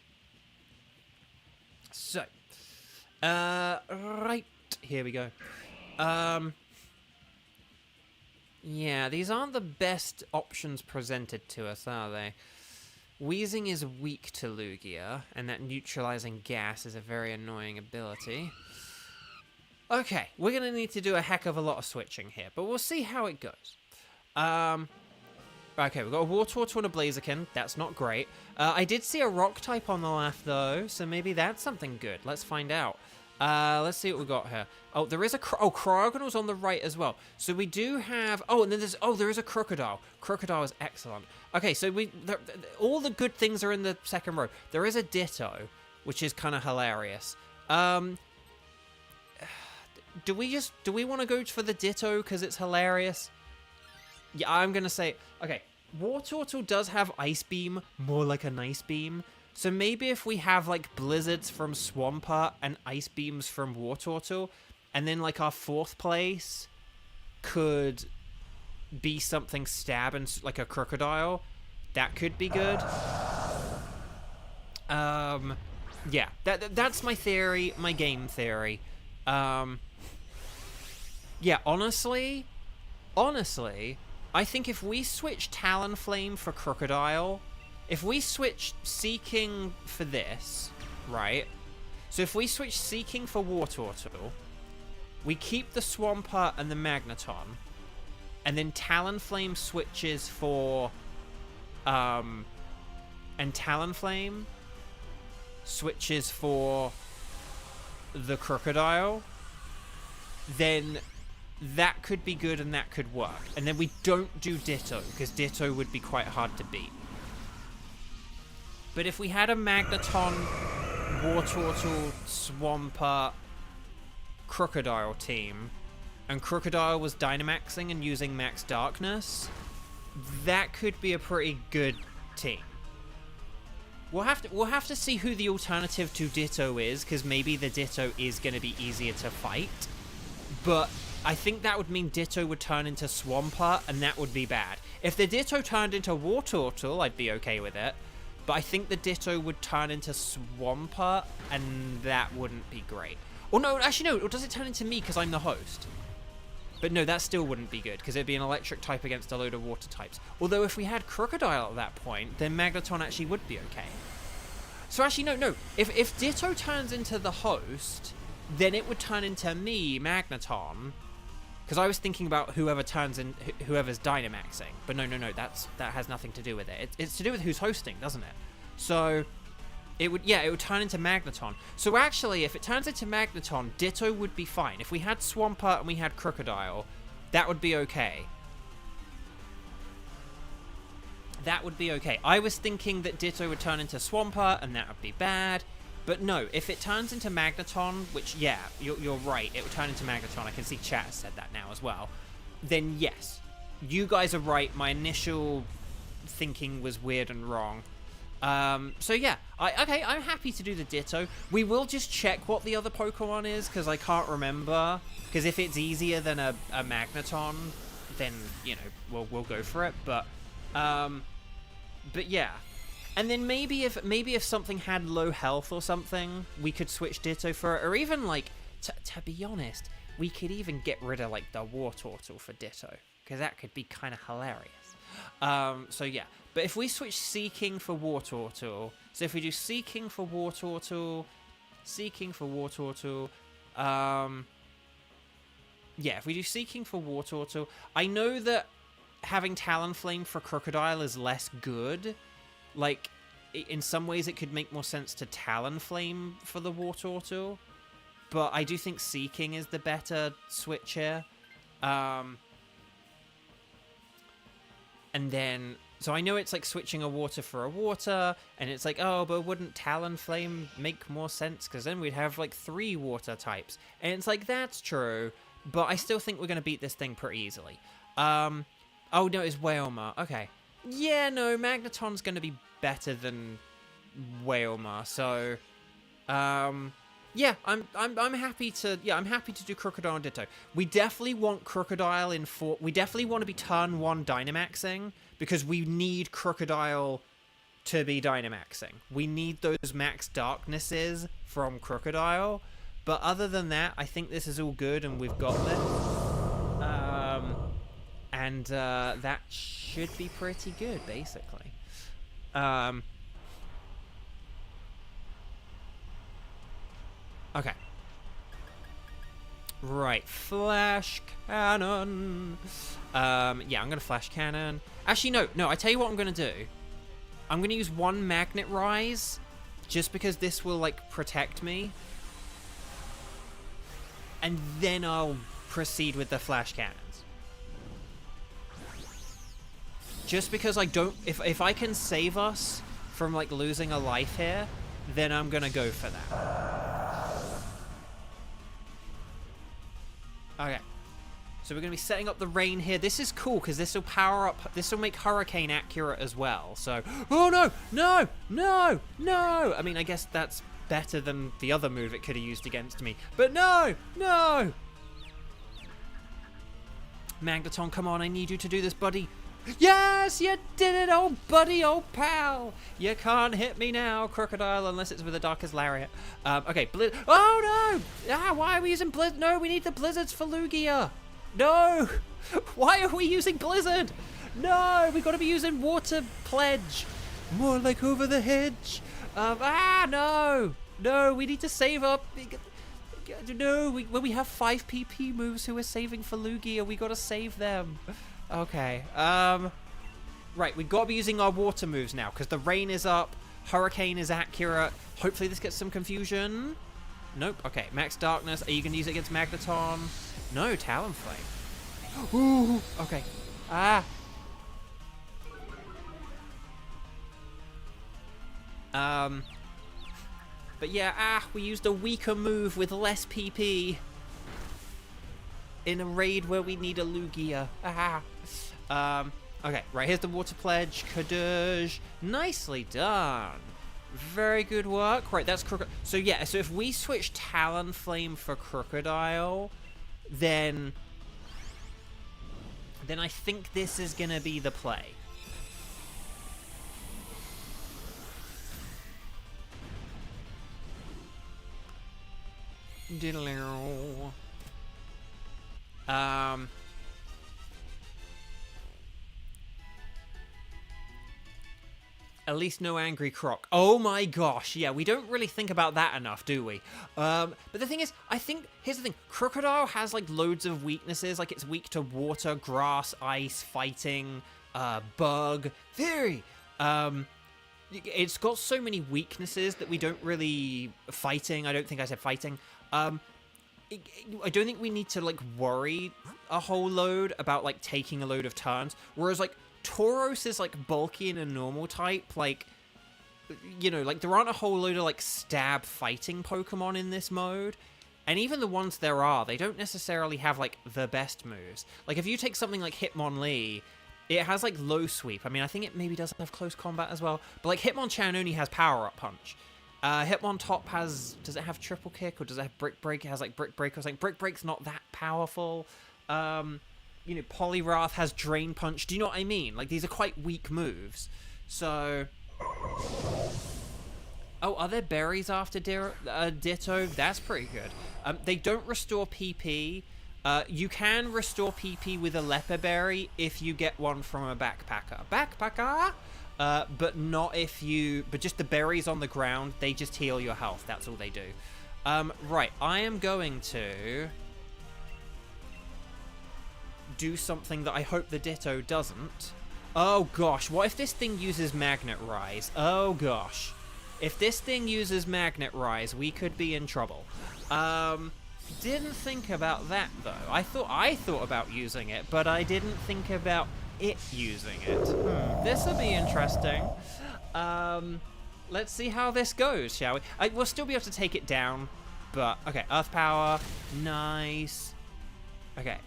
here we go. Yeah, these aren't the best options presented to us, are they? Wheezing is weak to Lugia, and that neutralizing gas is a very annoying ability. Okay, we're going to need to do a heck of a lot of switching here, but we'll see how it goes. Okay, we've got a Wartortle and a Blaziken. That's not great. I did see a Rock type on the left, though, so maybe that's something good. Let's find out. Let's see what we got here. Oh, there is a... Cryogonal's on the right as well. So we do have... Oh, and then there's... Oh, there is a Crocodile. Crocodile is excellent. Okay, so all the good things are in the second row. There is a Ditto, which is kind of hilarious. Do we want to go for the Ditto because it's hilarious? Yeah, I'm going to say... Okay, Wartortle does have Ice Beam, more like a Nice Beam. So maybe if we have, like, Blizzards from Swampert and Ice Beams from Wartortle, and then, like, our fourth place could be something Stab and, like, a Crocodile, that could be good. Yeah, that's my theory, my game theory. Yeah, honestly, I think if we switch Talonflame for Crocodile, if we switch Seeking for this, right? So if we switch Seeking for Wartortle, we keep the Swampert and the Magneton, and then Talonflame switches for, and Talonflame switches for the Crocodile, then that could be good and that could work. And then we don't do Ditto, because Ditto would be quite hard to beat. But if we had a Magneton, Wartortle, Swampert, Crocodile team, and Crocodile was Dynamaxing and using Max Darkness, that could be a pretty good team. We'll have to see who the alternative to Ditto is, because maybe the Ditto is going to be easier to fight. But I think that would mean Ditto would turn into Swampert, and that would be bad. If the Ditto turned into Wartortle, I'd be okay with it. But I think the Ditto would turn into Swampert, and that wouldn't be great. Or no, actually no, or does it turn into me because I'm the host? But no, that still wouldn't be good, because it'd be an electric type against a load of water types. Although if we had Crocodile at that point, then Magneton actually would be okay. So actually, no. If Ditto turns into the host, then it would turn into me, Magneton. Because I was thinking about whoever's Dynamaxing. But no, that has nothing to do with it. It's to do with who's hosting, doesn't it? So it would turn into Magneton. So actually, if it turns into Magneton, Ditto would be fine. If we had Swampert and we had Crocodile, that would be okay. That would be okay. I was thinking that Ditto would turn into Swampert, and that would be bad. But no, if it turns into Magneton, which, yeah, you're right, it would turn into Magneton. I can see chat has said that now as well. Then yes, you guys are right. My initial thinking was weird and wrong. So yeah, I'm happy to do the Ditto. We will just check what the other Pokemon is, because I can't remember. Because if it's easier than a Magneton, then, you know, we'll go for it. But yeah. And then maybe if something had low health or something, we could switch Ditto for it. Or even, like, to be honest, we could even get rid of, like, the Wartortle for Ditto, because that could be kind of hilarious. So yeah. But if we switch Seeking for Wartortle, so if we do Seeking for Wartortle, yeah, if we do Seeking for Wartortle, I know that having Talonflame for Crocodile is less good. Like, in some ways it could make more sense to Talonflame for the Wartortle, but I do think Seeking is the better switch here. And then, so I know it's like switching a water for a water, and it's like, oh, but wouldn't Talonflame make more sense? Because then we'd have like 3 water types. And it's like, that's true, but I still think we're going to beat this thing pretty easily. Oh, no, it's Wailmer. Okay. Yeah, no, Magneton's going to be better than Wailmer, so yeah, I'm happy to do Crocodile and Ditto. We definitely want Crocodile in 4. We definitely want to be turn 1 Dynamaxing because we need Crocodile to be Dynamaxing. We need those max darknesses from Crocodile, but other than that, I think this is all good and we've got this. And that should be pretty good, basically. Okay. Right, Flash Cannon. Yeah, I'm gonna Flash Cannon. Actually, no, I tell you what I'm gonna do. I'm gonna use 1 Magnet Rise, just because this will, like, protect me. And then I'll proceed with the Flash Cannons. Just because I don't... If I can save us from, like, losing a life here, then I'm gonna go for that. Okay. So we're gonna be setting up the rain here. This is cool, because this will power up... This will make Hurricane accurate as well, so... Oh, no! No! No! No! I mean, I guess that's better than the other move it could have used against me. But no! No! Magneton, come on, I need you to do this, buddy. Yes, you did it, old buddy, old pal. You can't hit me now, Crocodile, unless it's with a Darkest Lariat. Okay, oh, no. Ah, why are we using Blizzard? No, we need the Blizzards for Lugia. No. Why are we using Blizzard? No, we got to be using Water Pledge. More like Over the Hedge. No. No, we need to save up. No, when we have 5 PP moves who are saving for Lugia, we got to save them. Okay, right, we've got to be using our water moves now, because the rain is up, Hurricane is accurate. Hopefully this gets some confusion. Nope, okay, Max Darkness. Are you going to use it against Magneton? No, Talonflame. Ooh, okay. But yeah, we used a weaker move with less PP. In a raid where we need a Lugia. Okay, right, here's the Water Pledge. Kadoosh. Nicely done. Very good work. Right, that's Crocodile. So yeah, so if we switch Talonflame for Crocodile, then I think this is gonna be the play. Diddle-ow. At least no Angry Croc. Oh my gosh, yeah, we don't really think about that enough, do we? But the thing is, I think, here's the thing, Crocodile has, like, loads of weaknesses, like, it's weak to water, grass, ice, fighting, bug, fury. It's got so many weaknesses that we don't really... Fighting, I don't think I said fighting. I don't think we need to, like, worry a whole load about, like, taking a load of turns. Whereas, like, Tauros is, like, bulky and a normal type. Like, you know, like, there aren't a whole load of, like, stab fighting Pokemon in this mode. And even the ones there are, they don't necessarily have, like, the best moves. Like, if you take something like Hitmonlee, it has, like, low sweep. I mean, I think it maybe does have close combat as well. But, like, Hitmonchan only has Power-Up Punch. Hitmontop has... Does it have Triple Kick, or does it have Brick Break? It has, like, Brick Break or something. Brick Break's not that powerful. You know, Poliwrath has Drain Punch. Do you know what I mean? Like, these are quite weak moves. So... Oh, are there berries after Ditto? That's pretty good. They don't restore PP. You can restore PP with a Leper Berry if you get one from a Backpacker. But not if you... But just the berries on the ground, they just heal your health. That's all they do. Right, I am going to... do something that I hope the Ditto doesn't. Oh gosh, what if this thing uses Magnet Rise? Oh gosh. If this thing uses Magnet Rise, we could be in trouble. Didn't think about that though. I thought about using it, but I didn't think about it using it. This will be interesting. Let's see how this goes, shall we? We'll still be able to take it down, but okay, Earth Power, nice. Okay.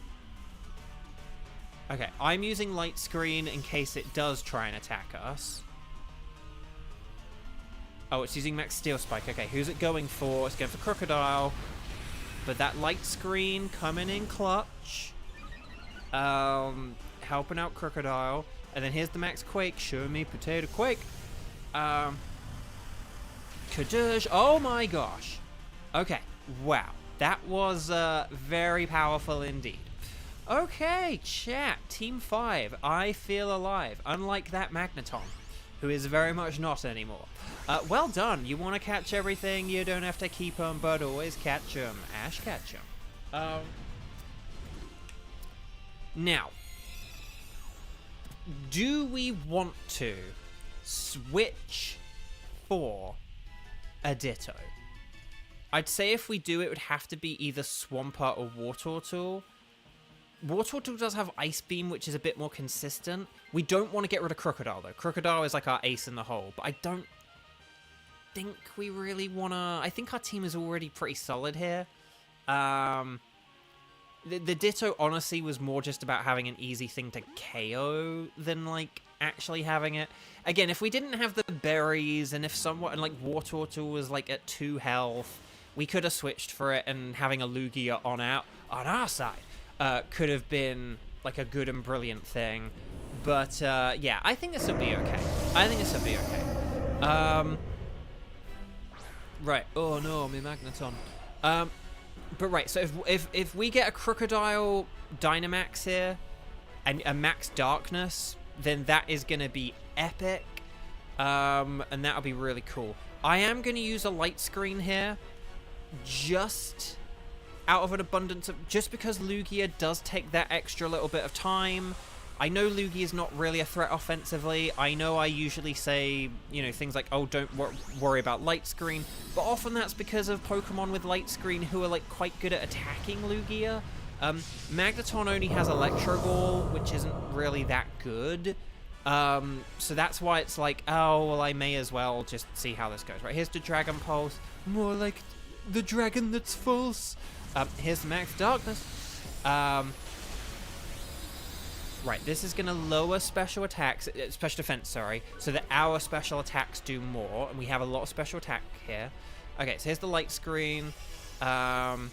Okay, I'm using Light Screen in case it does try and attack us. Oh, it's using Max Steel Spike. Okay, who's it going for? It's going for Crocodile. But that Light Screen coming in clutch. Helping out Crocodile. And then here's the Max Quake. Show me Potato Quake. Kadoosh. Oh my gosh. Okay, wow. That was very powerful indeed. Okay, chat. Team 5. I feel alive. Unlike that Magneton, who is very much not anymore. Well done. You want to catch everything, you don't have to keep them, but always catch them. Ash, catch them. Now, do we want to switch for a Ditto? I'd say if we do, it would have to be either Swampert or Wartortle. Wartortle does have Ice Beam, which is a bit more consistent. We don't want to get rid of Crocodile, though. Crocodile is like our ace in the hole, but I don't think we really want to... I think our team is already pretty solid here. The Ditto, honestly, was more just about having an easy thing to KO than, like, actually having it. Again, if we didn't have the berries, and if somewhat, and, like, Wartortle was, like, at 2 health, we could have switched for it, and having a Lugia on our side could have been, like, a good and brilliant thing. But, yeah, I think this would be okay. Right. Oh, no, my Magneton. But right, so if we get a Crocodile Dynamax here, and a Max Darkness, then that is going to be epic. And that'll be really cool. I am going to use a Light Screen here, just out of an abundance of... Just because Lugia does take that extra little bit of time. I know Lugia is not really a threat offensively. I know I usually say, you know, things like, oh, don't worry about Light Screen. But often that's because of Pokemon with Light Screen who are, like, quite good at attacking Lugia. Magneton only has Electro Ball, which isn't really that good. So that's why it's like, oh, well, I may as well just see how this goes. Right, here's the Dragon Pulse. More like the dragon that's false. Here's the Max Darkness. Right, this is going to lower special attacks, special defense, sorry, so that our special attacks do more, and we have a lot of special attack here. Okay, so here's the Light Screen, and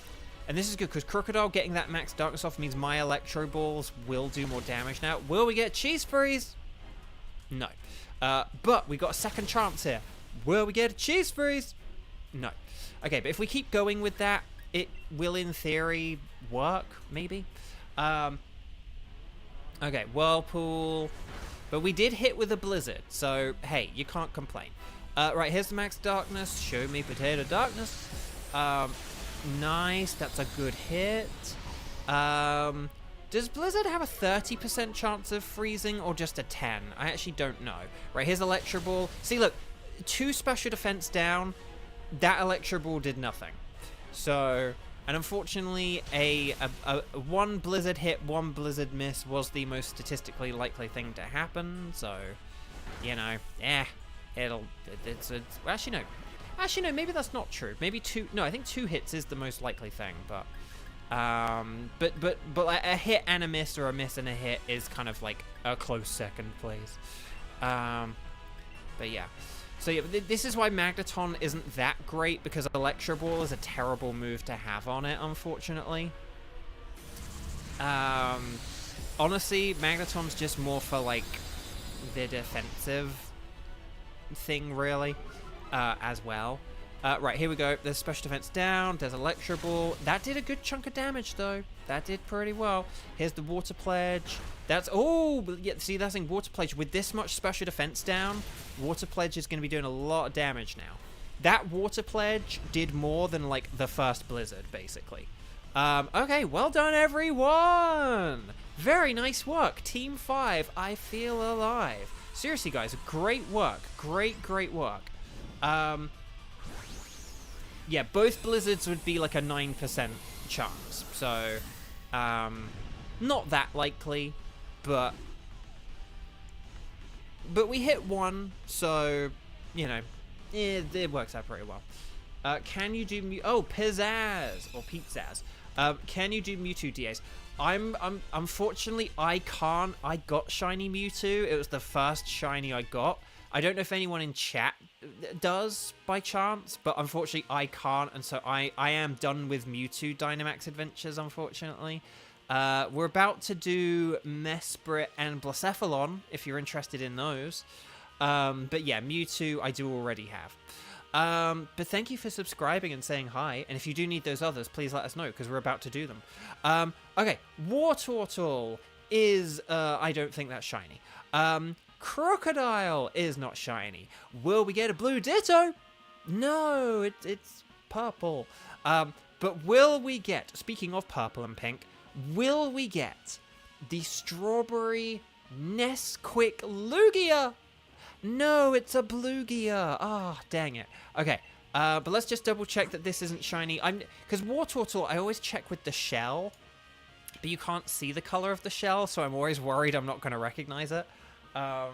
this is good, because Crocodile getting that Max Darkness off means my Electro Balls will do more damage now. Will we get Cheese Freeze? No. But we got a second chance here. Will we get a Cheese Freeze? No. Okay, but if we keep going with that, it will, in theory, work, maybe. Okay, Whirlpool. But we did hit with a Blizzard, so, hey, you can't complain. Right, here's the Max Darkness. Show me Potato Darkness. Nice, that's a good hit. Does Blizzard have a 30% chance of freezing, or just a 10? I actually don't know. Right, here's Electro Ball. See, look, 2 special defense down. That Electro Ball did nothing. So... And unfortunately, a 1 Blizzard hit, 1 Blizzard miss was the most statistically likely thing to happen. So, you know, it's actually no, maybe that's not true. Maybe 2. No, I think 2 hits is the most likely thing. But a hit and a miss, or a miss and a hit, is kind of like a close second place. But yeah. So yeah, this is why Magneton isn't that great, because Electro Ball is a terrible move to have on it, unfortunately. Honestly, Magneton's just more for, like, the defensive thing, really, as well. Right, here we go. There's special defense down. There's Electro Ball. That did a good chunk of damage, though. That did pretty well. Here's the Water Pledge. That's... Oh! Yeah, see, that's in Water Pledge. With this much special defense down, Water Pledge is going to be doing a lot of damage now. That Water Pledge did more than, like, the first Blizzard, basically. Okay, well done, everyone! Very nice work. Team 5, I feel alive. Seriously, guys, great work. Great work. Yeah, both blizzards would be like a 9% chance. So, not that likely, but we hit one, so, you know, it works out pretty well. Can you do Pizzazz or Pizzazz? Can you do Mewtwo DAs? Unfortunately, I can't. I got shiny Mewtwo. It was the first shiny I got. I don't know if anyone in chat does by chance, but unfortunately I can't, and so I am done with Mewtwo Dynamax Adventures, unfortunately. We're about to do Mesprit and Blacephalon, if you're interested in those. But yeah, Mewtwo I do already have. But thank you for subscribing and saying hi, and if you do need those others, please let us know, because we're about to do them. Okay, Wartortle is, I don't think that's shiny. Crocodile is not shiny. Will we get a blue Ditto? No, it's purple. But will we get, speaking of purple and pink, will we get the Strawberry Nesquik Lugia? No, it's a Bluegia. Ah, dang it. Okay, but let's just double check that this isn't shiny. Because Wartortle, I always check with the shell, but you can't see the color of the shell, so I'm always worried I'm not going to recognize it. Oh,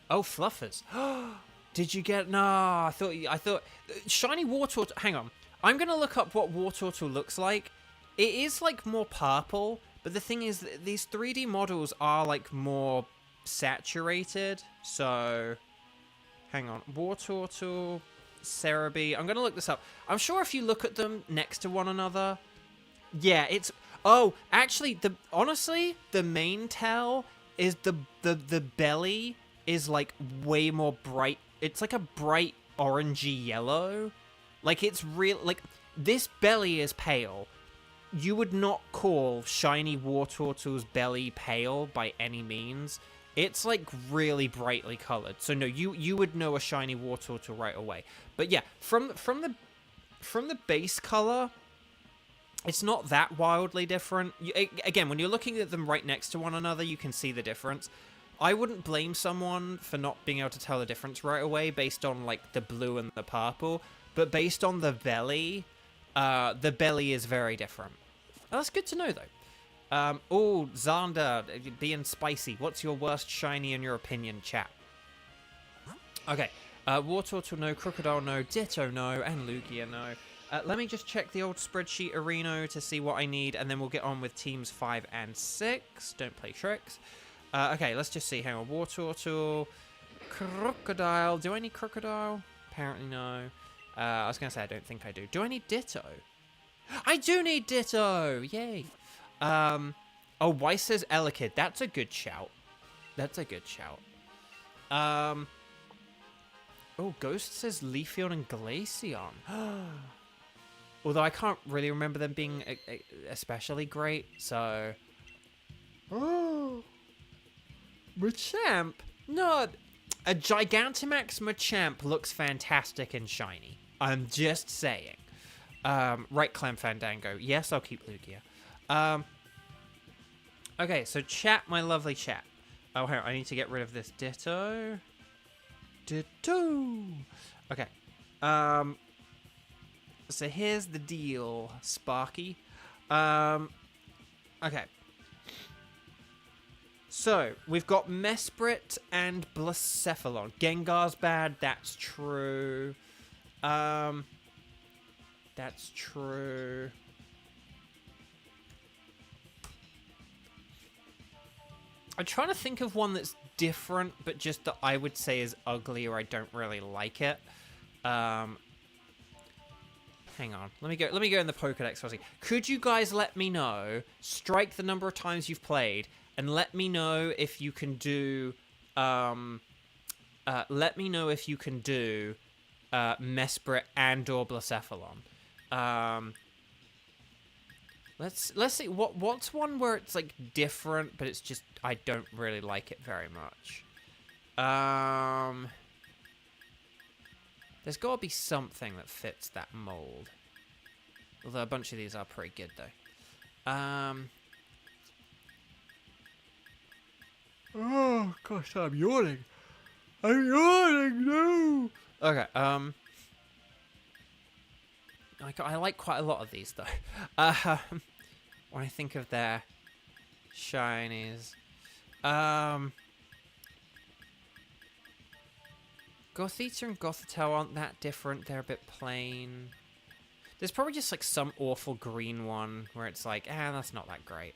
Fluffers. Did you get... No, I thought... Shiny Wartortle... Hang on. I'm going to look up what Wartortle looks like. It is, like, more purple, but the thing is, these 3D models are, like, more saturated, so... Hang on. Wartortle, Cerebi. I'm going to look this up. I'm sure if you look at them next to one another... Yeah, it's... Oh, actually, honestly, the main tell is the belly is, like, way more bright. It's, like, a bright orangey yellow. Like, it's real... Like, this belly is pale. You would not call shiny Wartortle's belly pale by any means. It's, like, really brightly colored. So, no, you would know a shiny Wartortle right away. But, yeah, from the base color... It's not that wildly different. Again, when you're looking at them right next to one another, you can see the difference. I wouldn't blame someone for not being able to tell the difference right away based on, like, the blue and the purple. But based on the belly is very different. Oh, that's good to know, though. Oh, Xander, being spicy. What's your worst shiny in your opinion, chat? Okay. Wartortle, no. Crocodile, no. Ditto, no. And Lugia, no. Let me just check the old spreadsheet Areno to see what I need, and then we'll get on with teams 5 and 6. Don't play tricks. Okay, let's just see. Hang on. Wartortle, Crocodile. Do I need Crocodile? Apparently no. I was going to say I don't think I do. Do I need Ditto? I do need Ditto! Yay! Oh, Weiss says Elekid. That's a good shout. That's a good shout. Oh, Ghost says Leafeon and Glaceon. Although I can't really remember them being especially great, so... Oh! Machamp? No, a Gigantamax Machamp looks fantastic and shiny. I'm just saying. Right, Clam Fandango. Yes, I'll keep Lugia. Okay, so chat, my lovely chat. Oh, hang on, I need to get rid of this Ditto. Ditto! Okay. So here's the deal, Sparky. Okay. So, we've got Mesprit and Blacephalon. Gengar's bad, that's true. That's true. I'm trying to think of one that's different, but just that I would say is ugly or I don't really like it. Hang on. Let me go in the Pokédex for a second. Could you guys let me know, strike the number of times you've played, and let me know if you can do, Mesprit and or Blacephalon. Let's see, what's one where it's, like, different, but it's just, I don't really like it very much. There's gotta be something that fits that mold. Although a bunch of these are pretty good, though. Oh, gosh, I'm yawning. I'm yawning, no! Okay, I like quite a lot of these, though. When I think of their shinies. Gothita and Gothitelle aren't that different. They're a bit plain. There's probably just, like, some awful green one where it's like, that's not that great.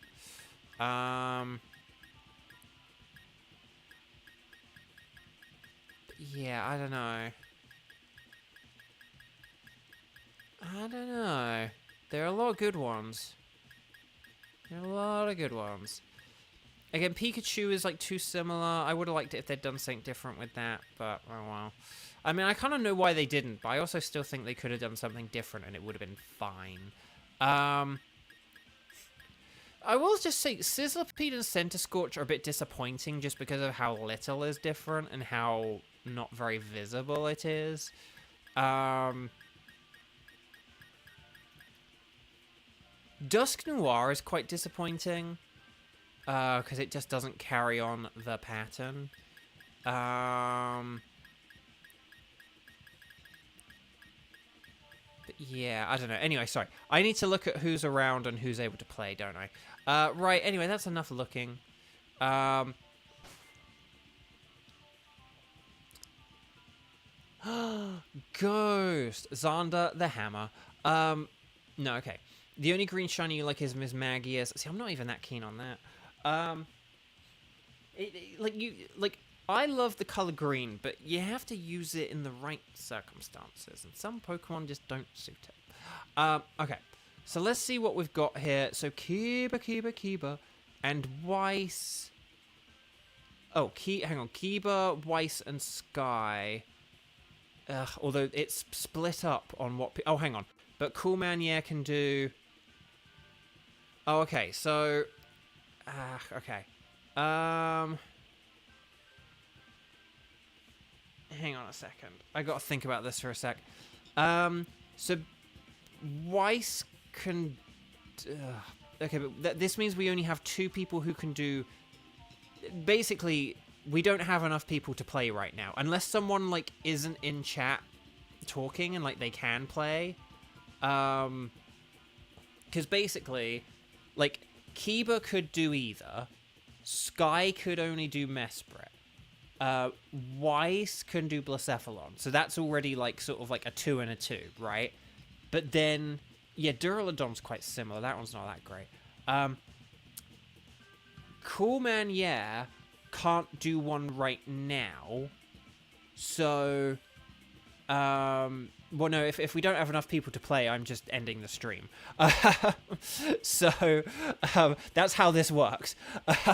Yeah, I don't know. I don't know. There are a lot of good ones. There are a lot of good ones. Again, Pikachu is, like, too similar. I would have liked it if they'd done something different with that, but, oh well. I mean, I kind of know why they didn't, but I also still think they could have done something different and it would have been fine. I will just say, Sizzlipede and Centiskorch are a bit disappointing just because of how little is different and how not very visible it is. Dusk Noir is quite disappointing. Because it just doesn't carry on the pattern. But yeah, I don't know. Anyway, sorry. I need to look at who's around and who's able to play, don't I? Right, anyway, that's enough looking. Ghost! Xander the Hammer. No, okay. The only green shiny you like is Miss Magius. See, I'm not even that keen on that. I love the color green, but you have to use it in the right circumstances, and some Pokemon just don't suit it. Okay, so let's see what we've got here. So Kiba, and Weiss. Oh, hang on, Kiba, Weiss, and Sky. Although it's split up on what. Oh, hang on, but Cool Man Yeah can do. Oh, okay, so. Okay. Hang on a second. I gotta think about this for a sec. So Weiss can... okay, but this means we only have 2 people who can do... Basically, we don't have enough people to play right now. Unless someone, like, isn't in chat talking and, like, they can play. Because basically, like... Kiba could do either. Sky could only do Mesprit. Weiss can do Blacephalon. So that's already, like, sort of like a 2 and a 2, right? But then, yeah, Duraludon's quite similar. That one's not that great. Cool Man Yeah can't do one right now. So, well, no, if we don't have enough people to play, I'm just ending the stream. So, that's how this works,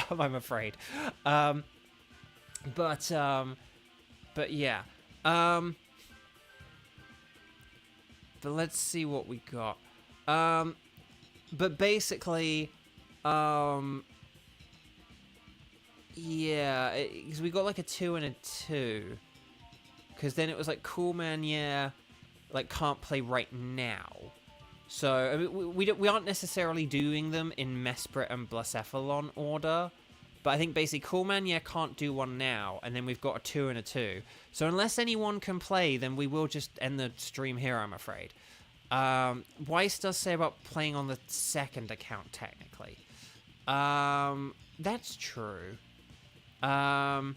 I'm afraid. But yeah. But let's see what we got. But basically, yeah, because we got like a 2 and a 2. Because then it was like, Cool Man Yeah, like, can't play right now. So, I mean, we aren't necessarily doing them in Mesprit and Blacephalon order. But I think basically Cool Man Yeah can't do one now, and then we've got a 2 and a 2. So unless anyone can play, then we will just end the stream here, I'm afraid. Weiss does say about playing on the 2nd account, technically. That's true. Oh,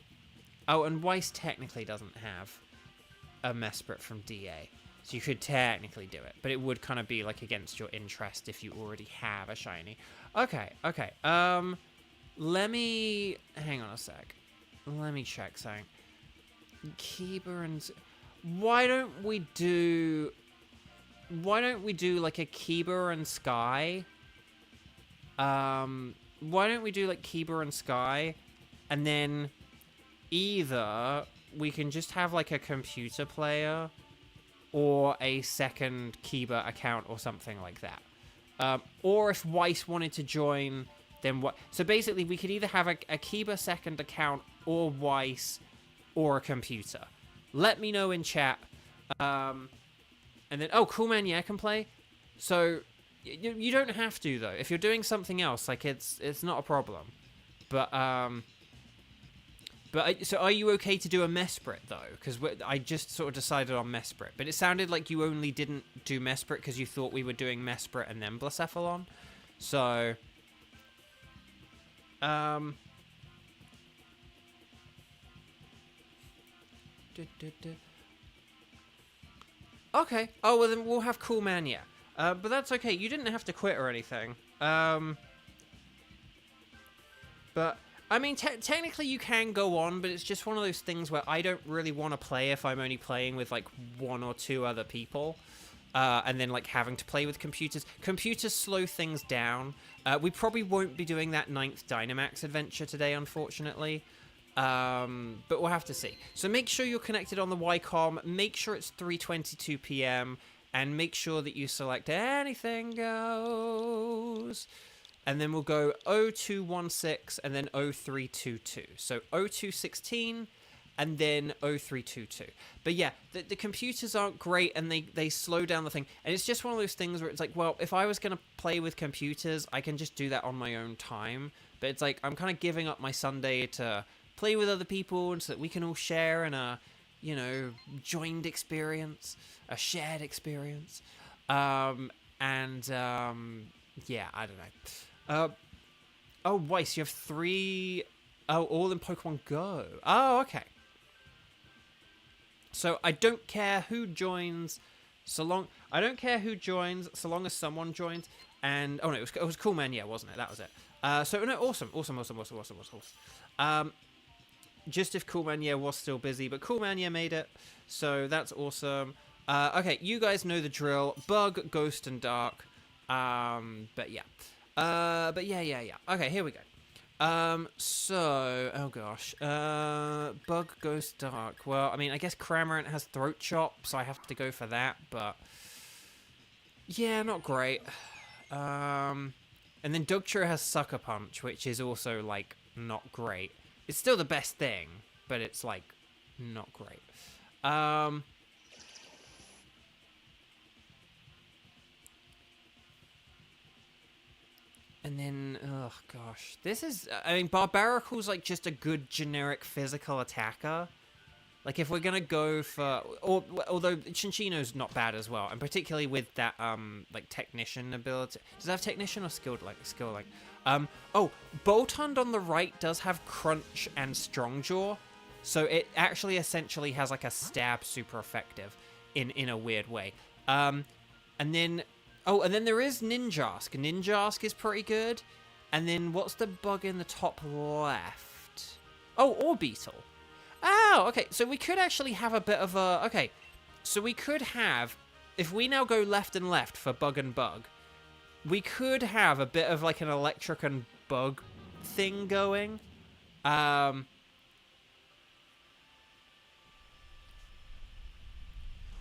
and Weiss technically doesn't have a Mesprit from DA. So you could technically do it, but it would kind of be, like, against your interest if you already have a shiny. Okay. Let me... Hang on a sec. Let me check something. Kiba and... Why don't we do, like, a Kiba and Sky? Why don't we do, like, Kiba and Sky? And then either we can just have, like, a computer player or a second Kiba account or something like that. Or if Weiss wanted to join... Then what? So basically, we could either have a Kiba second account, or Weiss, or a computer. Let me know in chat. And then, oh, Cool Man Yeah can play. So you don't have to though. If you're doing something else, like it's not a problem. But so are you okay to do a Mesprit though? Because I just sort of decided on Mesprit, but it sounded like you only didn't do Mesprit because you thought we were doing Mesprit and then Blacephalon. So okay. Oh well, then we'll have Cool Mania. But that's okay. You didn't have to quit or anything. But I mean, technically you can go on, but it's just one of those things where I don't really want to play if I'm only playing with like 1 or 2 other people. And then like having to play with computers. Computers slow things down. We probably won't be doing that 9th Dynamax adventure today, unfortunately. But we'll have to see. So make sure you're connected on the YCOM. Make sure it's 3:22 p.m. And make sure that you select anything goes. And then we'll go 0216 and then 0322. So 0216 and then 0322. But yeah, the computers aren't great and they slow down the thing. And it's just one of those things where it's like, well, if I was going to play with computers, I can just do that on my own time. But it's like, I'm kind of giving up my Sunday to play with other people and so that we can all share in a, you know, joined experience, a shared experience. Yeah, I don't know. Oh, Weiss, you have 3... Oh, all in Pokemon Go. Oh, okay. So I don't care who joins, so long... I don't care who joins, so long as someone joins. And... Oh, no, it was Cool Man, yeah, wasn't it? That was it. So, no, awesome. Just if Cool Man, yeah, was still busy. But Cool Man, yeah, made it. So that's awesome. Okay, you guys know the drill. Bug, Ghost, and Dark. But yeah. Yeah. Okay, here we go. So, oh gosh. Bug, Ghost, Dark. Well, I mean, I guess Cramorant has Throat Chop, so I have to go for that, but... Yeah, not great. And then Dugtrio has Sucker Punch, which is also, like, not great. It's still the best thing, but it's, like, not great. And then, oh gosh, this is, I mean, Barbaricle's like just a good generic physical attacker. Like if we're gonna go for, although Chinchino's not bad as well, and particularly with that, like Technician ability. Does it have Technician or Skill Like? Oh, Boltund on the right does have Crunch and Strong Jaw, so it actually essentially has like a stab super effective in a weird way. And then... Oh, and then there is Ninjask. Ninjask is pretty good. And then what's the bug in the top left? Oh, Orbeetle. Oh, okay. So we could actually have a bit of a... Okay. So we could have... If we now go left and left for bug and bug, we could have a bit of like an electric and bug thing going.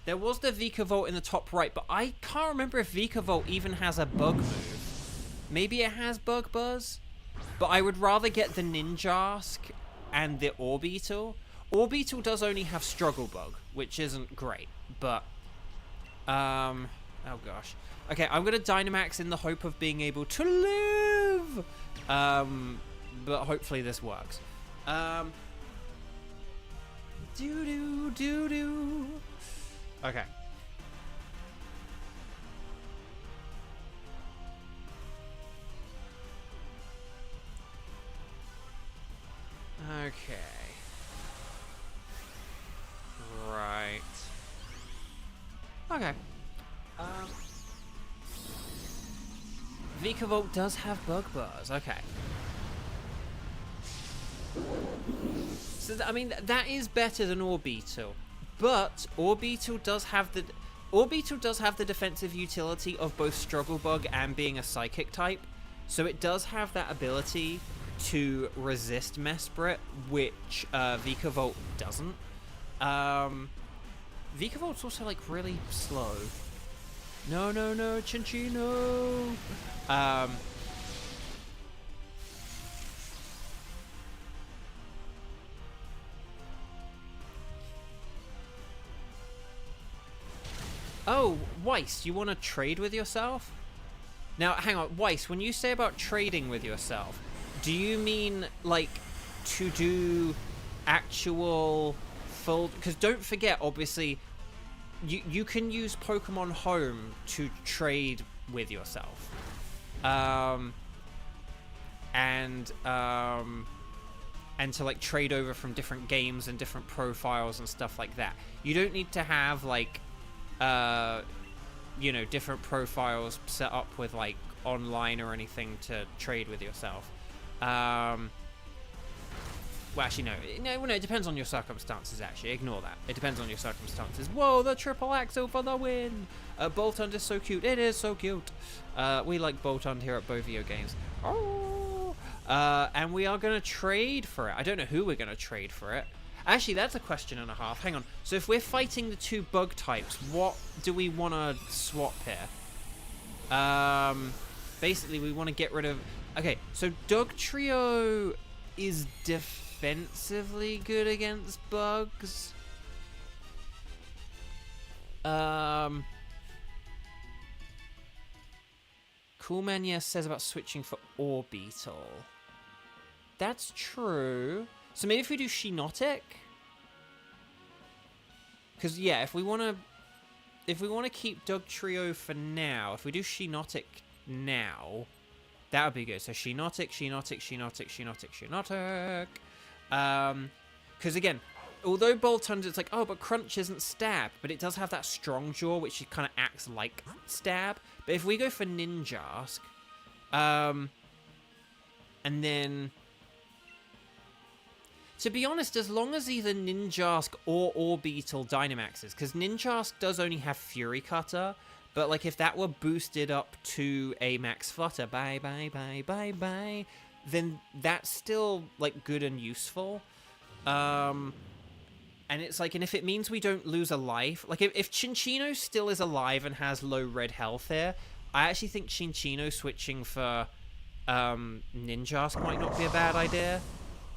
There was the Vikavolt in the top right, but I can't remember if Vikavolt even has a bug move. Maybe it has Bug Buzz, but I would rather get the Ninjask and the Orbeetle. Orbeetle does only have Struggle Bug, which isn't great, but... oh gosh. Okay, I'm going to Dynamax in the hope of being able to live! But hopefully this works. Doo-doo. Okay. Okay. Right. Okay. Vikavolt does have Bug Buzz. Okay. So, I mean, that is better than Orbeetle. But Orbeetle does have the defensive utility of both Struggle Bug and being a Psychic type. So it does have that ability to resist Mesprit, which Vikavolt doesn't. Vikavolt's also like really slow. No, Chinchino. Oh, Weiss, you want to trade with yourself? Now, hang on, Weiss, when you say about trading with yourself, do you mean, like, to do actual full... Because don't forget, obviously, you can use Pokemon Home to trade with yourself. And to, like, trade over from different games and different profiles and stuff like that. You don't need to have, like, you know, different profiles set up with, like, online or anything to trade with yourself. Well, actually, no, it depends on your circumstances, actually. Ignore that. It depends on your circumstances. Whoa, the triple axle for the win! Boltund is so cute. It is so cute. We like Boltund here at Bovio Games. Oh! And we are going to trade for it. I don't know who we're going to trade for it. Actually, that's a question and a half. Hang on. So if we're fighting the two bug types, what do we want to swap here? Basically, we want to get rid of... Okay, so Dugtrio is defensively good against bugs. Coolman, yes, says about switching for Orbeetle. That's true. So maybe if we do Shinotic? Because, yeah, if we want to keep Dugtrio for now, if we do Shinotic now, that would be good. So Shinotic. Because, again, although Boltund, it's like, oh, but Crunch isn't Stab, but it does have that Strong Jaw, which kind of acts like Stab. But if we go for Ninjask, and then... To be honest, as long as either Ninjask or Orbeetle Dynamaxes, because Ninjask does only have Fury Cutter, but like if that were boosted up to a Max Flutter, then that's still like good and useful. And it's like, and if it means we don't lose a life, like if Chinchino still is alive and has low red health here, I actually think Chinchino switching for Ninjask might not be a bad idea.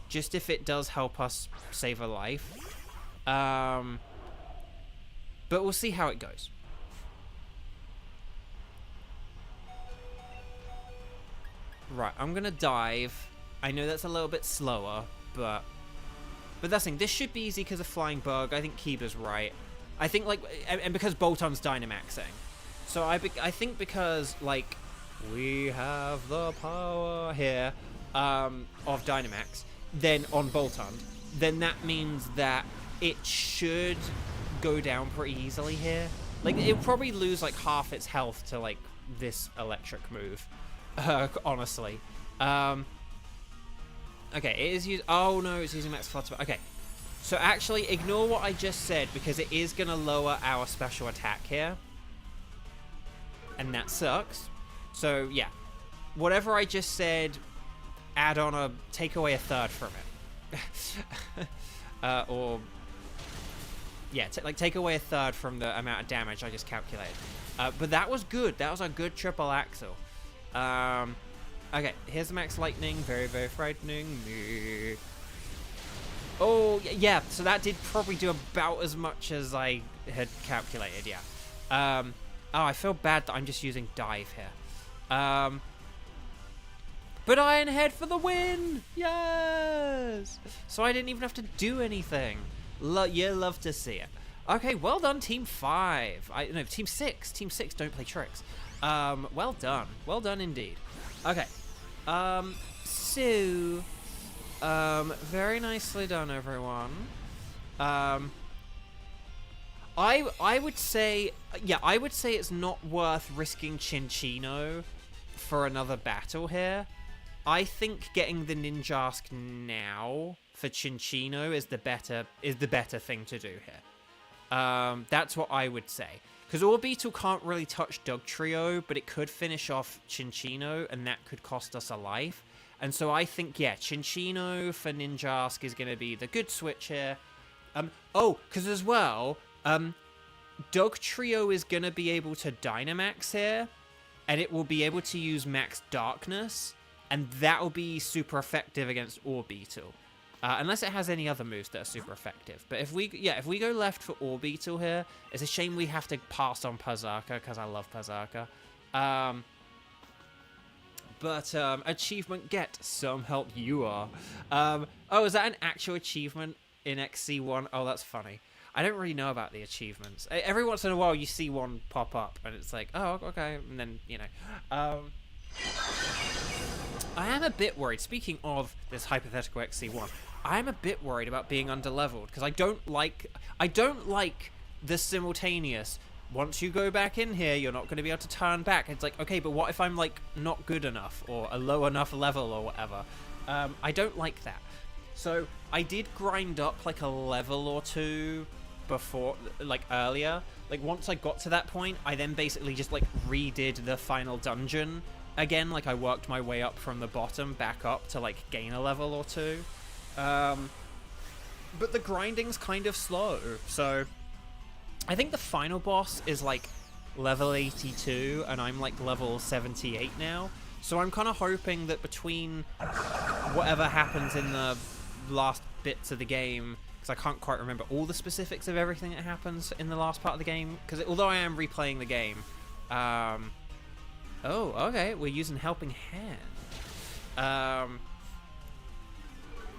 Just if it does help us save a life. But we'll see how it goes. Right, I'm going to dive. I know that's a little bit slower, but that's the thing. This should be easy because of Flying Bug. I think Kiba's right. I think, like, and because Boltund's Dynamaxing. So I think because, like, we have the power here of Dynamax, then on Boltund, then that means that it should go down pretty easily here. Like, it'll probably lose, like, half its health to, like, this electric move, honestly. Okay, it is using... Oh, no, it's using Max Flutter. Okay, so actually, ignore what I just said, because it is going to lower our special attack here. And that sucks. So, yeah. Whatever I just said... add on a... take away a third from it. Or... yeah, take away a third from the amount of damage I just calculated. But that was good. That was a good triple axle. Okay, here's the Max Lightning. Very, very frightening. Oh, yeah. So that did probably do about as much as I had calculated, yeah. Oh, I feel bad that I'm just using Dive here. But Iron Head for the win! Yes! So I didn't even have to do anything. You love to see it. Okay, well done, Team 5. No, Team 6. Team 6 don't play tricks. Well done. Well done indeed. Okay. So... very nicely done, everyone. I would say... yeah, I would say it's not worth risking Chinchino for another battle here. I think getting the Ninjask now for Chinchino is the better thing to do here. That's what I would say. Because Orbeetle can't really touch Dugtrio, but it could finish off Chinchino, and that could cost us a life. And so I think, yeah, Chinchino for Ninjask is going to be the good switch here. Oh, because as well, Dugtrio is going to be able to Dynamax here, and it will be able to use Max Darkness, and that will be super effective against Orbeetle. Unless it has any other moves that are super effective. But if we go left for Orbeetle here, it's a shame we have to pass on Perrserker, because I love Perrserker. But achievement get, some help you are. Oh, is that an actual achievement in XC1? Oh, that's funny. I don't really know about the achievements. Every once in a while you see one pop up, and it's like, oh, okay, and then, you know. I am a bit worried, speaking of this hypothetical XC1, I am a bit worried about being underleveled, because I don't like the simultaneous, once you go back in here, you're not going to be able to turn back. It's like, okay, but what if I'm, like, not good enough, or a low enough level, or whatever? I don't like that. So, I did grind up, like, a level or two before, like, earlier. Like, once I got to that point, I then basically just, like, redid the final dungeon again. Like, I worked my way up from the bottom back up to, like, gain a level or two. But the grinding's kind of slow, so I think the final boss is, like, level 82, and I'm, like, level 78 now. So I'm kind of hoping that between whatever happens in the last bits of the game, because I can't quite remember all the specifics of everything that happens in the last part of the game, because although I am replaying the game, oh, okay, we're using Helping Hand.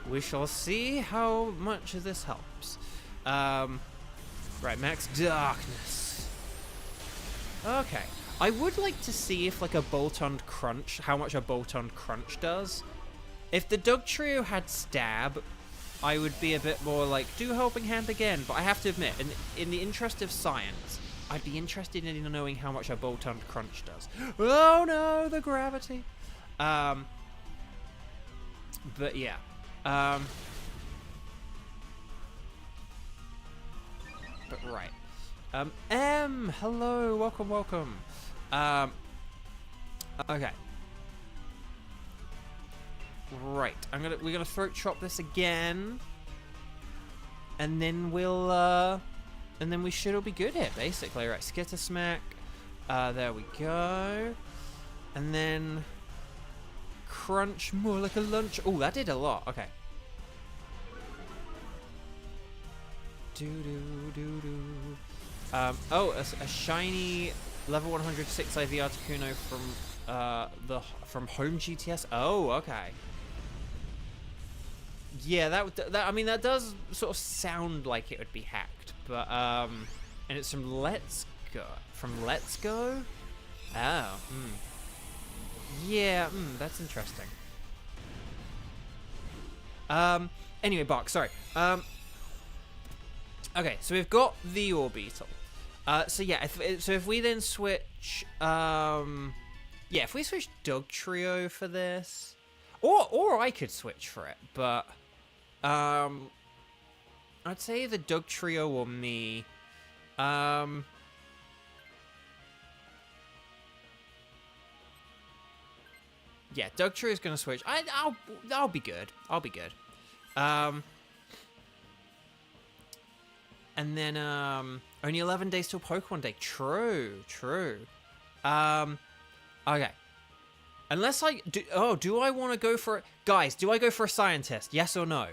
We shall see how much of this helps. Right, max darkness. Okay. I would like to see if, like, a Bolt-on Crunch, how much a Bolt-on Crunch does. If the Dugtrio had Stab, I would be a bit more like, do Helping Hand again. But I have to admit, in the interest of science, I'd be interested in knowing how much a Bolt-on Crunch does. Oh no, the gravity. But yeah. But right. Hello, welcome. Okay. Right, we're gonna throat chop this again, and then we should all be good here, basically. Right, Skitter Smack. There we go, and then Crunch, more like a lunch. Oh, that did a lot. Okay. Oh, a shiny level 106 IV Articuno from Home GTS. Oh, okay. Yeah, that I mean, that does sort of sound like it would be hacked, but and it's from Let's Go. From Let's Go. Oh. Yeah. That's interesting. Anyway, Bark. Sorry. Okay, so we've got the Orbeetle. So yeah, if we then switch, yeah, if we switch Dugtrio for this, or I could switch for it, but I'd say the Dugtrio or me. Yeah, Dugtrio's gonna switch. I'll be good. I'll be good. And then, only 11 days till Pokemon Day. True. Okay. Unless do I want to go for it? Guys, do I go for a scientist? Yes or no?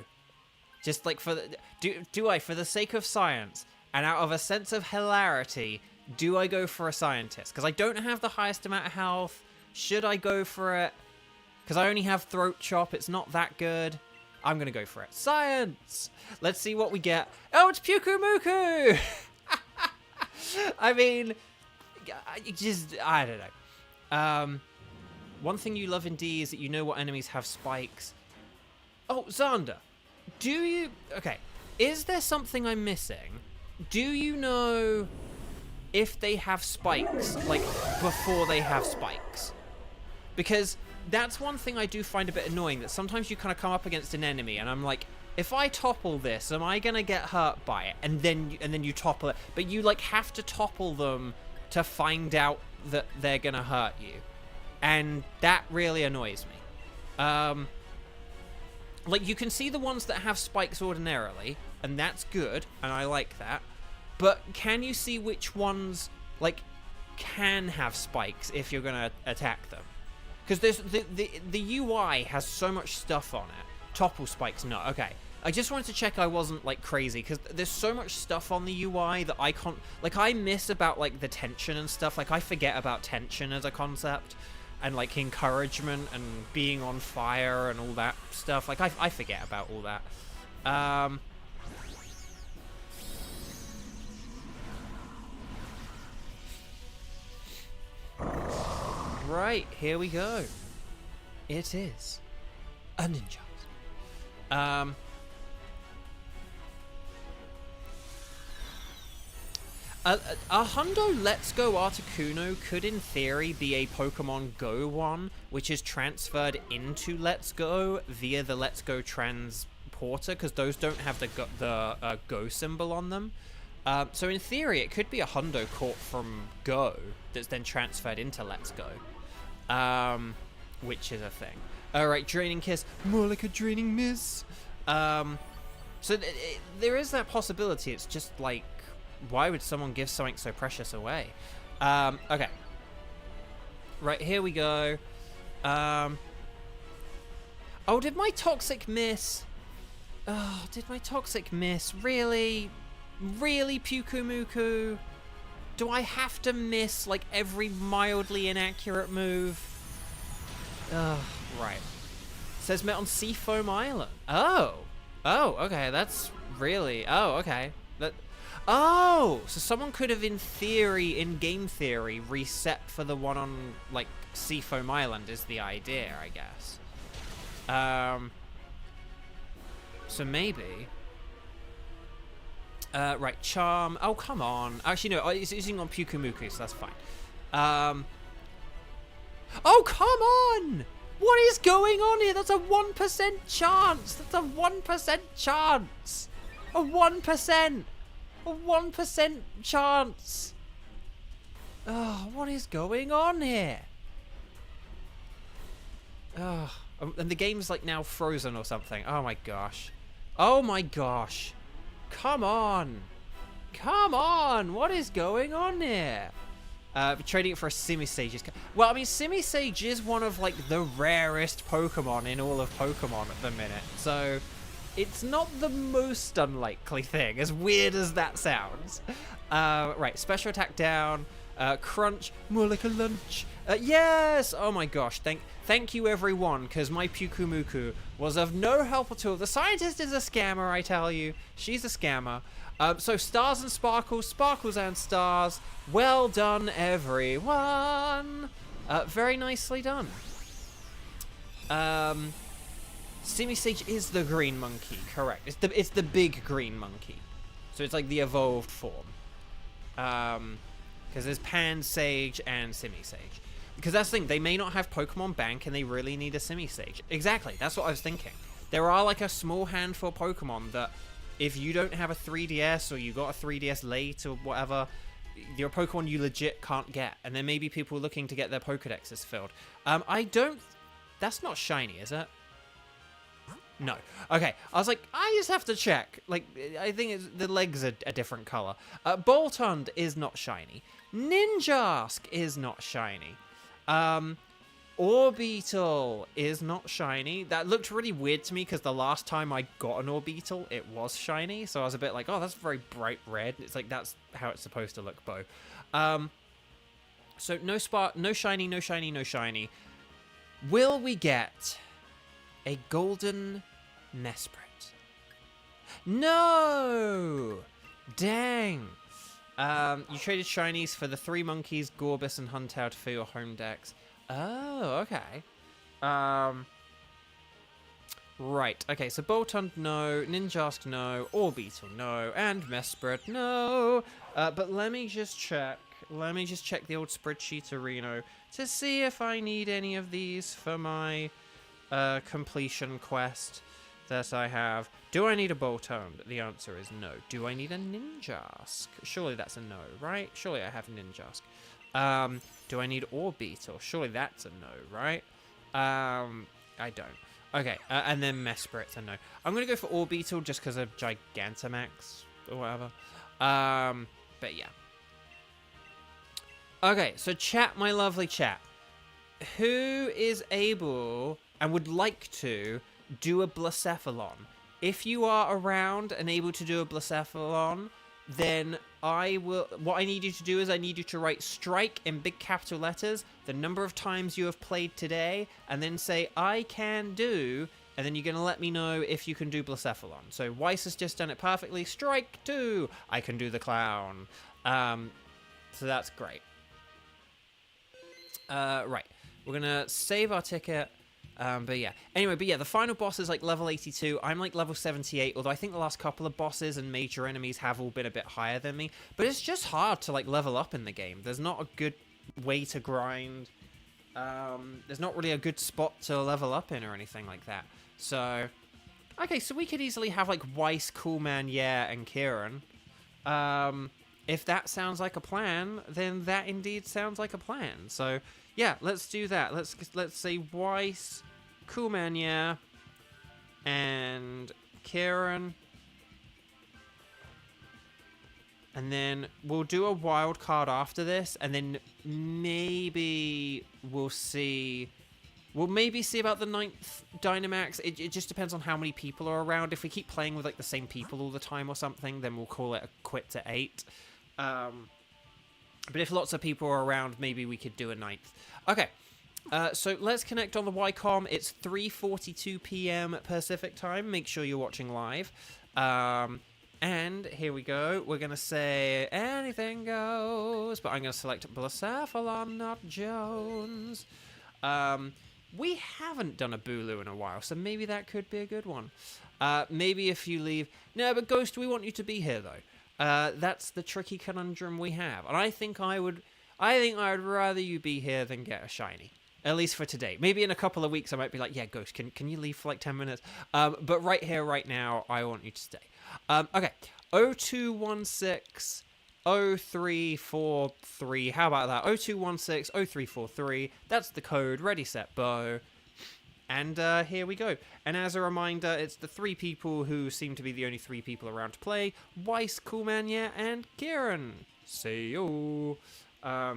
Just like for for the sake of science and out of a sense of hilarity, do I go for a scientist? Because I don't have the highest amount of health. Should I go for it? Because I only have Throat Chop. It's not that good. I'm going to go for it. Science! Let's see what we get. Oh, it's Pyukumuku! I mean, I don't know. One thing you love in D is that you know what enemies have spikes. Oh, Xander. Okay, is there something I'm missing? Do you know if they have spikes, like, before they have spikes? Because that's one thing I do find a bit annoying, that sometimes you kind of come up against an enemy and I'm like, if I topple this, am I gonna get hurt by it? And then you topple it, but you like have to topple them to find out that they're gonna hurt you, and that really annoys me. Like, you can see the ones that have spikes ordinarily, and that's good, and I like that, but can you see which ones like can have spikes if you're gonna attack them? Because there's the UI has so much stuff on it Topple spikes, no. Okay. I just wanted to check I wasn't, like, crazy, because there's so much stuff on the UI that I can't... Like, I miss about, like, the tension and stuff. Like, I forget about tension as a concept, and, like, encouragement, and being on fire, and all that stuff. Like, I forget about all that. Right, here we go. It is a ninja. A Hundo Let's Go Articuno could, in theory, be a Pokemon Go one, which is transferred into Let's Go via the Let's Go transporter, because those don't have the Go symbol on them. So in theory, it could be a Hundo caught from Go that's then transferred into Let's Go, which is a thing. Alright, Draining Kiss, more like a Draining Miss. So there is that possibility. It's just like, why would someone give something so precious away? Okay. Right, here we go. Oh, did my Toxic miss? Oh, did my Toxic miss? Really? Really, Pyukumuku? Do I have to miss, like, every mildly inaccurate move? Ugh, right. Says met on Seafoam Island. Oh. Oh, okay, that's really... Oh, okay. Oh! So someone could have, in theory, in game theory, reset for the one on, like, Seafoam Island is the idea, I guess. So maybe... right, Charm. Oh, come on. Actually, no, it's using on Pyukumuku, so that's fine. Oh, come on! What is going on here? That's a 1% chance! That's a 1% chance! A 1%! A 1% chance! Oh, what is going on here? Oh, and the game's like now frozen or something. Oh my gosh. Oh my gosh. Come on. Come on! What is going on here? Trading it for a Simisage is... Well, I mean, Simisage is one of, like, the rarest Pokemon in all of Pokemon at the minute. So, it's not the most unlikely thing, as weird as that sounds. Right, special attack down. Crunch, more like a lunch. Yes! Oh my gosh, thank you everyone, because my Pyukumuku was of no help at all. The scientist is a scammer, I tell you. She's a scammer. So stars and sparkles, sparkles and stars. Well done, everyone. Very nicely done. Simisage is the green monkey, correct. It's the big green monkey. So it's like the evolved form. Because there's Pansage and Simisage. Because that's the thing, they may not have Pokemon Bank and they really need a Simisage. Exactly, that's what I was thinking. There are like a small handful of Pokemon that if you don't have a 3DS or you got a 3DS late or whatever, your Pokemon you legit can't get. And there may be people looking to get their Pokedexes filled. That's not shiny, is it? No. Okay, I was like, I just have to check. Like, I think the legs are a different color. Boltund is not shiny. Ninjask is not shiny. Orbeetle is not shiny. That looked really weird to me because the last time I got an Orbeetle, it was shiny. So I was a bit like, oh, that's very bright red. It's like, that's how it's supposed to look, Bo. So no shiny, no shiny, no shiny. Will we get a golden Mesprit? No! Dang! You traded shinies for the 3 monkeys, Gorbis, and Huntout for your home decks. Oh, okay. Right, okay, so Boltund, no. Ninjask, no. Orbeetle, no. And Mesprit, no. But let me just check. Let me just check the old spreadsheet Reno to see if I need any of these for my completion quest that I have. Do I need a Boltund? The answer is no. Do I need a Ninjask? Surely that's a no, right? Surely I have Ninjask. Do I need Orbeetle? Surely that's a no, right? I don't. Okay, and then Mesprit's a no. I'm going to go for Orbeetle just because of Gigantamax or whatever. But yeah. Okay, so chat, my lovely chat. Who is able and would like to do a Blacephalon. If you are around and able to do a Blacephalon, then what I need you to do is I need you to write strike in big capital letters, the number of times you have played today, and then say, I can do, and then you're going to let me know if you can do Blacephalon. So Weiss has just done it perfectly. Strike 2! I can do the clown. So that's great. Right. We're going to save our ticket. But yeah. Anyway, the final boss is like level 82. I'm like level 78, although I think the last couple of bosses and major enemies have all been a bit higher than me. But it's just hard to like level up in the game. There's not a good way to grind. There's not really a good spot to level up in or anything like that. So, okay, so we could easily have like Weiss, Coolman, yeah, and Kieran. If that sounds like a plan, then that indeed sounds like a plan. So, yeah, let's do that. Let's say Weiss, Coolman, yeah, and Kieran. And then we'll do a wild card after this, and then maybe we'll see... We'll maybe see about the 9th Dynamax. It just depends on how many people are around. If we keep playing with like the same people all the time or something, then we'll call it a quit to 8. But if lots of people are around, maybe we could do a 9th. Okay, so let's connect on the YCOM. It's 3:42 p.m. Pacific time. Make sure you're watching live. And here we go. We're going to say anything goes, but I'm going to select Blacephalon, not Jones. We haven't done a Bulu in a while, so maybe that could be a good one. Maybe if you leave... No, but Ghost, we want you to be here, though. That's the tricky conundrum we have. And I think I would rather you be here than get a shiny. At least for today. Maybe in a couple of weeks I might be like, yeah, Ghost, can you leave for like 10 minutes? But right here, right now, I want you to stay. Okay. 0216... 0343. How about that? 0216 0343. That's the code. Ready, set, bow. And here we go. And as a reminder, it's the 3 people who seem to be the only 3 people around to play. Weiss, Coolman, yeah, and Kieran. See you. All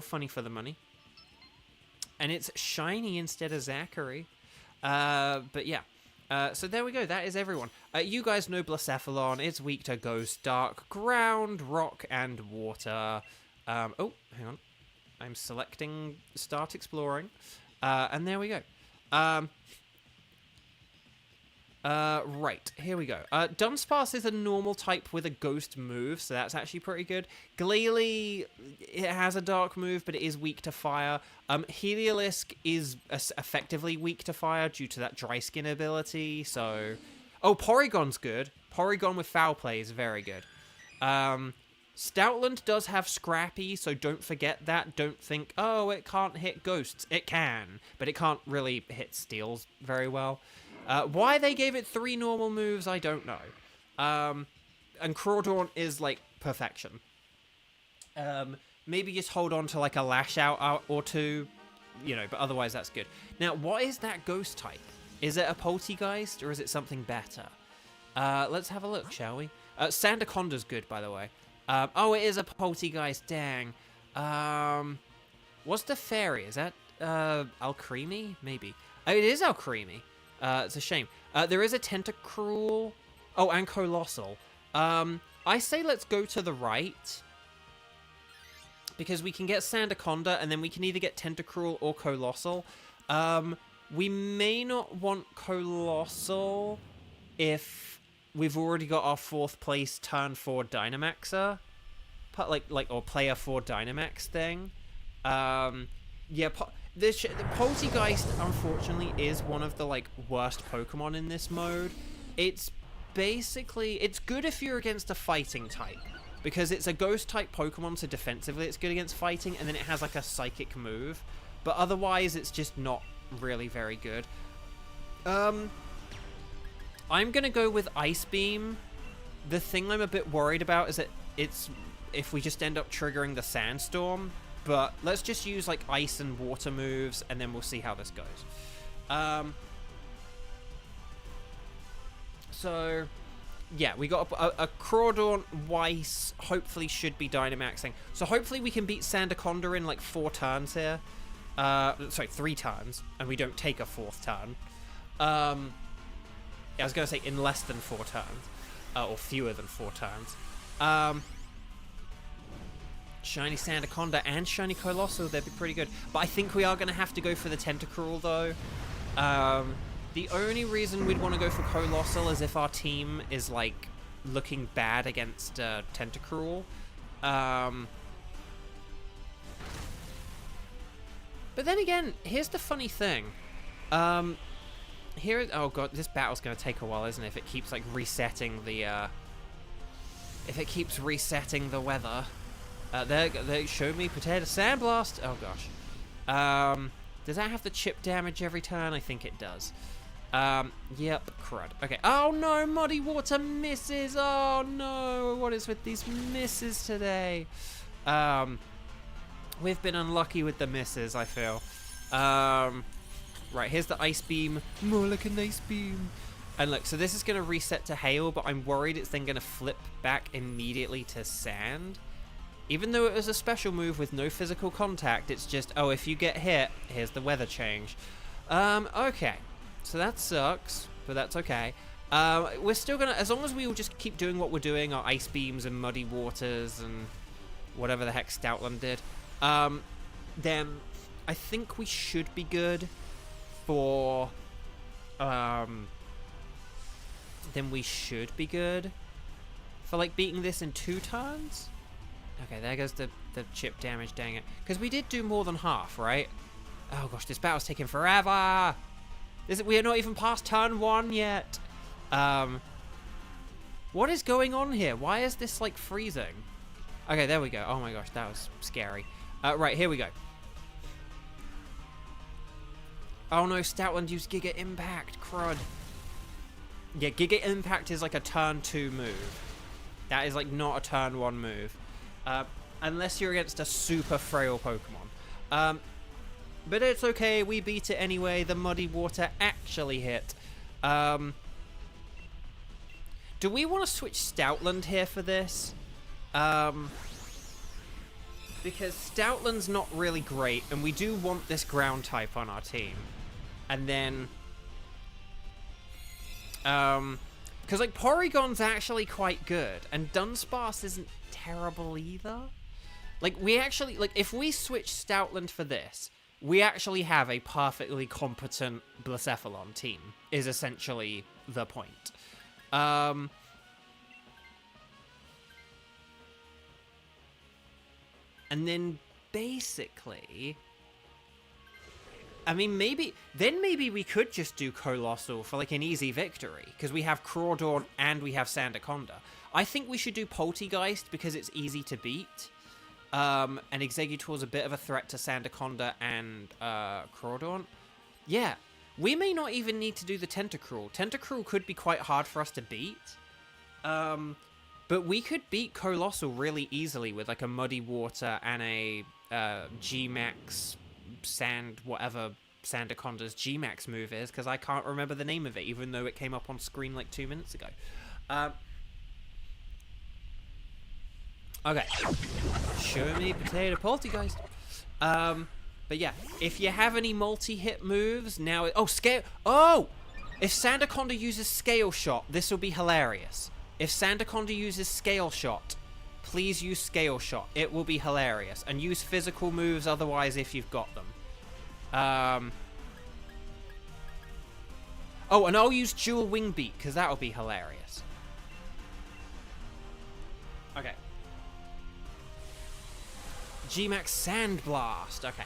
funny for the money. And it's shiny instead of Zachary. But yeah. So there we go. That is everyone. You guys know Blacephalon. It's weak to Ghost, Dark, Ground, Rock, and Water. Oh, hang on. I'm selecting Start Exploring. And there we go. Right. Here we go. Dunsparce is a normal type with a Ghost move, so that's actually pretty good. Glalie, it has a Dark move, but it is weak to Fire. Heliolisk is effectively weak to Fire due to that Dry Skin ability, so... Oh, Porygon's good. Porygon with Foul Play is very good. Stoutland does have Scrappy, so don't forget that. Don't think, oh, it can't hit Ghosts. It can, but it can't really hit Steels very well. Why they gave it 3 normal moves, I don't know. And Crawdaunt is, like, perfection. Maybe just hold on to, like, a Lash Out or 2, you know, but otherwise that's good. Now, what is that Ghost type? Is it a Poltegeist, or is it something better? Let's have a look, shall we? Sandaconda's good, by the way. Oh, it is a Poltegeist, dang. What's the fairy? Is that, Alcremie? Maybe. Oh, it is Alcremie. It's a shame. There is a Tentacruel. Oh, and Colossal. I say let's go to the right. Because we can get Sandaconda, and then we can either get Tentacruel or Colossal. We may not want Colossal if we've already got our 4th place turn 4 Dynamaxer. Or player 4 Dynamax thing. Yeah, the Poltegeist, unfortunately, is one of the, like, worst Pokemon in this mode. It's basically... It's good if you're against a fighting type, because it's a Ghost-type Pokemon, so defensively it's good against fighting, and then it has, like, a Psychic move. But otherwise, it's just not really very good. I'm gonna go with Ice Beam. The thing I'm a bit worried about is that it's... If we just end up triggering the Sandstorm... But let's just use, like, ice and water moves, and then we'll see how this goes. So, yeah, we got a Crawdaunt, Weiss, hopefully should be Dynamaxing. So hopefully we can beat Sandaconda in, like, 4 turns here. Sorry, 3 turns, and we don't take a 4th turn. Yeah, I was going to say in less than 4 turns, or fewer than 4 turns. Shiny Sandaconda and Shiny Colossal, they'd be pretty good. But I think we are going to have to go for the Tentacruel, though. The only reason we'd want to go for Colossal is if our team is, like, looking bad against Tentacruel. But then again, here's the funny thing. Oh god, this battle's going to take a while, isn't it? If it keeps, like, resetting the, if it keeps resetting the weather. They showed me Potato Sandblast. Oh, gosh. Does that have the chip damage every turn? I think it does. Yep, crud. Okay. Oh, no, Muddy Water misses. Oh, no. What is with these misses today? We've been unlucky with the misses, I feel. Right, here's the Ice Beam. More like an Ice Beam. And look, so this is going to reset to Hail, but I'm worried it's then going to flip back immediately to Sand. Even though it was a special move with no physical contact, it's just, oh, if you get hit, here's the weather change. Okay. So that sucks, but that's okay. We're still going to, as long as we will just keep doing what we're doing, our Ice Beams and Muddy Waters and whatever the heck Stoutland did, then I think we should be good for, like, beating this in 2 turns? Okay, there goes the chip damage, dang it. Because we did do more than half, right? Oh gosh, this battle's taking forever! We are not even past turn 1 yet! What is going on here? Why is this, like, freezing? Okay, there we go. Oh my gosh, that was scary. Right, here we go. Oh no, Stoutland used Giga Impact, crud. Yeah, Giga Impact is like a turn 2 move. That is like not a turn 1 move. Unless you're against a super frail Pokemon. But it's okay, we beat it anyway. The Muddy Water actually hit. Do we want to switch Stoutland here for this? Because Stoutland's not really great, and we do want this ground type on our team. And then... because, like, Porygon's actually quite good, and Dunsparce isn't terrible either. Like, we actually... Like, if we switch Stoutland for this, we actually have a perfectly competent Blacephalon team, is essentially the point. And then, basically... I mean, maybe we could just do Colossal for, like, an easy victory, because we have Crawdaunt and we have Sandaconda. I think we should do Poltegeist, because it's easy to beat, and Exeggutor's a bit of a threat to Sandaconda and Crawdaunt. Yeah, we may not even need to do the Tentacruel. Tentacruel could be quite hard for us to beat, but we could beat Colossal really easily with, like, a Muddy Water and a G-Max... Sand, whatever Sandaconda's G-Max move is, because I can't remember the name of it, even though it came up on screen like 2 minutes ago. Okay. Show me Potato Poltegeist. But yeah, if you have any multi-hit moves, now... Oh, Scale... Oh! If Sandaconda uses Scale Shot, this will be hilarious. If Sandaconda uses Scale Shot... Please use Scale Shot. It will be hilarious. And use physical moves otherwise if you've got them. Oh, and I'll use Dual Wing Beat, because that'll be hilarious. Okay. G-Max Sand Blast. Okay.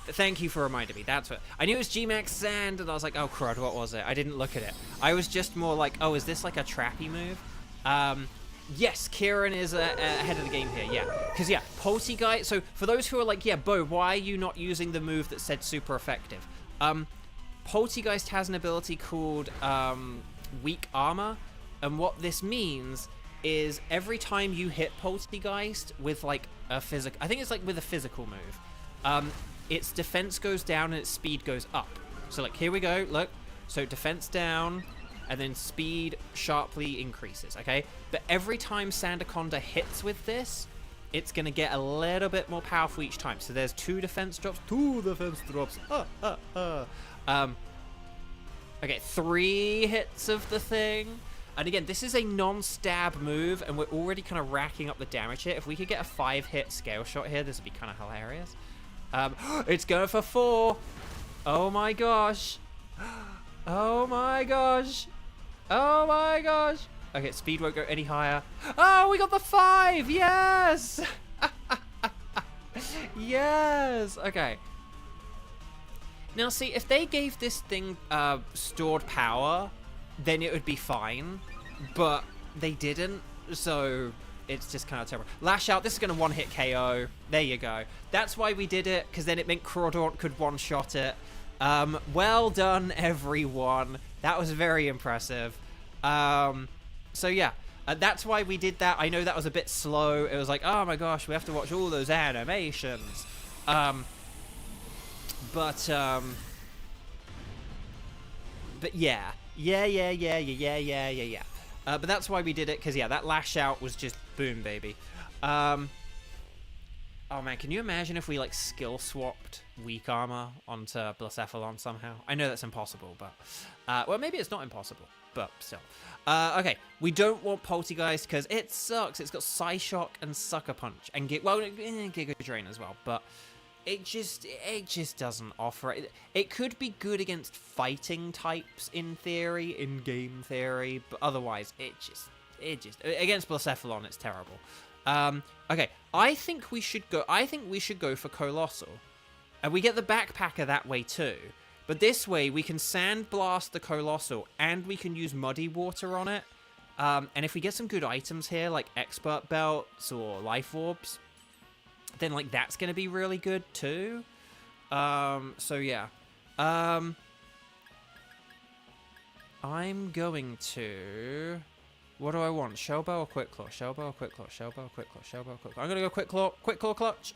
Thank you for reminding me. That's what... I knew it was G-Max Sand, and I was like, oh, crud, what was it? I didn't look at it. I was just more like, oh, is this like a trappy move? Yes, Kieran is ahead of the game here, yeah. Because, yeah, Poltegeist... So, for those who are like, yeah, Bo, why are you not using the move that said super effective? Poltegeist has an ability called Weak Armor, and what this means is every time you hit Poltegeist with, like, a physical... I think it's, like, with a physical move, its defense goes down and its speed goes up. So, like, here we go, look. So, defense down... and then speed sharply increases, okay? But every time Sandaconda hits with this, it's going to get a little bit more powerful each time. So there's 2 defense drops. 2 defense drops. Okay, 3 hits of the thing. And again, this is a non-stab move, and we're already kind of racking up the damage here. If we could get a 5-hit scale shot here, this would be kind of hilarious. It's going for 4. Oh my gosh. Oh my gosh. Oh my gosh. Okay, speed won't go any higher. Oh, we got the 5. Yes. Yes. Okay. Now, see, if they gave this thing stored power, then it would be fine, but they didn't, so it's just kind of terrible. Lash out, this is going to one-hit KO. There you go. That's why we did it, because then it meant Crawdaunt could one-shot it. Well done, everyone. That was very impressive. So yeah, that's why we did that. I know that was a bit slow. It was like, oh my gosh, we have to watch all those animations. But yeah. But that's why we did it, because, yeah, that lash out was just boom, baby. Oh, man, can you imagine if we, like, skill swapped weak armor onto Blacephalon somehow? I know that's impossible, but... well, maybe it's not impossible, but still. Okay, we don't want Poltergeist, because it sucks. It's got Psyshock and Sucker Punch, and Giga Drain as well, but... It just doesn't offer it. It could be good against fighting types in theory, in game theory, but otherwise it just against Blacephalon it's terrible. Okay, I think we should go for Colossal. And we get the Backpacker that way too. But this way we can Sandblast the Colossal and we can use Muddy Water on it. And if we get some good items here like Expert Belts or Life Orbs, then, like, that's going to be really good, too. So, yeah. I'm going to... What do I want? Shellbow or Quick Claw? Shellbow or Quick Claw? Shellbow or Quick Claw? Shellbow or Quick Claw? I'm going to go Quick Claw. Quick Claw Clutch.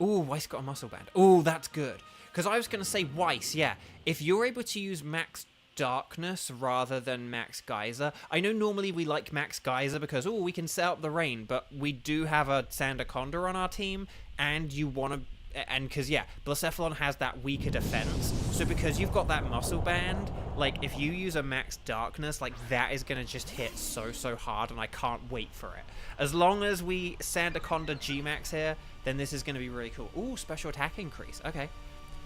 Ooh, Weiss got a Muscle Band. Ooh, that's good. Because I was going to say Weiss, yeah. If you're able to use Max Darkness rather than Max Geyser. I know normally we like Max Geyser because, oh, we can set up the rain, but we do have a Sandaconda on our team, and you want to... And because, yeah, Blacephalon has that weaker defense, so because you've got that muscle band, like, if you use a Max Darkness, like, that is going to just hit so hard, and I can't wait for it. As long as we Sandaconda G-Max here, then this is going to be really cool. Ooh, special attack increase. Okay.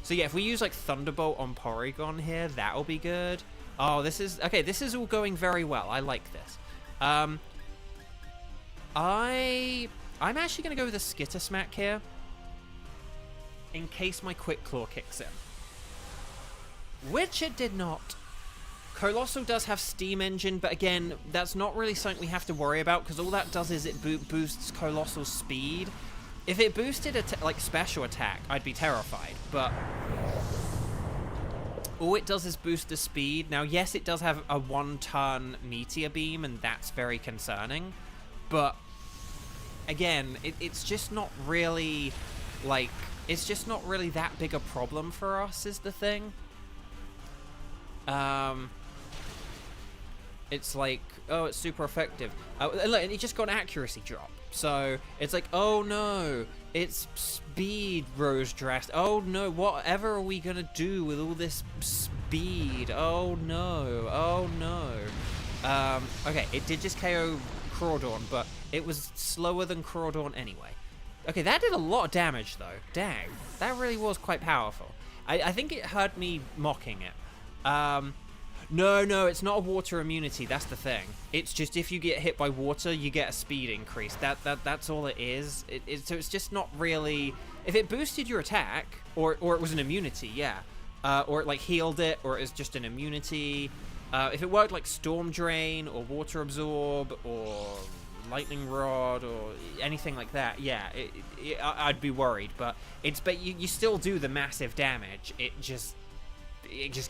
So yeah, if we use like Thunderbolt on Porygon here, that'll be good. Oh, this is... Okay, this is all going very well. I like this. I'm actually going to go with a Skitter Smack here, in case my Quick Claw kicks in. Which it did not. Colossal does have Steam Engine, but again, that's not really something we have to worry about, because all that does is it boosts Colossal's speed. If it boosted like special attack, I'd be terrified, but all it does is boost the speed. Now, yes, it does have a 1-turn Meteor Beam, and that's very concerning, but again, it's just not really, like, it's just not really that big a problem for us, is the thing. It's like, oh, it's super effective. Look, it just got an accuracy drop. So it's like, oh no, its speed rose drastic. Oh no, whatever are we gonna do with all this speed? Oh no, oh no. Okay, it did just KO Crawdaunt, but it was slower than Crawdaunt anyway. Okay, that did a lot of damage though. Dang, that really was quite powerful. I think it hurt me mocking it. No, it's not a water immunity. That's the thing. It's just if you get hit by water, you get a speed increase. That's all it is. So it's just not really... If it boosted your attack, or it was an immunity, yeah. Or it like healed it, or it was just an immunity. If it worked like Storm Drain, or Water Absorb, or Lightning Rod, or anything like that, yeah, I'd be worried. But you still do the massive damage. It just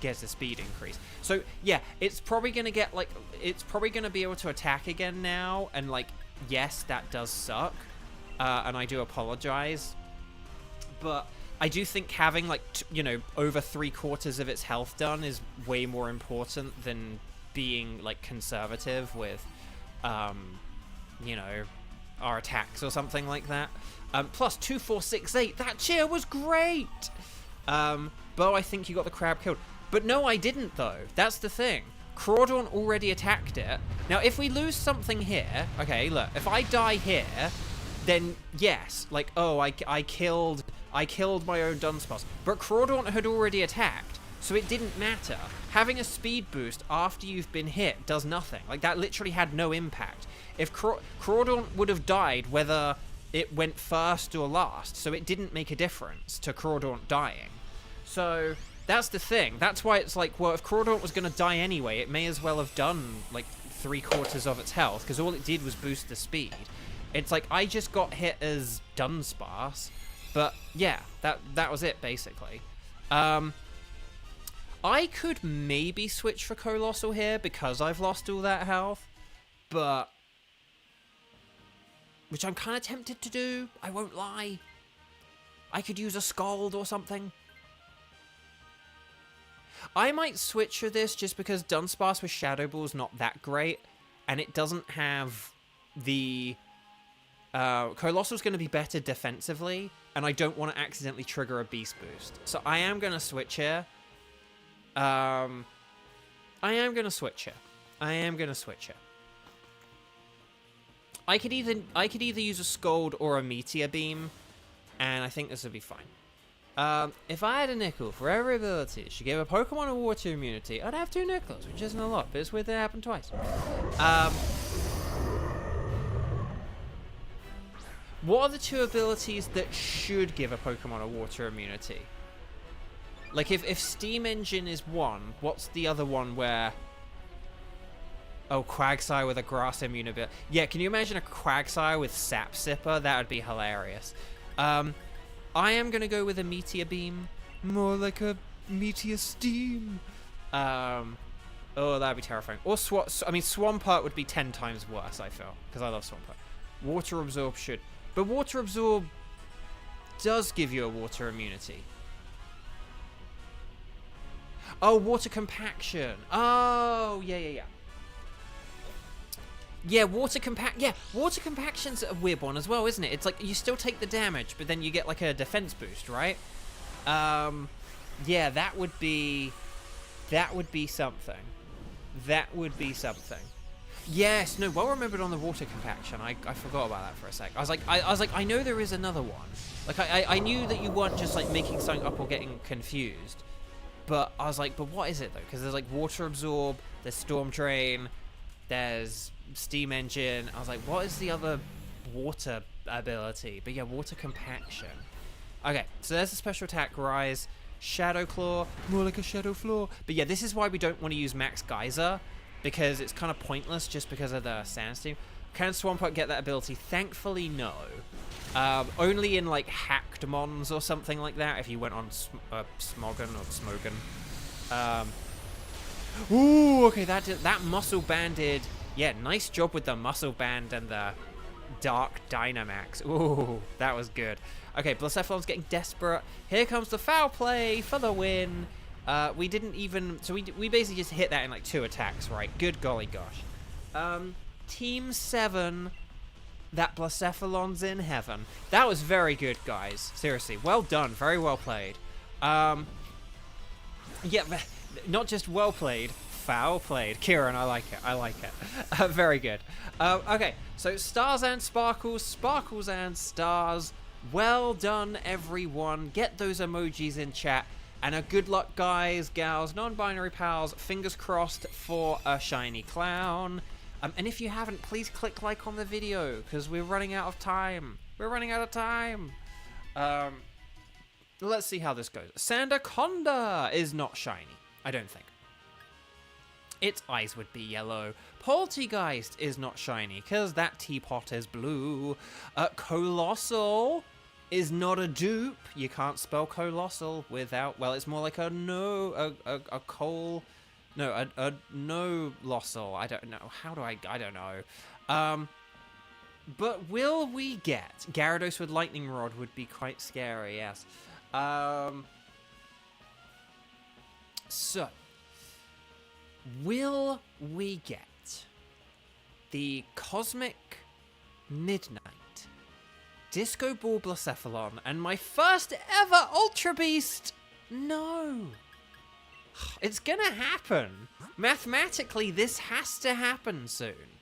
gets a speed increase. So yeah, it's probably gonna get like, it's probably gonna be able to attack again now, and like, yes, that does suck, and I do apologize, but I do think having, like, you know, over 3/4 of its health done is way more important than being, like, conservative with, you know, our attacks or something like that. Plus 2, 4, 6, 8. That cheer was great! Bo, I think you got the crab killed. But no, I didn't, though. That's the thing. Crawdaunt already attacked it. Now, if we lose something here... Okay, look. If I die here, then yes. Like, oh, I killed my own Dunsparce. But Crawdaunt had already attacked, so it didn't matter. Having a speed boost after you've been hit does nothing. Like, that literally had no impact. If Crawdaunt would have died whether it went first or last, so it didn't make a difference to Crawdaunt dying. So... That's the thing. That's why it's like, well, if Crawdaunt was going to die anyway, it may as well have done, like, 3/4 of its health, because all it did was boost the speed. It's like, I just got hit as Dunsparce, but, yeah, that was it, basically. I could maybe switch for Colossal here, because I've lost all that health, but... Which I'm kind of tempted to do, I won't lie. I could use a Scald or something. I might switch for this just because Dunsparce with Shadow Ball's not that great, and it doesn't have the... Colossal's going to be better defensively, and I don't want to accidentally trigger a Beast Boost. So I am going to switch here. I am going to switch here. I could either use a Scald or a Meteor Beam, and I think this would be fine. If I had a nickel for every ability she gave a Pokemon a water immunity, I'd have 2 nickels, which isn't a lot, but it's weird that it happened twice. What are the 2 abilities that should give a Pokemon a water immunity? Like, if Steam Engine is one, what's the other one where... Oh, Quagsire with a grass immunity. Yeah, can you imagine a Quagsire with Sap Sipper? That would be hilarious. I am going to go with a Meteor Beam. More like a Meteor Steam. Oh, that'd be terrifying. Or Swampert would be 10 times worse, I feel. Because I love Swampert. Water Absorb should... But Water Absorb does give you a water immunity. Oh, Water Compaction. Oh, yeah. Yeah, Water Compaction's a weird one as well, isn't it? It's like, you still take the damage, but then you get, like, a defense boost, right? Yeah, that would be something. Yes, no, well remembered on the Water Compaction. I forgot about that for a sec. I was like, I know there is another one. Like, I knew that you weren't just, like, making something up or getting confused. But I was like, but what is it, though? Because there's, like, Water Absorb, there's Storm Drain, there's... Steam Engine. I was like, what is the other water ability? But yeah, Water Compaction. Okay, so there's a special attack, Rise. Shadow Claw, more like a Shadow Floor. But yeah, this is why we don't want to use Max Geyser, because it's kind of pointless just because of the Sandsteam. Can Swampert get that ability? Thankfully, no. Only in, like, hacked Mons or something like that, if you went on Smogon or Smogon. Ooh, okay, that Muscle Banded... Yeah, nice job with the Muscle Band and the Dark Dynamax. Ooh, that was good. Okay, Blacephalon's getting desperate. Here comes the foul play for the win. We didn't even... So we basically just hit that in like 2 attacks, right? Good golly gosh. Team 7. That Blacephalon's in heaven. That was very good, guys. Seriously, well done. Very well played. Yeah, not just well played. Foul played. Kieran, I like it. Very good. Okay, so stars and sparkles, sparkles and stars. Well done, everyone. Get those emojis in chat. And a good luck, guys, gals, non-binary pals. Fingers crossed for a shiny clown. And if you haven't, please click like on the video, because we're running out of time. Let's see how this goes. Sandaconda is not shiny. I don't think. Its eyes would be yellow. Poltergeist is not shiny, because that teapot is blue. Colossal is not a dupe. You can't spell Colossal without... Well, it's more like a no... A coal... No, a no-lossal. I don't know. How do I don't know. But will we get... Gyarados with Lightning Rod would be quite scary, yes. So, will we get the Cosmic Midnight Disco Ball Blacephalon and my first ever Ultra Beast? No. It's gonna happen. Mathematically, this has to happen soon.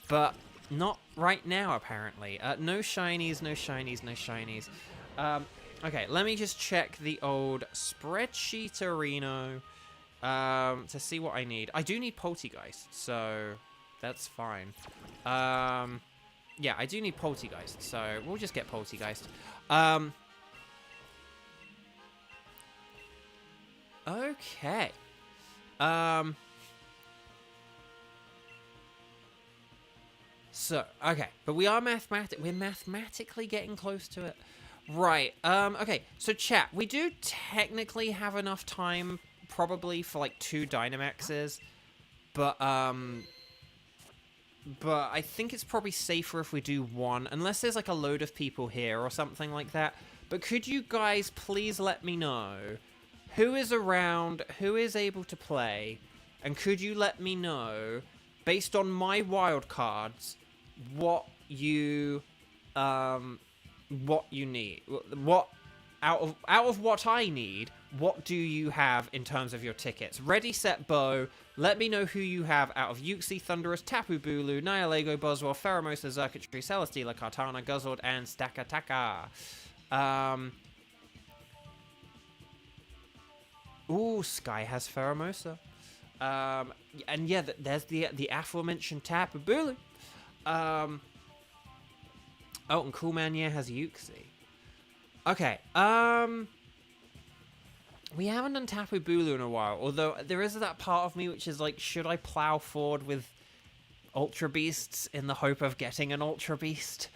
But not right now, apparently. No shinies, no shinies, no shinies. Okay, let me just check the old spreadsheet-areno to see what I need. I do need Poltegeist, so that's fine. Yeah, I do need Poltegeist, so we'll just get Poltegeist. Okay. So, okay, but we're mathematically getting close to it. Right, okay, so chat, we do technically have enough time, probably, for, like, 2 Dynamaxes, but I think it's probably safer if we do 1, unless there's, like, a load of people here or something like that. But could you guys please let me know who is around, who is able to play, and could you let me know, based on my wild cards, what you need, what out of what I need, what do you have in terms of your tickets? Ready, set, bow. Let me know who you have out of Uxie, Thunderous, Tapu Bulu, Nihilego, Boswell, Pheromosa, Xurkitree, Celesteela, Kartana, Guzzlord, and Stakataka. Ooh, Sky has Pheromosa. And yeah, there's the aforementioned Tapu Bulu. Oh, and Cool Man Yeah has Uxie. Okay, we haven't done Tapu Bulu in a while, although there is that part of me which is like, should I plow forward with Ultra Beasts in the hope of getting an Ultra Beast?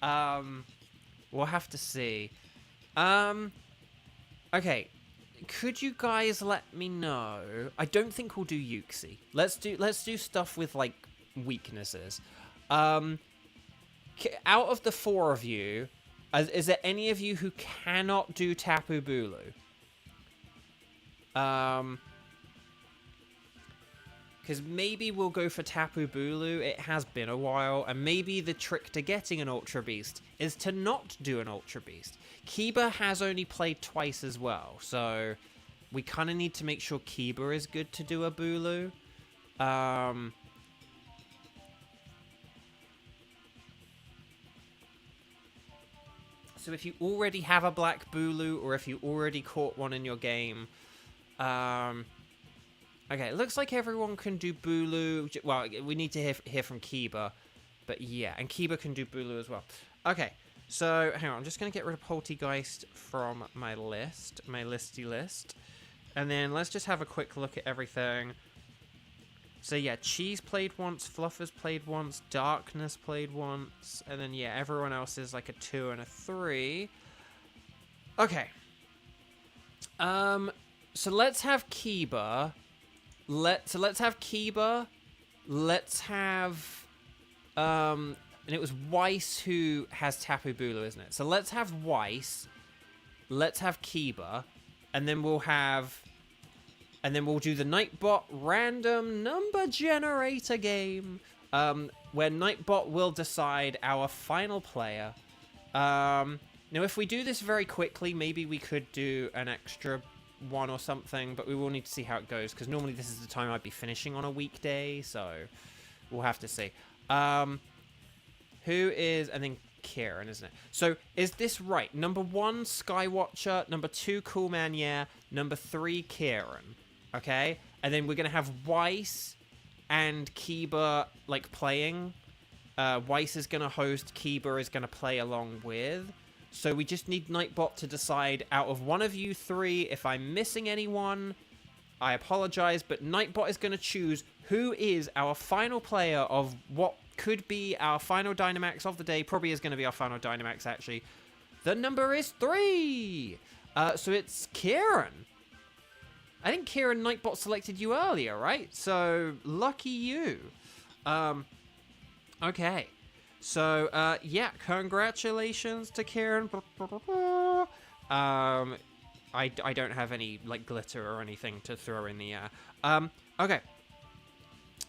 We'll have to see. Okay, could you guys let me know? I don't think we'll do Uxie. Let's do stuff with, like, weaknesses. Out of the 4 of you, is there any of you who cannot do Tapu Bulu? Because maybe we'll go for Tapu Bulu. It has been a while, and maybe the trick to getting an Ultra Beast is to not do an Ultra Beast. Kiba has only played twice as well, so we kind of need to make sure Kiba is good to do a Bulu. So if you already have a black Bulu, or if you already caught one in your game, okay, it looks like everyone can do Bulu. Well, we need to hear from Kiba, but yeah, and Kiba can do Bulu as well. Okay, so hang on, I'm just going to get rid of Poltegeist from my list, my listy list, and then let's just have a quick look at everything. So yeah, Cheese played once, Fluffers played once, Darkness played once, and then yeah, everyone else is like a 2 and a 3. Okay. So let's have Kiba. Let's have Kiba. Let's have and it was Weiss who has Tapu Bulu, isn't it? So let's have Weiss. Let's have Kiba, and then we'll do the Nightbot random number generator game, where Nightbot will decide our final player. Now, if we do this very quickly, maybe we could do an extra one or something, but we will need to see how it goes, because normally this is the time I'd be finishing on a weekday, so we'll have to see. Who is, and then Kieran, isn't it? So, is this right? Number 1, Skywatcher. Number 2, Cool Man Yeah. Number 3, Kieran. Okay? And then we're going to have Weiss and Kiba, like, playing. Weiss is going to host, Kiba is going to play along with. So we just need Nightbot to decide out of one of you 3. If I'm missing anyone, I apologize, but Nightbot is going to choose who is our final player of what could be our final Dynamax of the day. Probably is going to be our final Dynamax, actually. The number is 3! So it's Kieran. I think Kieran Nightbot selected you earlier, right? So, lucky you. Okay. So, yeah, congratulations to Kieran. I don't have any, like, glitter or anything to throw in the air. Okay.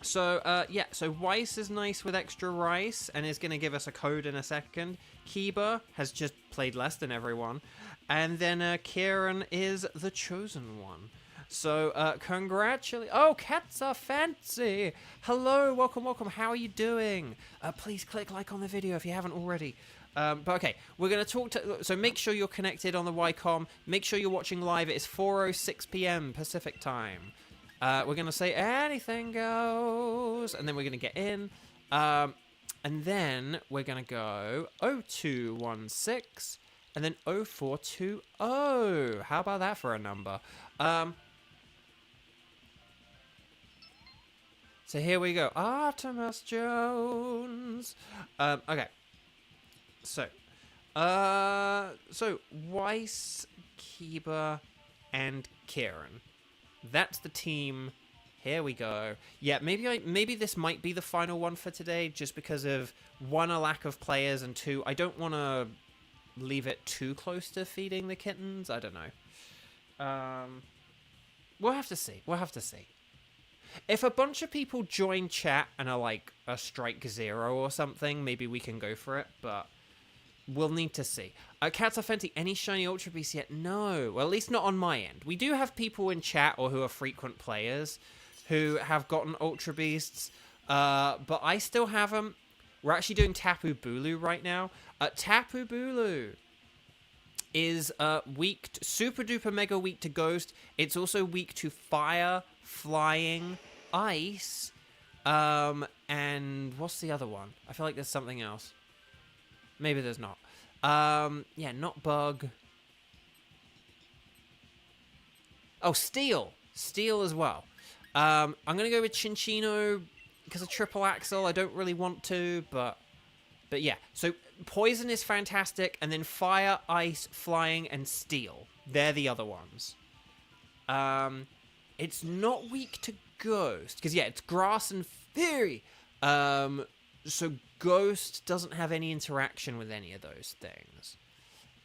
So, yeah, so Weiss is nice with extra rice and is going to give us a code in a second. Kiba has just played less than everyone. And then Kieran is the chosen one. So, congratulations. Oh, cats are fancy. Hello, welcome, welcome. How are you doing? Please click like on the video if you haven't already. But okay, we're going to talk to... So make sure you're connected on the YCOM. Make sure you're watching live. It is 4:06 p.m. Pacific time. We're going to say anything goes. And then we're going to get in. And then we're going to go 0216. And then 0420. How about that for a number? So here we go. Artemis Jones. Okay. So Weiss, Kiba, and Kieran. That's the team. Here we go. Yeah, maybe this might be the final one for today, just because of one, a lack of players, and two, I don't want to leave it too close to feeding the kittens. I don't know. We'll have to see. We'll have to see. If a bunch of people join chat and are like a strike 0 or something, maybe we can go for it, but we'll need to see. Cats are Fenty, any shiny Ultra Beasts yet? No. Well, at least not on my end. We do have people in chat or who are frequent players who have gotten Ultra Beasts, but I still haven't. We're actually doing Tapu Bulu right now. Tapu Bulu is super duper mega weak to Ghost. It's also weak to Fire, Flying, Ice, and what's the other one? I feel like there's something else. Maybe there's not. Yeah, not Bug. Oh, Steel. Steel as well. I'm going to go with Chinchino because of Triple Axle. I don't really want to, but yeah. So Poison is fantastic, and then Fire, Ice, Flying, and Steel. They're the other ones. It's not weak to Ghost, because yeah, it's Grass and Fury. So Ghost doesn't have any interaction with any of those things.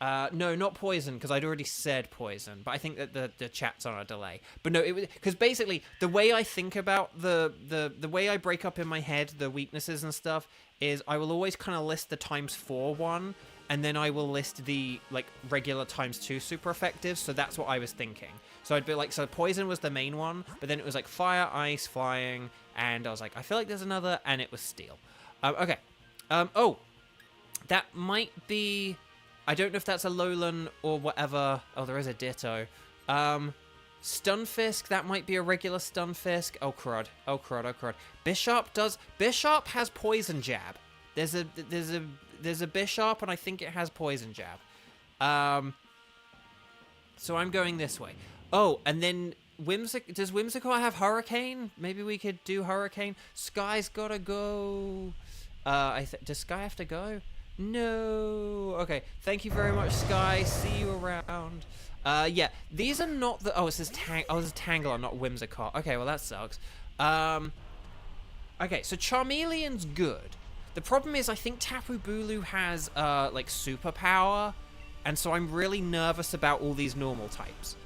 No, not Poison, because I'd already said Poison, but I think that the chat's on a delay. But no, because basically the way I think about the way I break up in my head the weaknesses and stuff is I will always kind of list the ×4 one, and then I will list the like regular ×2 super effectives. So that's what I was thinking. So I'd be like, so Poison was the main one, but then it was like Fire, Ice, Flying, and I was like, I feel like there's another, and it was Steel. Okay. Oh, that might be... I don't know if that's a Alolan or whatever. Oh, there is a Ditto. Stunfisk, that might be a regular Stunfisk. Oh, crud. Oh, crud. Oh, crud. Bishop has Poison Jab. There's a Bishop, and I think it has Poison Jab. So I'm going this way. Oh, and then does Whimsicott have Hurricane? Maybe we could do Hurricane. Sky's gotta go. Does Sky have to go? No. Okay. Thank you very much, Sky. See you around. Yeah. These are not the... Oh, it says this is Tangela, not Whimsicott. Okay, well, that sucks. Okay, so Charmeleon's good. The problem is I think Tapu Bulu has, like, superpower, and so I'm really nervous about all these normal types.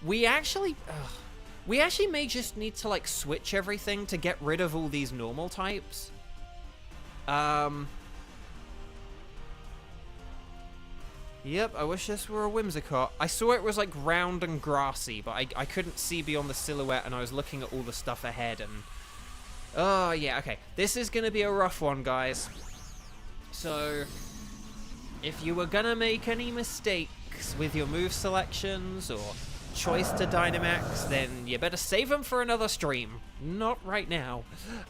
We actually may just need to, like, switch everything to get rid of all these normal types. Yep, I wish this were a Whimsicott. I saw it was, like, round and grassy, but I couldn't see beyond the silhouette, and I was looking at all the stuff ahead, and... Oh, yeah, okay. This is gonna be a rough one, guys. So, if you were gonna make any mistakes with your move selections, or choice to Dynamax, then you better save them for another stream. Not right now.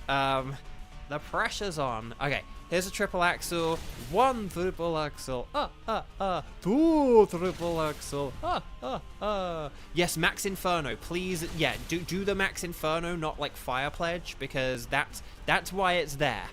The pressure's on. Okay, here's a triple axle. 1 triple axle. Two triple axle. Yes, Max Inferno, please. Yeah, do the Max Inferno, not like Fire Pledge, because that's why it's there.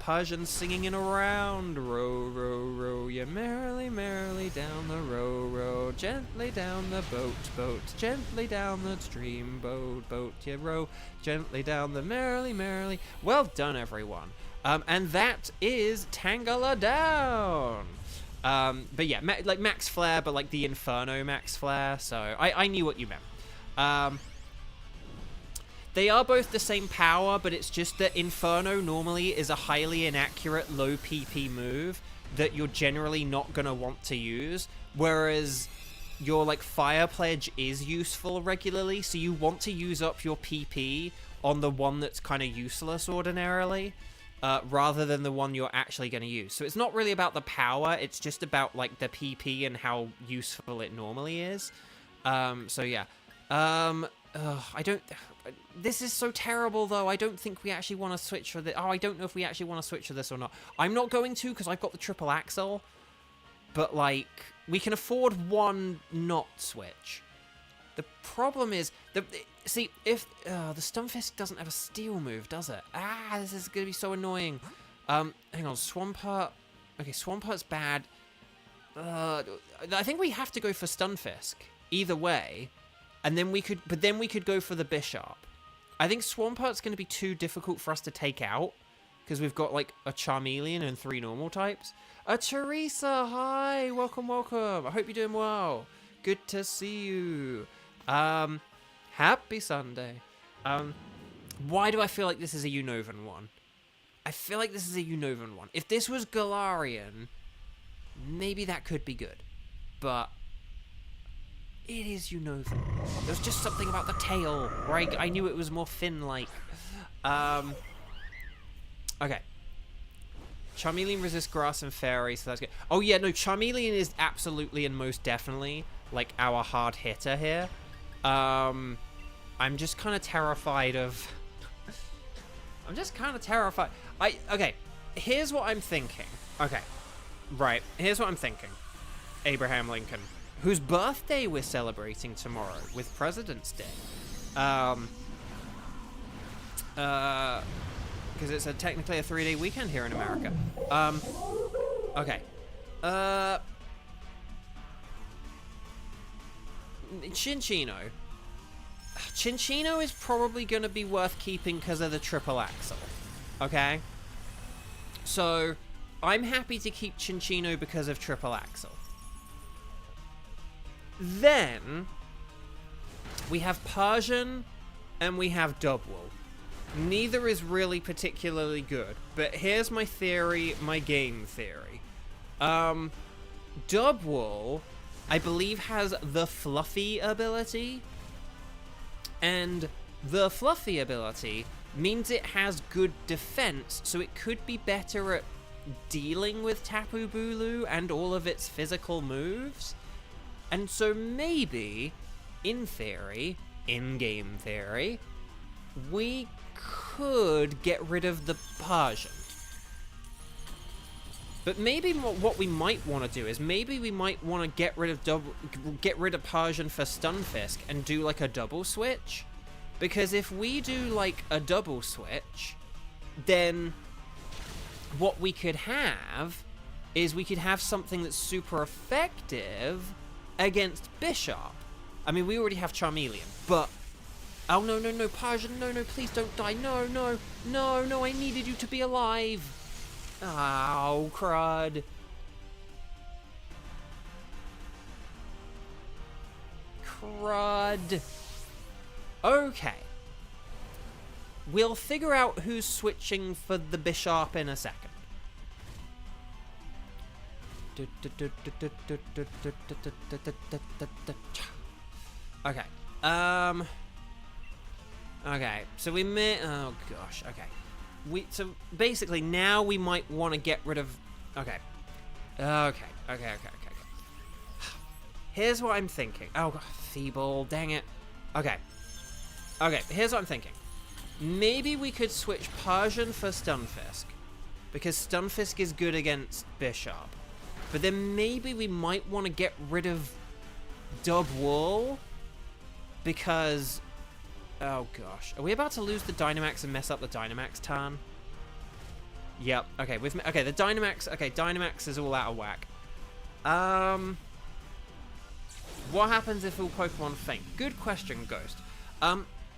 Persian singing in a round. Row, row, row, you merrily, merrily down the row, row, gently down the boat, boat, gently down the stream, boat, boat, you row, gently down the merrily, merrily. Well done, everyone. And that is Tangela down. But yeah, like Max Flare, but like the Inferno Max Flare, so I knew what you meant. They are both the same power, but it's just that Inferno normally is a highly inaccurate low PP move that you're generally not going to want to use, whereas your like Fire Pledge is useful regularly, so you want to use up your PP on the one that's kind of useless ordinarily, rather than the one you're actually going to use. So it's not really about the power, it's just about like the PP and how useful it normally is. So yeah. I don't... This is so terrible, though. I don't think we actually want to switch for this. Oh, I don't know if we actually want to switch for this or not. I'm not going to, because I've got the triple axle. But, like, we can afford one not switch. The problem is... See, if... the Stunfisk doesn't have a steel move, does it? Ah, this is going to be so annoying. Hang on, Swampert... Okay, Swampert's bad. I think we have to go for Stunfisk. Either way. And then we could, but then we could go for the Bishop. I think Swampert's going to be too difficult for us to take out, because we've got, like, a Charmeleon and 3 normal types. Teresa, hi! Welcome, welcome! I hope you're doing well. Good to see you. Happy Sunday. Why do I feel like this is a Unova one? I feel like this is a Unova one. If this was Galarian, maybe that could be good. But... it is Unova. There's just something about the tail, right? I knew it was more fin-like. Okay. Charmeleon resists grass and fairy, so that's good. Oh yeah, no, Charmeleon is absolutely and most definitely, like, our hard hitter here. I'm just kind of terrified of... I'm just kind of terrified. Okay, here's what I'm thinking. Okay, right, here's what I'm thinking. Abraham Lincoln, whose birthday we're celebrating tomorrow with President's Day. Because it's technically a 3-day weekend here in America. Okay. Chinchino. Chinchino is probably going to be worth keeping because of the triple axle. Okay? So, I'm happy to keep Chinchino because of triple axle. Then, we have Persian, and we have Dubwool. Neither is really particularly good, but here's my theory, my game theory. Dubwool, I believe, has the Fluffy ability, and the Fluffy ability means it has good defense, so it could be better at dealing with Tapu Bulu and all of its physical moves. And so maybe, in theory, in-game theory, we could get rid of the Persian. But maybe what we might want to do is maybe we might want to get rid of Persian for Stunfisk and do like a double switch. Because if we do like a double switch, then what we could have is we could have something that's super effective against Bishop. I mean, we already have Charmeleon, but... Oh, no, no, no, Persian, no, no, please don't die. No, no, no, no, I needed you to be alive. Oh, crud. Crud. Okay. We'll figure out who's switching for the Bishop in a second. Okay. Okay. So we may... Oh, gosh. Okay. So basically now we might want to get rid of... Okay. Okay. Here's what I'm thinking. Oh, God. Feeble. Dang it. Okay. Okay. Here's what I'm thinking. Maybe we could switch Persian for Stunfisk, because Stunfisk is good against Bishop. But then maybe we might want to get rid of Dubwool, because... Oh, gosh. Are we about to lose the Dynamax and mess up the Dynamax turn? Yep. Okay, okay, the Dynamax... Okay, Dynamax is all out of whack. What happens if all Pokemon faint? Good question, Ghost.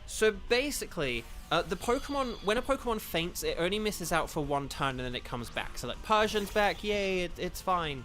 So basically, the Pokemon... When a Pokemon faints, it only misses out for one turn and then it comes back. So, like, Persian's back, yay, it's fine.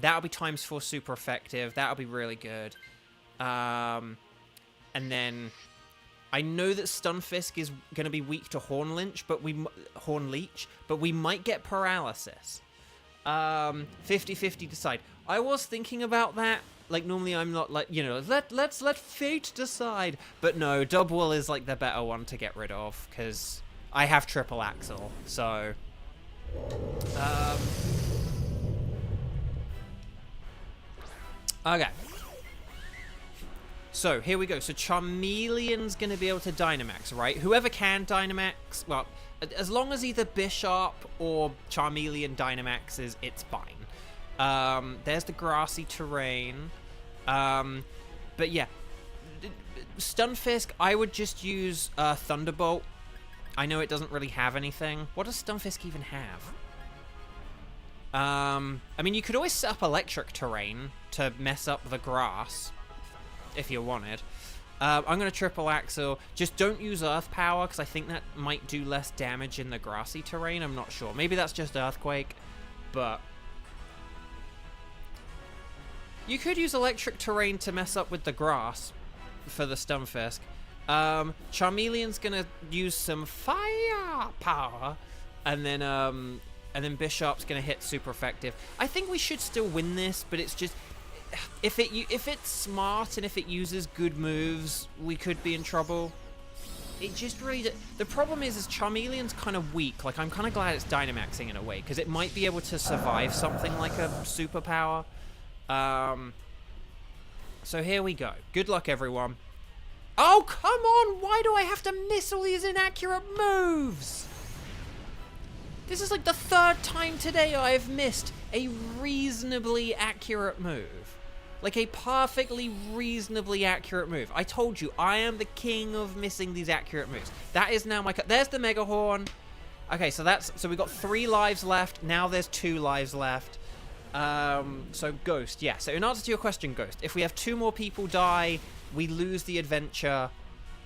That'll be times 4 super effective. That'll be really good. And then I know that Stunfisk is going to be weak to Hornleech, but we might get paralysis. 50-50 decide. I was thinking about that. Like, normally I'm not like, you know, let's let fate decide. But no, Dubwool is like the better one to get rid of, because I have triple axle. So okay. So, here we go. So, Charmeleon's going to be able to Dynamax, right? Whoever can Dynamax, well, as long as either Bishop or Charmeleon Dynamaxes, it's fine. There's the grassy terrain. But yeah. Stunfisk, I would just use Thunderbolt. I know it doesn't really have anything. What does Stunfisk even have? I mean, you could always set up electric terrain to mess up the grass, if you wanted. I'm going to triple axle. Just don't use earth power, because I think that might do less damage in the grassy terrain. I'm not sure. Maybe that's just earthquake, but you could use electric terrain to mess up with the grass for the Stunfisk. Charmeleon's going to use some fire power, and then Bishop's going to hit super effective. I think we should still win this, but it's just, if it's smart and if it uses good moves, we could be in trouble. It just really... The problem is Charmeleon's kind of weak. Like, I'm kind of glad it's Dynamaxing in a way, because it might be able to survive something like a superpower. So here we go. Good luck, everyone. Oh, come on! Why do I have to miss all these inaccurate moves? This is like the 3rd time today I have missed a reasonably accurate move. Like a perfectly reasonably accurate move. I told you, I am the king of missing these accurate moves. That is now my... There's the Mega Horn. Okay, so we've got 3 lives left. Now there's 2 lives left. So Ghost, yeah. So in answer to your question, Ghost, if we have 2 more people die, we lose the adventure.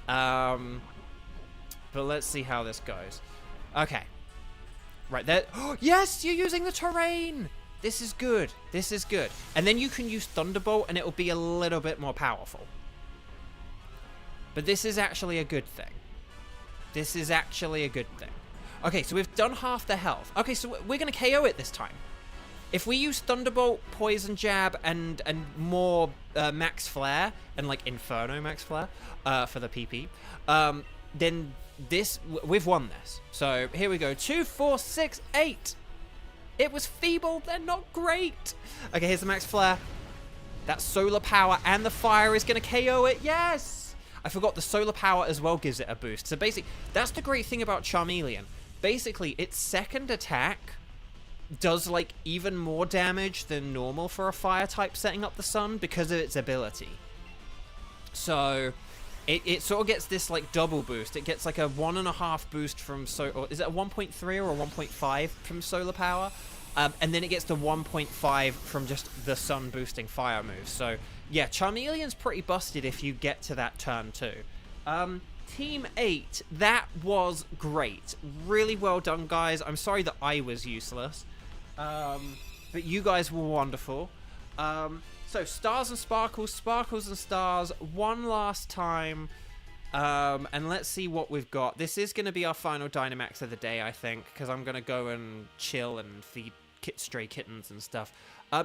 But let's see how this goes. Okay. Right there. Oh, yes, you're using the terrain. This is good. This is good. And then you can use Thunderbolt, and it'll be a little bit more powerful. But this is actually a good thing. This is actually a good thing. Okay, so we've done half the health. Okay, so we're going to KO it this time. If we use Thunderbolt, Poison Jab, and more Max Flare, and like Inferno Max Flare for the PP, then we've won this. So here we go. 2, 4, 6, 8. It was feeble. They're not great. Okay, here's the Max Flare. That solar power and the fire is going to KO it. Yes! I forgot the solar power as well gives it a boost. So basically, that's the great thing about Charmeleon. Basically, its second attack does like even more damage than normal for a fire type setting up the sun because of its ability. So it sort of gets this like double boost. It gets like a 1.5 boost from or is it a 1.3 or a 1.5 from solar power? And then it gets to 1.5 from just the sun boosting fire moves. So yeah, Charmeleon's pretty busted if you get to that turn too. Team 8, that was great. Really well done, guys. I'm sorry that I was useless. But you guys were wonderful. So stars and sparkles, sparkles and stars, one last time. And let's see what we've got. This is going to be our final Dynamax of the day, I think, because I'm going to go and chill and feed stray kittens and stuff.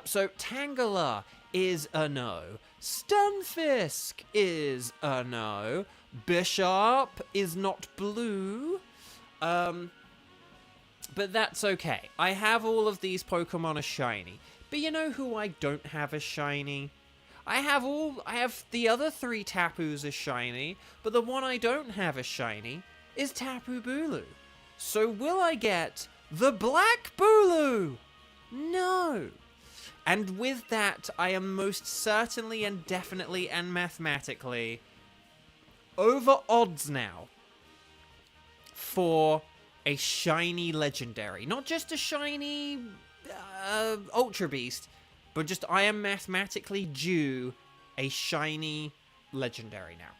So Tangela is a no. Stunfisk is a no. Bishop is not blue. But that's okay. I have all of these Pokemon as shiny. But you know who I don't have as shiny? I have the other 3 Tapus as shiny, but the one I don't have as shiny is Tapu Bulu. So will I get the Black Bulu? No. And with that, I am most certainly and definitely and mathematically over odds now for a shiny legendary. Not just a shiny Ultra Beast, but just I am mathematically due a shiny legendary now.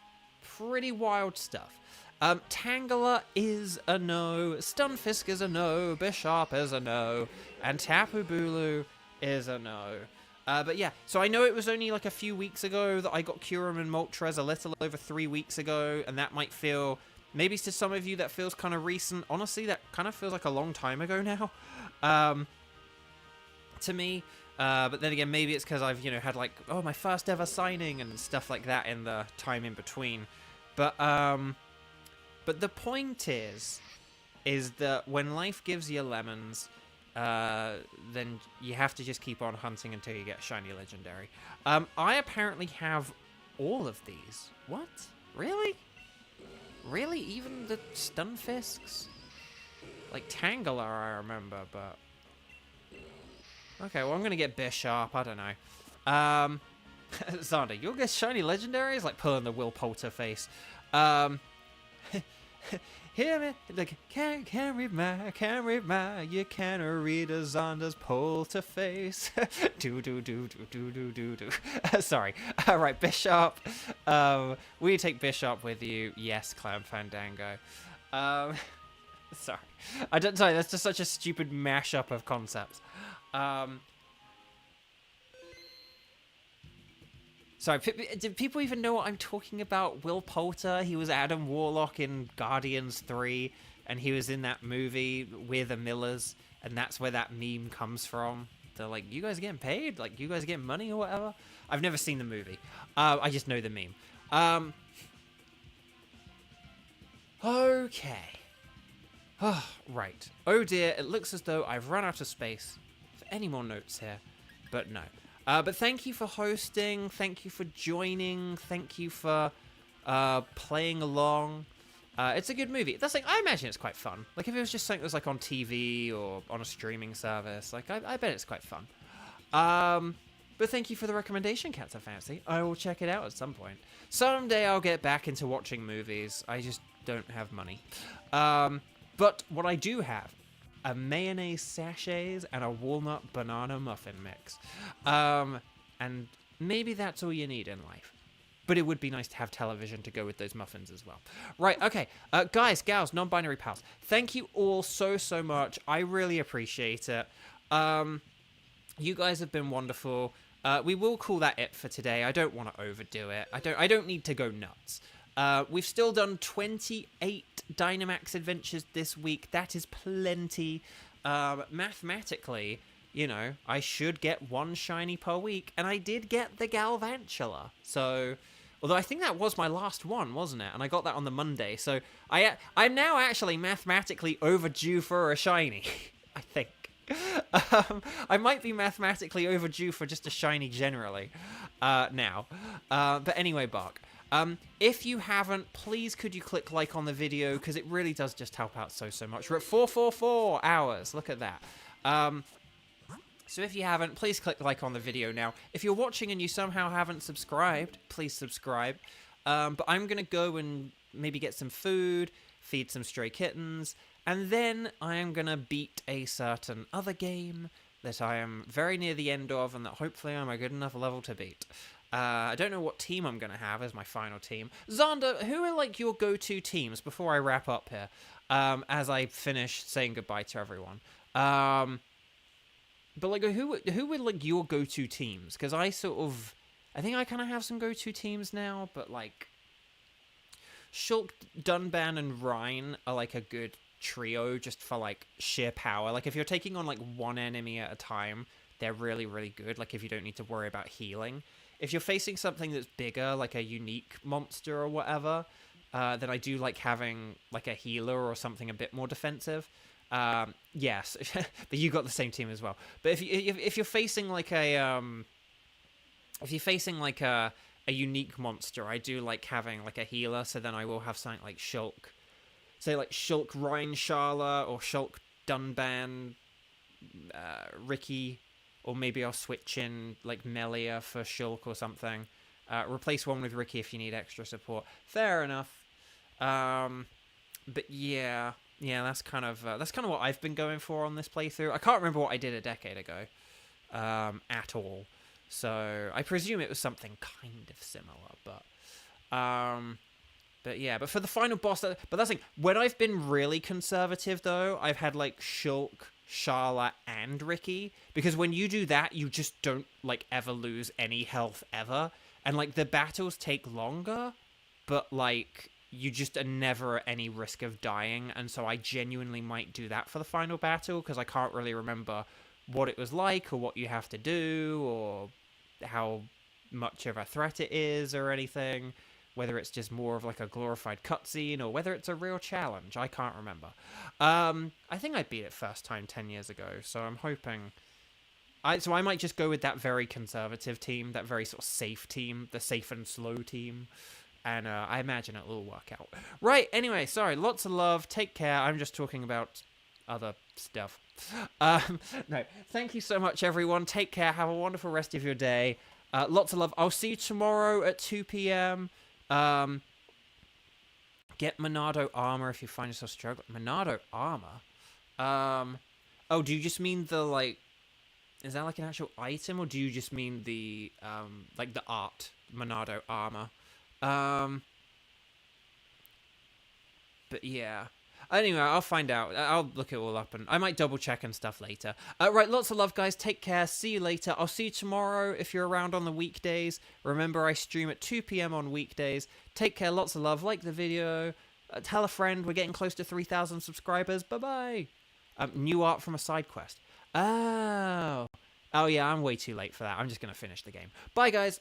Pretty wild stuff. Tangela is a no, Stunfisk is a no, Bishop is a no, and Tapu Bulu is a no. But yeah, so I know it was only like a few weeks ago that I got Kyurem and Moltres, a little over 3 weeks ago, and that might feel, maybe to some of you that feels kind of recent. Honestly, that kind of feels like a long time ago now, to me. But then again, maybe it's because I've, you know, had like, oh, my first ever signing and stuff like that in the time in between. But the point is that when life gives you lemons, then you have to just keep on hunting until you get a shiny legendary. I apparently have all of these. What? Really? Really? Even the Stunfisks? Like Tangela, I remember, but... Okay, well, I'm gonna get Bishop. I don't know. Xander, you'll get shiny legendaries? Like pulling the Will Poulter face. Hear me, like, can't read my, you can't read a Xander's Poulter face. do. Sorry. Alright, Bishop. Will you take Bishop with you? Yes, Clown Fandango. Sorry. Sorry, that's just such a stupid mashup of concepts. Sorry, do people even know what I'm talking about? Will Poulter, he was Adam Warlock in Guardians 3, and he was in that movie, We're the Millers, and that's where that meme comes from. They're like, you guys getting paid? Like, you guys getting money or whatever? I've never seen the movie. I just know the meme. Okay. Oh, right. Oh dear, it looks as though I've run out of space for any more notes here, but no. But thank you for hosting, thank you for joining, thank you for playing along. It's a good movie. That's like, I imagine it's quite fun. Like if it was just something that was like on TV or on a streaming service, like I bet it's quite fun. But thank you for the recommendation, Cats of Fancy. I will check it out at some point. Someday I'll get back into watching movies. I just don't have money. But what I do have, a mayonnaise sachets and a walnut banana muffin mix. And maybe that's all you need in life. But it would be nice to have television to go with those muffins as well. Right, okay. Guys, gals, non-binary pals, thank you all so much. I really appreciate it. You guys have been wonderful. We will call that it for today. I don't want to overdo it. I don't need to go nuts. We've still done 28 Dynamax Adventures this week. That is plenty. Mathematically, you know, I should get one shiny per week, and I did get the Galvantula. So, although I think that was my last one, wasn't it? And I got that on the Monday. So I'm now actually mathematically overdue for a shiny, I think. I might be mathematically overdue for just a shiny generally now. But anyway, Bark. If you haven't, please could you click like on the video, because it really does just help out so much. We're at 444 hours. Look at that. So if you haven't, please click like on the video now. If you're watching and you somehow haven't subscribed, please subscribe. But I'm going to go and maybe get some food, feed some stray kittens, and then I am going to beat a certain other game that I am very near the end of and that hopefully I'm a good enough level to beat. I don't know what team I'm going to have as my final team. Xander, who are like your go-to teams before I wrap up here, as I finish saying goodbye to everyone? But like, who would like your go-to teams? Because I think I kind of have some go-to teams now, but like, Shulk, Dunban, and Rhine are like a good trio just for like sheer power. Like if you're taking on like one enemy at a time, they're really good. Like if you don't need to worry about healing. If you're facing something that's bigger, like a unique monster or whatever, then I do like having like a healer or something a bit more defensive. Yes, but you got the same team as well. But if you're facing like a unique monster, I do like having like a healer. So then I will have something like Shulk, say like Shulk Rhine Sharla or Shulk Dunban, Ricky. Or maybe I'll switch in, like, Melia for Shulk or something. Replace one with Ricky if you need extra support. Fair enough. But yeah, that's kind of what I've been going for on this playthrough. I can't remember what I did a decade ago at all. So I presume it was something kind of similar. But But yeah, but for the final boss, but that's like, when I've been really conservative though, I've had like Shulk, Sharla, and Ricky, because when you do that, you just don't like ever lose any health ever, and like the battles take longer, but like you just are never at any risk of dying, and so I genuinely might do that for the final battle, because I can't really remember what it was like, or what you have to do, or how much of a threat it is, or anything. Whether it's just more of like a glorified cutscene, or whether it's a real challenge. I can't remember. I think I beat it first time 10 years ago, so I'm hoping... So I might just go with that very conservative team, that very sort of safe team, the safe and slow team. And I imagine it will work out. Right, anyway, sorry, lots of love, take care. I'm just talking about other stuff. No, thank you so much, everyone. Take care, have a wonderful rest of your day. Lots of love. I'll see you tomorrow at 2 p.m. Get Monado armor if you find yourself struggling. Monado armor? Oh, do you just mean the, like... Is that, like, an actual item, or do you just mean the, like, the art? Monado armor. But, yeah. Anyway, I'll find out. I'll look it all up, and I might double-check and stuff later. Right, lots of love, guys. Take care. See you later. I'll see you tomorrow if you're around on the weekdays. Remember, I stream at 2 p.m. on weekdays. Take care. Lots of love. Like the video. Tell a friend. We're getting close to 3,000 subscribers. Bye-bye. New art from a side quest. Oh. Oh, yeah, I'm way too late for that. I'm just going to finish the game. Bye, guys.